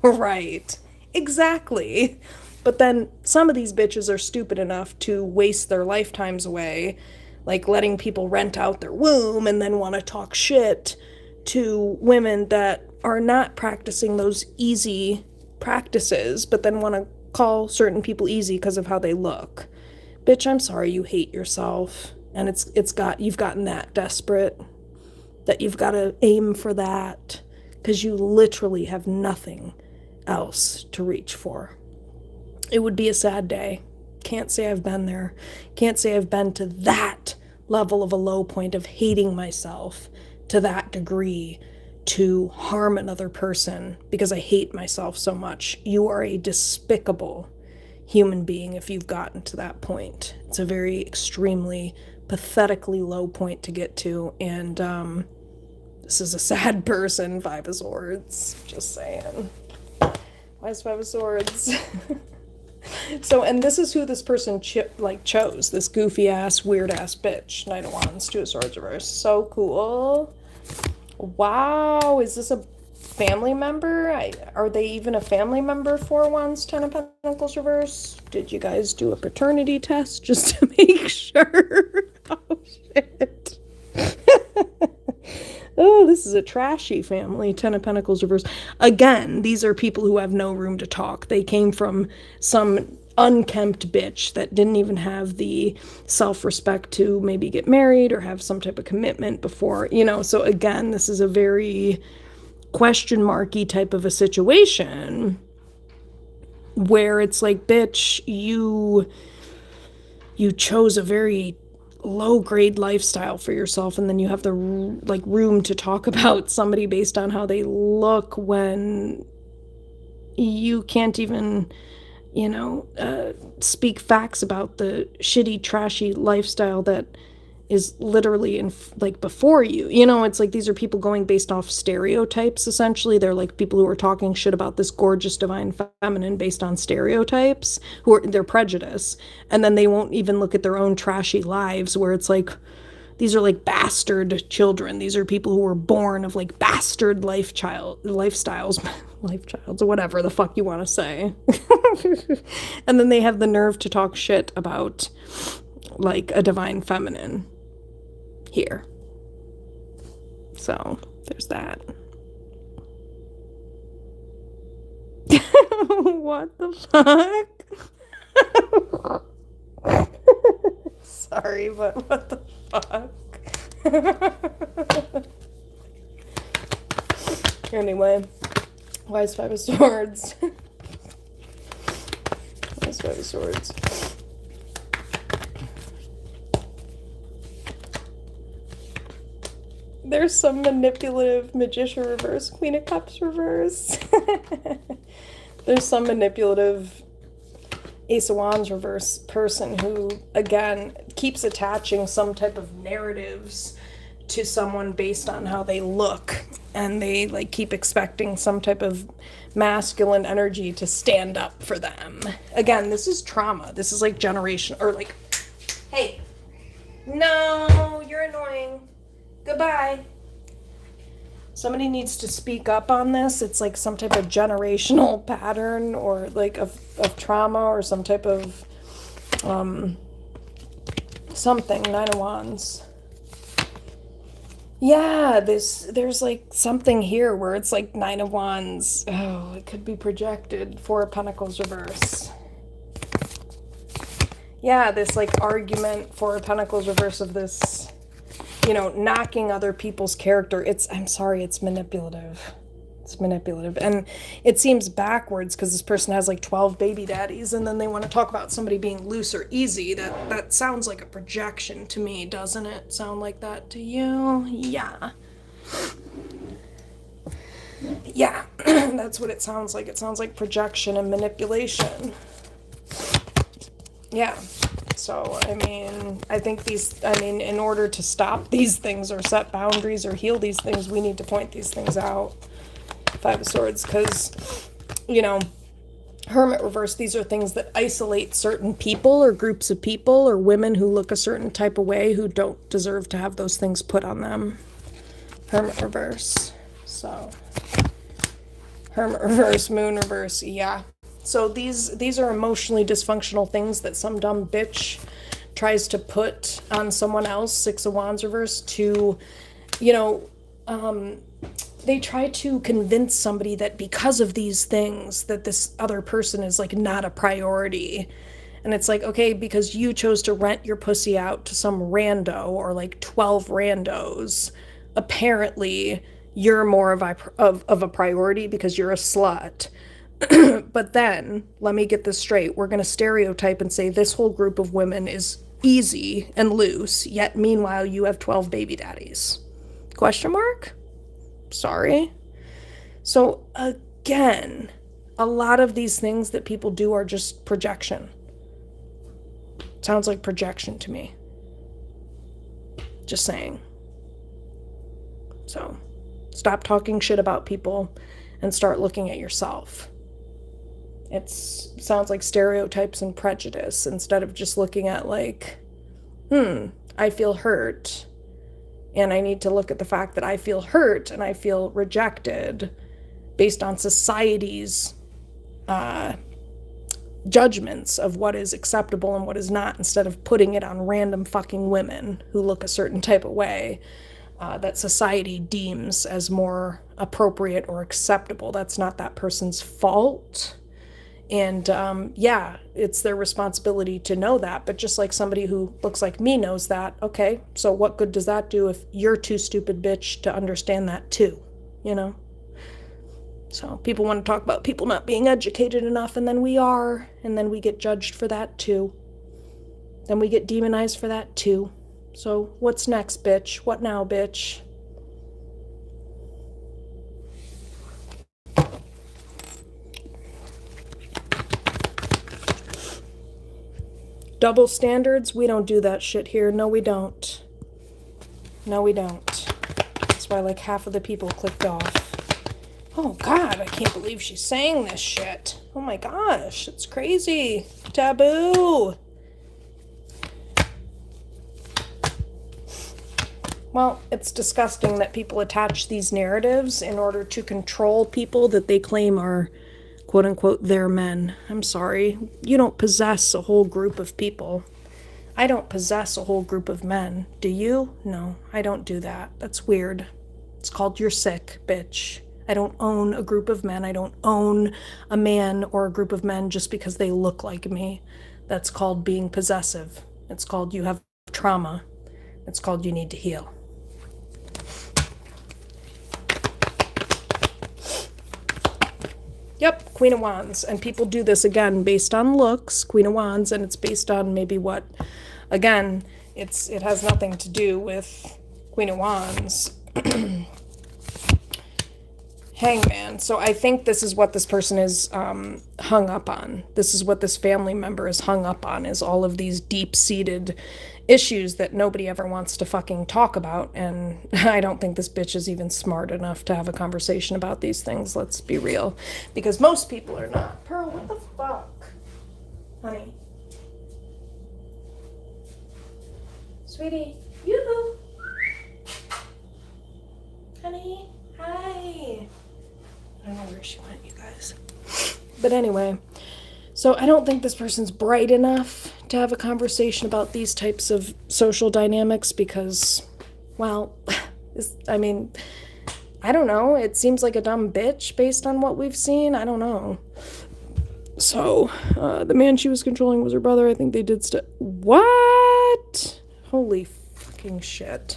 Right, exactly. But then some of these bitches are stupid enough to waste their lifetimes away, like letting people rent out their womb and then want to talk shit to women that are not practicing those easy practices, but then want to call certain people easy because of how they look. Bitch, I'm sorry you hate yourself, and you've gotten that desperate that you've got to aim for that because you literally have nothing else to reach for. It would be a sad day. Can't say I've been there. Can't say I've been to that level of a low point of hating myself to that degree to harm another person because I hate myself so much. You are a despicable human being if you've gotten to that point. It's a very extremely pathetically low point to get to, and this is a sad person. 5 of Swords, just saying. Why is 5 of Swords? So, and this is who this person chose, this goofy ass, weird ass bitch. Knight of Wands, 2 of Swords reverse. So cool. Wow, is this a family member? Are they even a family member? 4 of Wands, 10 of Pentacles reverse. Did you guys do a paternity test just to make sure? Oh shit. Oh, this is a trashy family. 10 of Pentacles reverse. Again, these are people who have no room to talk. They came from some unkempt bitch that didn't even have the self-respect to maybe get married or have some type of commitment before, So again, this is a very question marky type of a situation where it's like, bitch, you chose a very low grade lifestyle for yourself, and then you have the room to talk about somebody based on how they look when you can't even speak facts about the shitty trashy lifestyle that is literally in like before you. You know, it's like these are people going based off stereotypes, essentially. They're like people who are talking shit about this gorgeous divine feminine based on stereotypes, who are their prejudice. And then they won't even look at their own trashy lives where it's like these are like bastard children. These are people who were born of like bastard lifestyles, lifestyles, or whatever the fuck you want to say. And then they have the nerve to talk shit about like a divine feminine here. So there's that. What the fuck? Sorry, but what the fuck? Anyway, wise Five of Swords. Wise Five of Swords. There's some manipulative Magician reverse, Queen of Cups reverse. There's some manipulative Ace of Wands reverse person who, again, keeps attaching some type of narratives to someone based on how they look. And they, like, keep expecting some type of masculine energy to stand up for them. Again, this is trauma. This is, like, generation, or, like, hey, no, you're annoying. Goodbye. Somebody needs to speak up on this. It's like some type of generational pattern or like of trauma or some type of something. Nine of Wands. Yeah, there's like something here where it's like Nine of Wands. Oh, it could be projected. Four of Pentacles reverse. Yeah, this like argument, Four of Pentacles reverse of this, you know, knocking other people's character. I'm sorry, it's manipulative. It's manipulative. And it seems backwards because this person has like 12 baby daddies and then they want to talk about somebody being loose or easy. That sounds like a projection to me, doesn't it? Sound like that to you? Yeah. Yeah, that's what it sounds like. It sounds like projection and manipulation. Yeah. So, I mean, I think in order to stop these things or set boundaries or heal these things, we need to point these things out. Five of Swords, because, you know, Hermit reverse, these are things that isolate certain people or groups of people or women who look a certain type of way who don't deserve to have those things put on them. Hermit reverse. So, Hermit reverse, Moon reverse, yeah. So these are emotionally dysfunctional things that some dumb bitch tries to put on someone else. Six of Wands reverse to, you know, they try to convince somebody that because of these things that this other person is like not a priority. And it's like, okay, because you chose to rent your pussy out to some rando or like 12 randos, apparently you're more of a priority because you're a slut. But then, let me get this straight. We're going to stereotype and say this whole group of women is easy and loose, yet meanwhile you have 12 baby daddies. Question mark? Sorry. So again, a lot of these things that people do are just projection. Sounds like projection to me. Just saying. So, stop talking shit about people and start looking at yourself. It sounds like stereotypes and prejudice instead of just looking at like, I feel hurt. And I need to look at the fact that I feel hurt and I feel rejected based on society's judgments of what is acceptable and what is not, instead of putting it on random fucking women who look a certain type of way that society deems as more appropriate or acceptable. That's not that person's fault. And yeah, it's their responsibility to know that. But just like somebody who looks like me knows that, okay, so what good does that do if you're too stupid, bitch, to understand that too, you know? So people want to talk about people not being educated enough, and then we are, and then we get judged for that too. Then we get demonized for that too. So what's next, bitch? What now, bitch? Double standards? We don't do that shit here. No, we don't. No, we don't. That's why like half of the people clicked off. Oh God, I can't believe she's saying this shit. Oh my gosh, it's crazy. Taboo. Well, it's disgusting that people attach these narratives in order to control people that they claim are, quote unquote, their men. I'm sorry. You don't possess a whole group of people. I don't possess a whole group of men. Do you? No, I don't do that. That's weird. It's called you're sick, bitch. I don't own a group of men. I don't own a man or a group of men just because they look like me. That's called being possessive. It's called you have trauma. It's called you need to heal. Yep, Queen of Wands. And people do this, again, based on looks, Queen of Wands, and it's based on maybe what, again, it has nothing to do with Queen of Wands. Hangman. So I think this is what this person is hung up on. This is what this family member is hung up on, is all of these deep-seated issues that nobody ever wants to fucking talk about. And I don't think this bitch is even smart enough to have a conversation about these things. Let's be real. Because most people are not. Pearl, what the fuck? Honey. Sweetie. Yoo-hoo. Honey. Hi. I don't know where she went, you guys. But anyway, so I don't think this person's bright enough to have a conversation about these types of social dynamics because, well, I mean, I don't know. It seems like a dumb bitch based on what we've seen. I don't know. So, the man she was controlling was her brother. I think they did What? Holy fucking shit.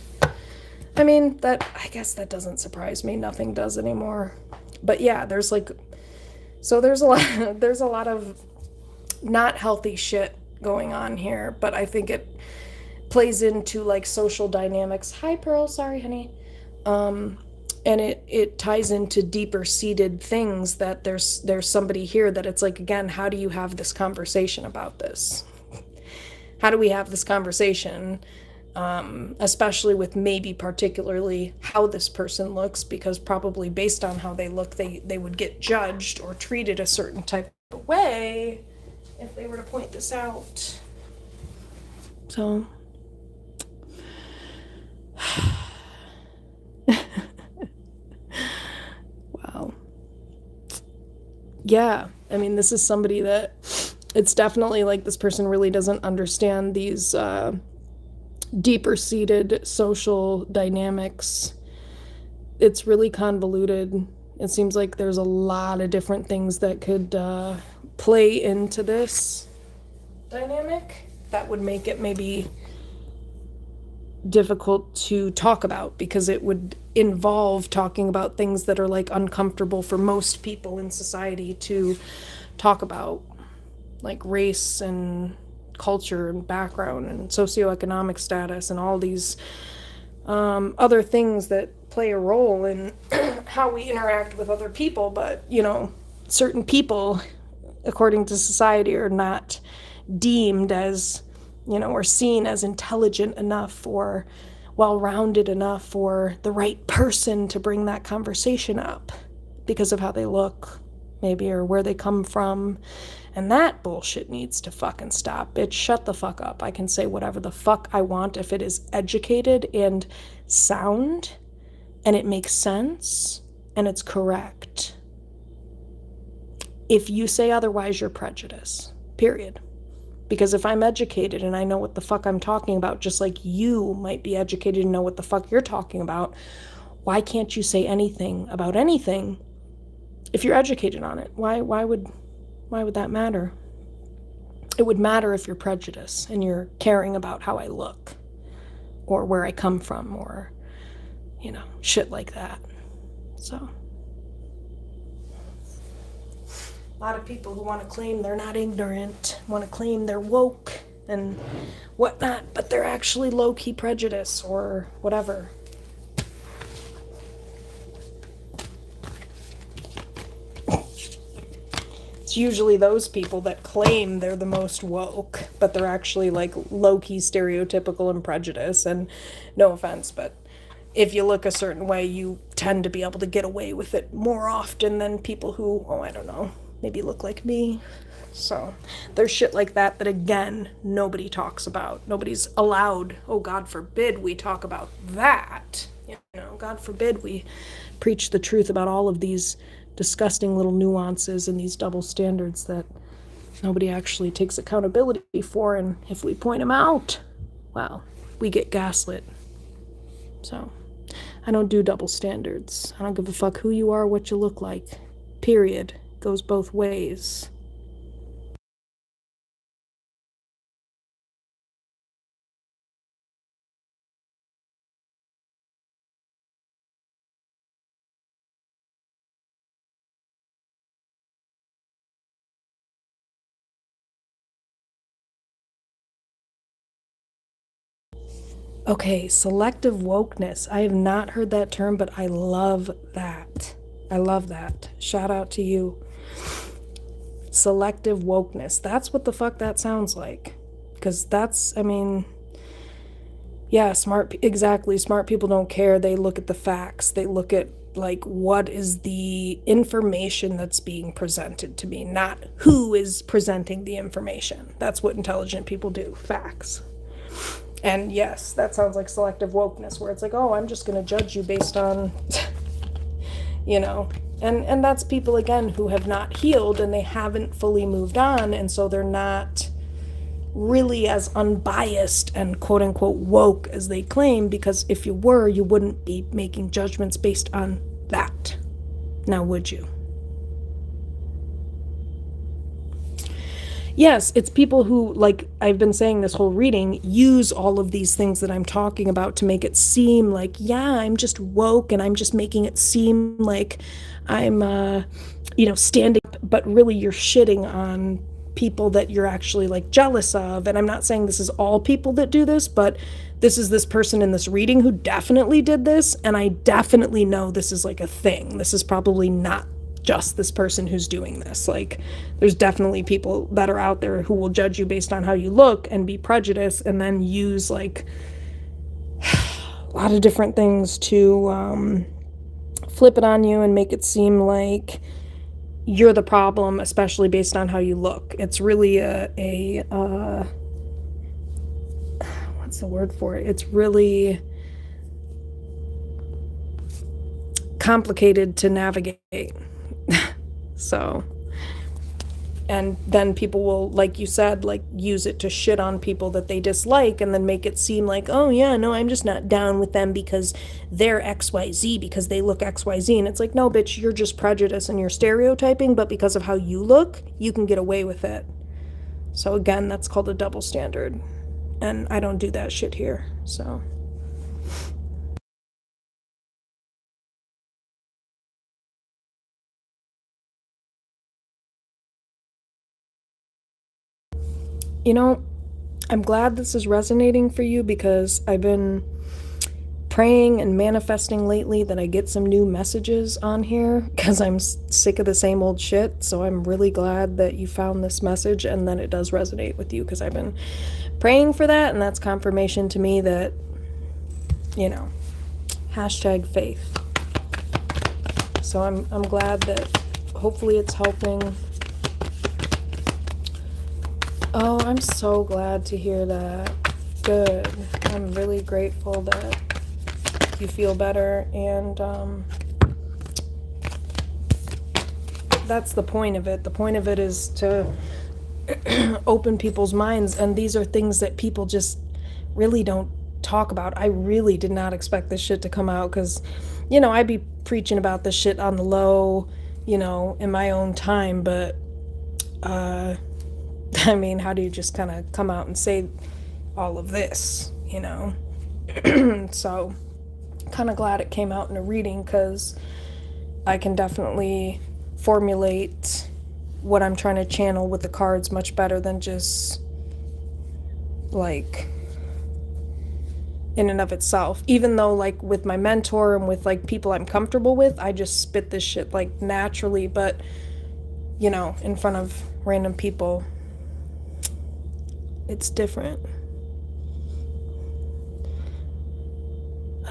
I mean, I guess that doesn't surprise me. Nothing does anymore. But yeah, there's a lot of not healthy shit going on here, but I think it plays into like social dynamics. Hi, Pearl. Sorry, honey. And it ties into deeper seated things that there's somebody here that it's like, again, how do you have this conversation about this? How do we have this conversation? Especially with maybe particularly how this person looks, because probably based on how they look, they would get judged or treated a certain type of way if they were to point this out. So, wow. Yeah, I mean, this is somebody that it's definitely like this person really doesn't understand these deeper seated social dynamics. It's really convoluted. It seems like there's a lot of different things that could play into this dynamic that would make it maybe difficult to talk about, because it would involve talking about things that are like uncomfortable for most people in society to talk about, like race and culture and background and socioeconomic status and all these other things that play a role in how we interact with other people. But, you know, certain people, according to society, are not deemed as, you know, or seen as intelligent enough or well-rounded enough for the right person to bring that conversation up because of how they look, maybe, or where they come from. And that bullshit needs to fucking stop. Bitch, shut the fuck up. I can say whatever the fuck I want if it is educated and sound and it makes sense and it's correct. If you say otherwise, you're prejudice. Period. Because if I'm educated and I know what the fuck I'm talking about, just like you might be educated and know what the fuck you're talking about, why can't you say anything about anything if you're educated on it? Why would that matter? It would matter if you're prejudiced and you're caring about how I look or where I come from or, you know, shit like that. So, a lot of people who want to claim they're not ignorant, want to claim they're woke and whatnot, but they're actually low-key prejudice or whatever. It's usually those people that claim they're the most woke, but they're actually like low-key stereotypical and prejudice. And no offense, but if you look a certain way, you tend to be able to get away with it more often than people who, oh, I don't know, maybe look like me. So there's shit like that that, again, nobody talks about. Nobody's allowed. Oh, God forbid we talk about that. You know, God forbid we preach the truth about all of these disgusting little nuances and these double standards that nobody actually takes accountability for. And if we point them out, well, we get gaslit. So I don't do double standards. I don't give a fuck who you are, what you look like. Period. Goes both ways. Okay, selective wokeness. I have not heard that term, but I love that. I love that. Shout out to you. Selective wokeness. That's what the fuck that sounds like. Because that's, I mean, yeah, exactly. Smart people don't care. They look at the facts. They look at, like, what is the information that's being presented to me, not who is presenting the information. That's what intelligent people do. Facts. And yes, that sounds like selective wokeness, where it's like, oh, I'm just going to judge you based on, you know, and that's people, again, who have not healed and they haven't fully moved on. And so they're not really as unbiased and quote unquote woke as they claim, because if you were, you wouldn't be making judgments based on that. Now, would you? Yes, it's people who, like I've been saying this whole reading, use all of these things that I'm talking about to make it seem like, yeah, I'm just woke and I'm just making it seem like I'm, standing up, but really you're shitting on people that you're actually, like, jealous of. And I'm not saying this is all people that do this, but this is this person in this reading who definitely did this. And I definitely know this is, like, a thing. This is probably not just this person who's doing this. Like, there's definitely people that are out there who will judge you based on how you look and be prejudiced, and then use, like, a lot of different things to flip it on you and make it seem like you're the problem, especially based on how you look. It's really what's the word for it? It's really complicated to navigate. So, and then people will, like you said, like, use it to shit on people that they dislike, and then make it seem like, oh yeah, no, I'm just not down with them because they're XYZ, because they look XYZ. And it's like, no, bitch, you're just prejudiced and you're stereotyping, but because of how you look, you can get away with it. So again, that's called a double standard. And I don't do that shit here, so. You know, I'm glad this is resonating for you, because I've been praying and manifesting lately that I get some new messages on here, because I'm sick of the same old shit. So I'm really glad that you found this message and that it does resonate with you, because I've been praying for that, and that's confirmation to me that, #faith. So I'm glad that hopefully it's helping. Oh, I'm so glad to hear that. Good. I'm really grateful that you feel better, and that's the point of it. The point of it is to open people's minds, and these are things that people just really don't talk about. I really did not expect this shit to come out, because, I'd be preaching about this shit on the low, in my own time, but I mean, how do you just kind of come out and say all of this, So, kind of glad it came out in a reading, because I can definitely formulate what I'm trying to channel with the cards much better than just, like, in and of itself. Even though, like, with my mentor and with, like, people I'm comfortable with, I just spit this shit, like, naturally, but, in front of random people, it's different.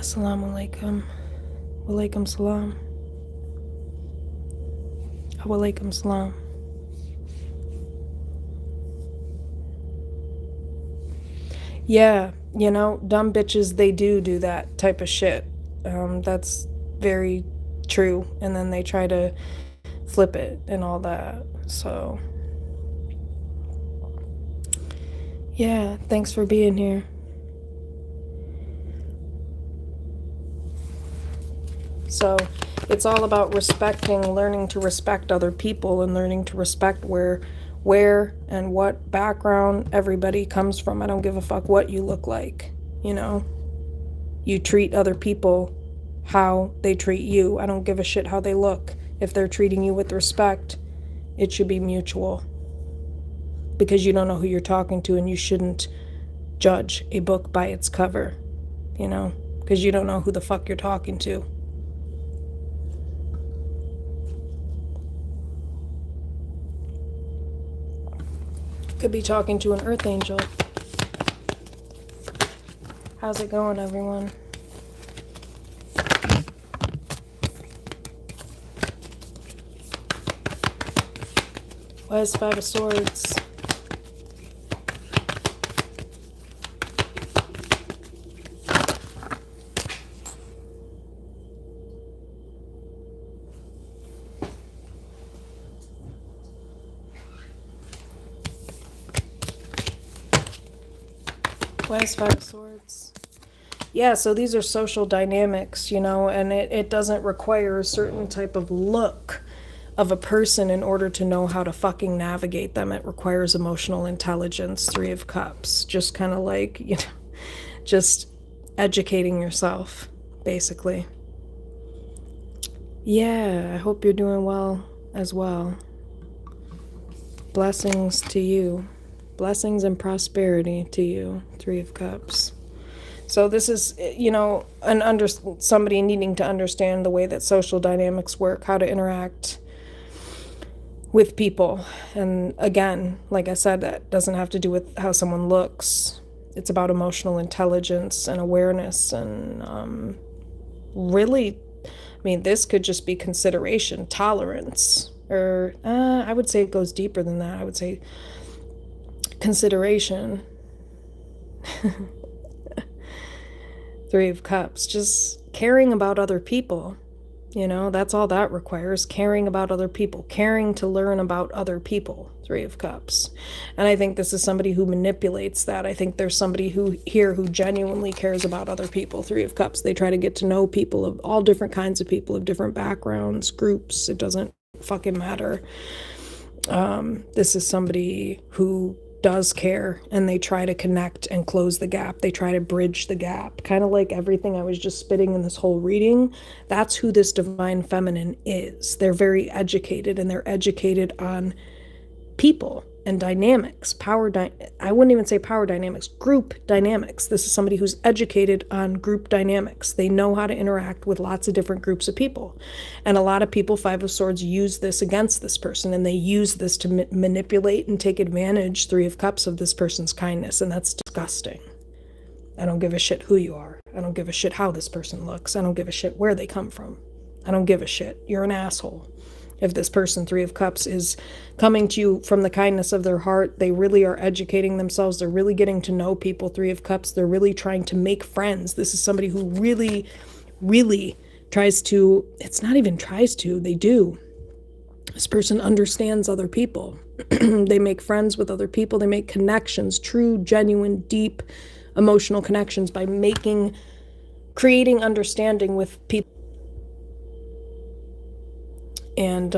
Assalamu alaikum. Walaikum salam. Walaikum salam. Yeah, you know, dumb bitches, they do that type of shit. That's very true. And then they try to flip it and all that. So, yeah, thanks for being here. So, it's all about respecting, learning to respect other people and learning to respect where and what background everybody comes from. I don't give a fuck what you look like, you know? You treat other people how they treat you. I don't give a shit how they look. If they're treating you with respect, it should be mutual. Because you don't know who you're talking to, and you shouldn't judge a book by its cover, you know? Because you don't know who the fuck you're talking to. Could be talking to an earth angel. How's it going, everyone? Where's Five of Swords? Where's Five of Swords? Yeah, so these are social dynamics, you know, and it doesn't require a certain type of look of a person in order to know how to fucking navigate them. It requires emotional intelligence. Three of Cups. Just kind of like, you know, just educating yourself, basically. Yeah, I hope you're doing well as well. Blessings to you. Blessings and prosperity to you. Three of Cups. So this is, you know, somebody needing to understand the way that social dynamics work, how to interact with people. And again, like I said, that doesn't have to do with how someone looks. It's about emotional intelligence and awareness and really, I mean, this could just be consideration, tolerance, or I would say it goes deeper than that. I would say consideration. Three of Cups, just caring about other people. You know, that's all that requires, caring about other people, caring to learn about other people. Three of Cups. And I think this is somebody who manipulates that. I think there's somebody who genuinely cares about other people. Three of Cups. They try to get to know people, of all different kinds of people, of different backgrounds, groups. It doesn't fucking matter. This is somebody who does care, and they try to connect and close the gap. They try to bridge the gap, kind of like everything I was just spitting in this whole reading. That's who this divine feminine is. They're very educated, and they're educated on people and dynamics, I wouldn't even say power dynamics, group dynamics. This is somebody who's educated on group dynamics. They know how to interact with lots of different groups of people. And a lot of people, Five of Swords, use this against this person, and they use this to manipulate and take advantage, Three of Cups, of this person's kindness. And that's disgusting. I don't give a shit who you are. I don't give a shit how this person looks. I don't give a shit where they come from. I don't give a shit. You're an asshole. If this person, Three of Cups, is coming to you from the kindness of their heart, they really are educating themselves. They're really getting to know people, Three of Cups. They're really trying to make friends. This is somebody who really, really tries to, it's not even tries to, they do. This person understands other people. They make friends with other people. They make connections, true, genuine, deep, emotional connections by creating understanding with people. And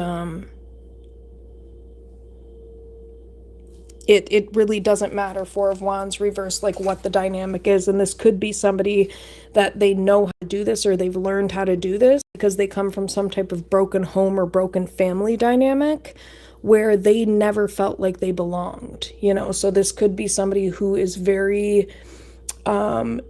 it really doesn't matter, Four of Wands reversed, like what the dynamic is. And this could be somebody that they know how to do this, or they've learned how to do this because they come from some type of broken home or broken family dynamic where they never felt like they belonged, you know. So this could be somebody who is very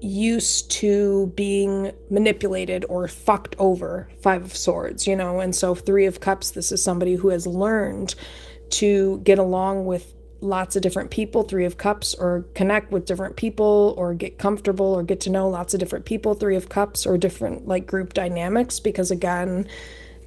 used to being manipulated or fucked over, Five of Swords, you know. And so Three of Cups, this is somebody who has learned to get along with lots of different people, 3 of Cups, or connect with different people, or get comfortable or get to know lots of different people, 3 of Cups, or different like group dynamics, because again,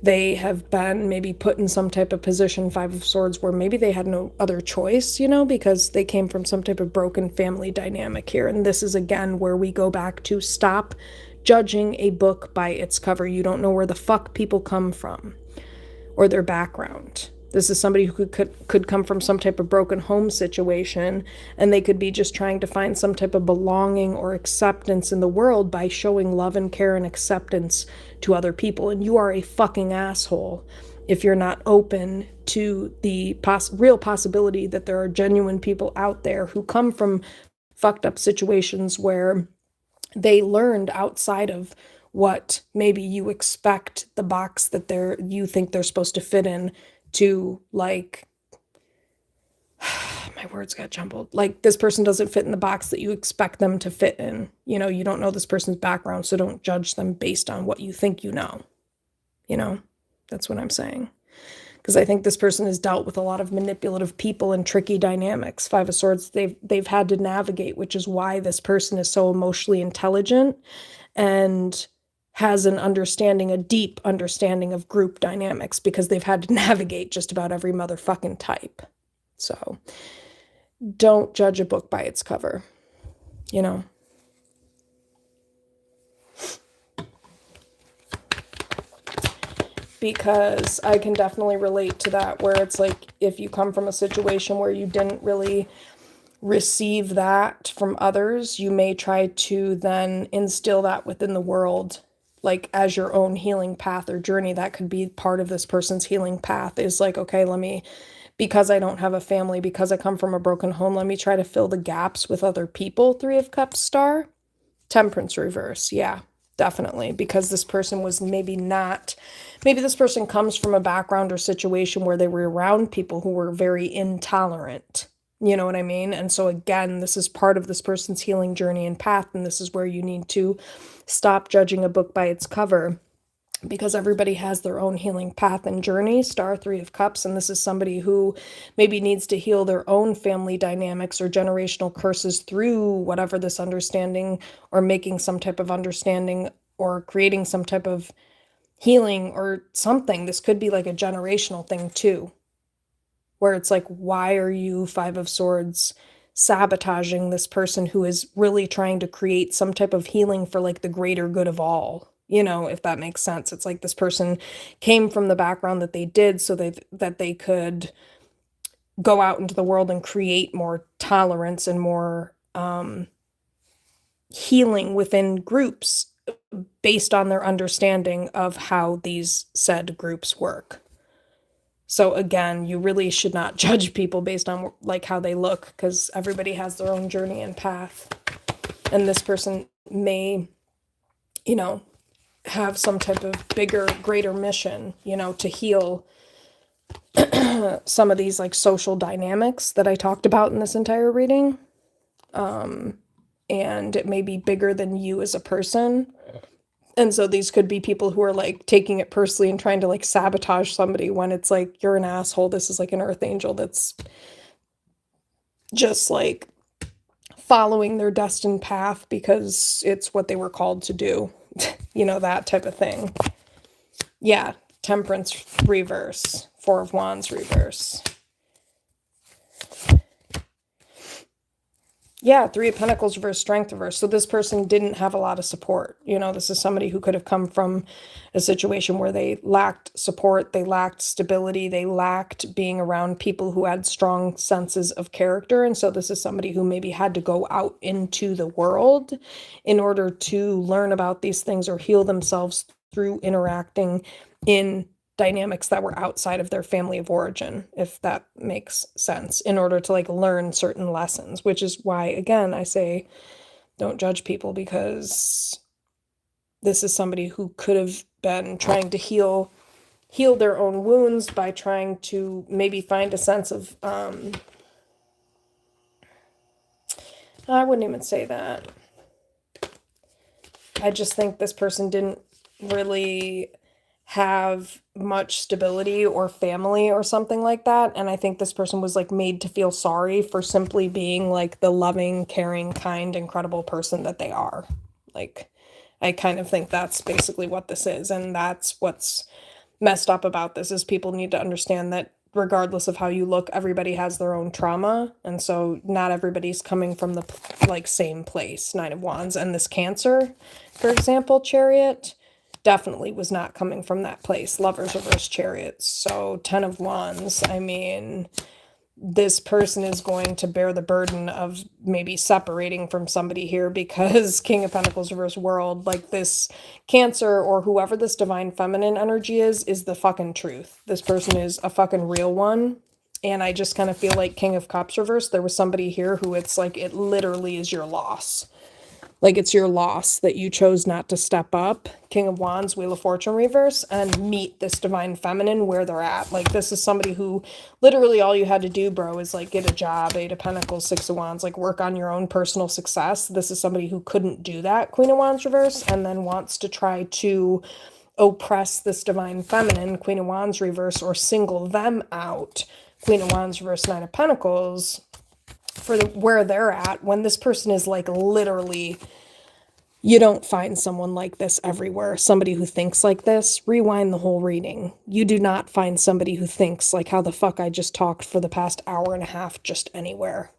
they have been maybe put in some type of position, 5 of Swords, where maybe they had no other choice, because they came from some type of broken family dynamic here. And this is again where we go back to stop judging a book by its cover. You don't know where the fuck people come from or their background. This is somebody who could come from some type of broken home situation, and they could be just trying to find some type of belonging or acceptance in the world by showing love and care and acceptance to other people. And you are a fucking asshole if you're not open to the real possibility that there are genuine people out there who come from fucked up situations where they learned outside of what maybe you expect the box that you think they're supposed to fit in to, like, my words got jumbled. Like, this person doesn't fit in the box that you expect them to fit in. You don't know this person's background, so don't judge them based on what you think you know. That's what I'm saying. Because I think this person has dealt with a lot of manipulative people and tricky dynamics. 5 of Swords, they've had to navigate, which is why this person is so emotionally intelligent and has a deep understanding of group dynamics, because they've had to navigate just about every motherfucking type. So don't judge a book by its cover, Because I can definitely relate to that, where it's like, if you come from a situation where you didn't really receive that from others, you may try to then instill that within the world, like as your own healing path or journey. That could be part of this person's healing path, is like, okay, because I don't have a family, because I come from a broken home, let me try to fill the gaps with other people. 3 of Cups star. Temperance reverse. Yeah, definitely. Because this person was maybe this person comes from a background or situation where they were around people who were very intolerant. You know what I mean? And so again, this is part of this person's healing journey and path. And this is where you need to stop judging a book by its cover, because everybody has their own healing path and journey. Star, 3 of Cups. And this is somebody who maybe needs to heal their own family dynamics or generational curses through whatever this understanding, or making some type of understanding, or creating some type of healing or something. This could be like a generational thing too, where it's like, why are you, 5 of Swords, sabotaging this person who is really trying to create some type of healing for like the greater good of all? If that makes sense. It's like this person came from the background that they did so that they could go out into the world and create more tolerance and more healing within groups based on their understanding of how these said groups work. So again, you really should not judge people based on like how they look, because everybody has their own journey and path. And this person may, have some type of bigger, greater mission, to heal some of these like social dynamics that I talked about in this entire reading. And it may be bigger than you as a person. And so these could be people who are like taking it personally and trying to like sabotage somebody, when it's like, you're an asshole. This is like an earth angel that's just like following their destined path because it's what they were called to do. That type of thing. Yeah, Temperance reverse. 4 of Wands reverse. Yeah, 3 of Pentacles reverse, Strength reverse. So this person didn't have a lot of support. This is somebody who could have come from a situation where they lacked support, they lacked stability, they lacked being around people who had strong senses of character. And so this is somebody who maybe had to go out into the world in order to learn about these things or heal themselves through interacting in dynamics that were outside of their family of origin, if that makes sense, in order to like learn certain lessons, which is why, again, I say don't judge people, because this is somebody who could have been trying to heal their own wounds by trying to maybe find a sense of, I wouldn't even say that. I just think this person didn't really have much stability or family or something like that. And I think this person was like made to feel sorry for simply being like the loving, caring, kind, incredible person that they are. Like, I kind of think that's basically what this is. And that's what's messed up about this, is people need to understand that regardless of how you look, everybody has their own trauma. And so not everybody's coming from the like same place. Nine of Wands. And this Cancer, for example, Chariot, definitely was not coming from that place. Lovers, reverse, Chariots. So 10 of Wands, I mean, this person is going to bear the burden of maybe separating from somebody here, because King of Pentacles reverse World, like this Cancer or whoever this divine feminine energy is the fucking truth. This person is a fucking real one. And I just kind of feel like King of Cups reverse, there was somebody here who it's like, it literally is your loss. Like, it's your loss that you chose not to step up. King of Wands, Wheel of Fortune reverse, and meet this divine feminine where they're at. Like, this is somebody who literally all you had to do, bro, is like get a job. 8 of Pentacles, 6 of Wands, like work on your own personal success. This is somebody who couldn't do that, Queen of Wands reverse, and then wants to try to oppress this divine feminine, Queen of Wands reverse, or single them out, Queen of Wands reverse, 9 of Pentacles, for where they're at, when this person is like literally, you don't find someone like this everywhere. Somebody who thinks like this. Rewind the whole reading. You do not find somebody who thinks like how the fuck I just talked for the past hour and a half just anywhere.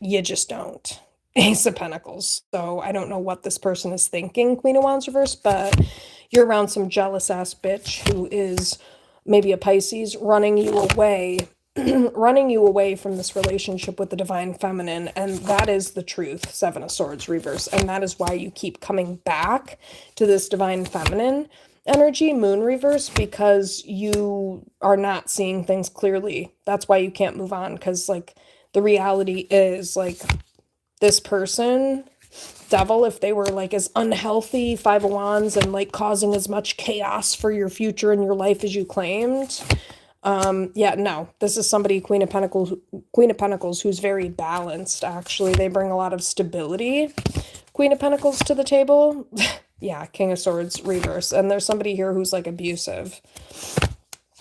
You just don't. Ace of Pentacles. So I don't know what this person is thinking, Queen of Wands reverse, but you're around some jealous ass bitch who is maybe a Pisces, running you away from this relationship with the divine feminine. And that is the truth, 7 of Swords reverse. And that is why you keep coming back to this divine feminine energy, Moon reverse, because you are not seeing things clearly. That's why you can't move on, because like the reality is like this person, Devil, if they were like as unhealthy, 5 of Wands, and like causing as much chaos for your future and your life as you claimed, yeah, no, this is somebody, Queen of Pentacles, who's very balanced. Actually, they bring a lot of stability, Queen of Pentacles, to the table. Yeah, King of Swords reverse. And there's somebody here who's like abusive,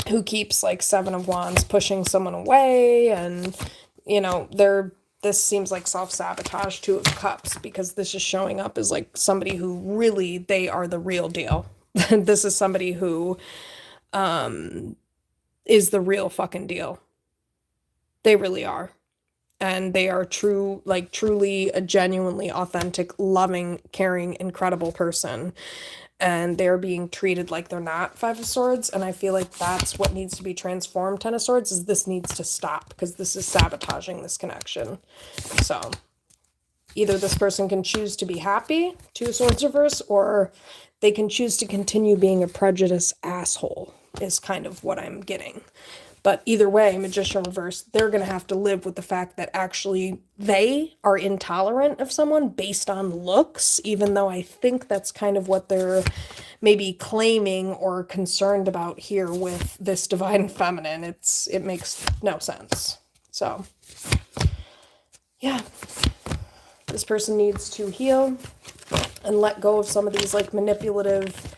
who keeps like 7 of Wands pushing someone away. And you know, this seems like self-sabotage. 2 of Cups, because this is showing up as like somebody who really, they are the real deal. This is somebody who is the real fucking deal. They really are. And they are true, like truly a genuinely authentic, loving, caring, incredible person. And they're being treated like they're not, 5 of Swords. And I feel like that's what needs to be transformed, 10 of Swords, is this needs to stop, because this is sabotaging this connection. So either this person can choose to be happy, 2 of Swords reverse, or they can choose to continue being a prejudice asshole, is kind of what I'm getting. But either way, Magician reverse, they're going to have to live with the fact that actually they are intolerant of someone based on looks, even though I think that's kind of what they're maybe claiming or concerned about here with this divine feminine. It makes no sense. So, yeah, this person needs to heal and let go of some of these like manipulative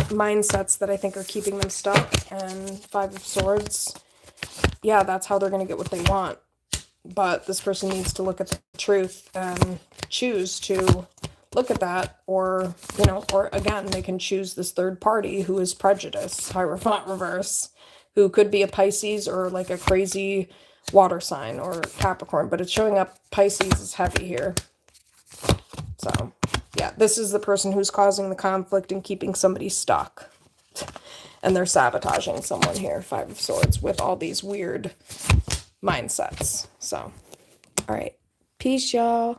mindsets that I think are keeping them stuck. And 5 of Swords, yeah, that's how they're going to get what they want. But this person needs to look at the truth and choose to look at that, or, you know, or again, they can choose this third party who is prejudice, Hierophant reverse, who could be a Pisces or like a crazy water sign or Capricorn, but it's showing up Pisces is heavy here. So yeah, this is the person who's causing the conflict and keeping somebody stuck. And they're sabotaging someone here, 5 of Swords, with all these weird mindsets. So, all right. Peace, y'all.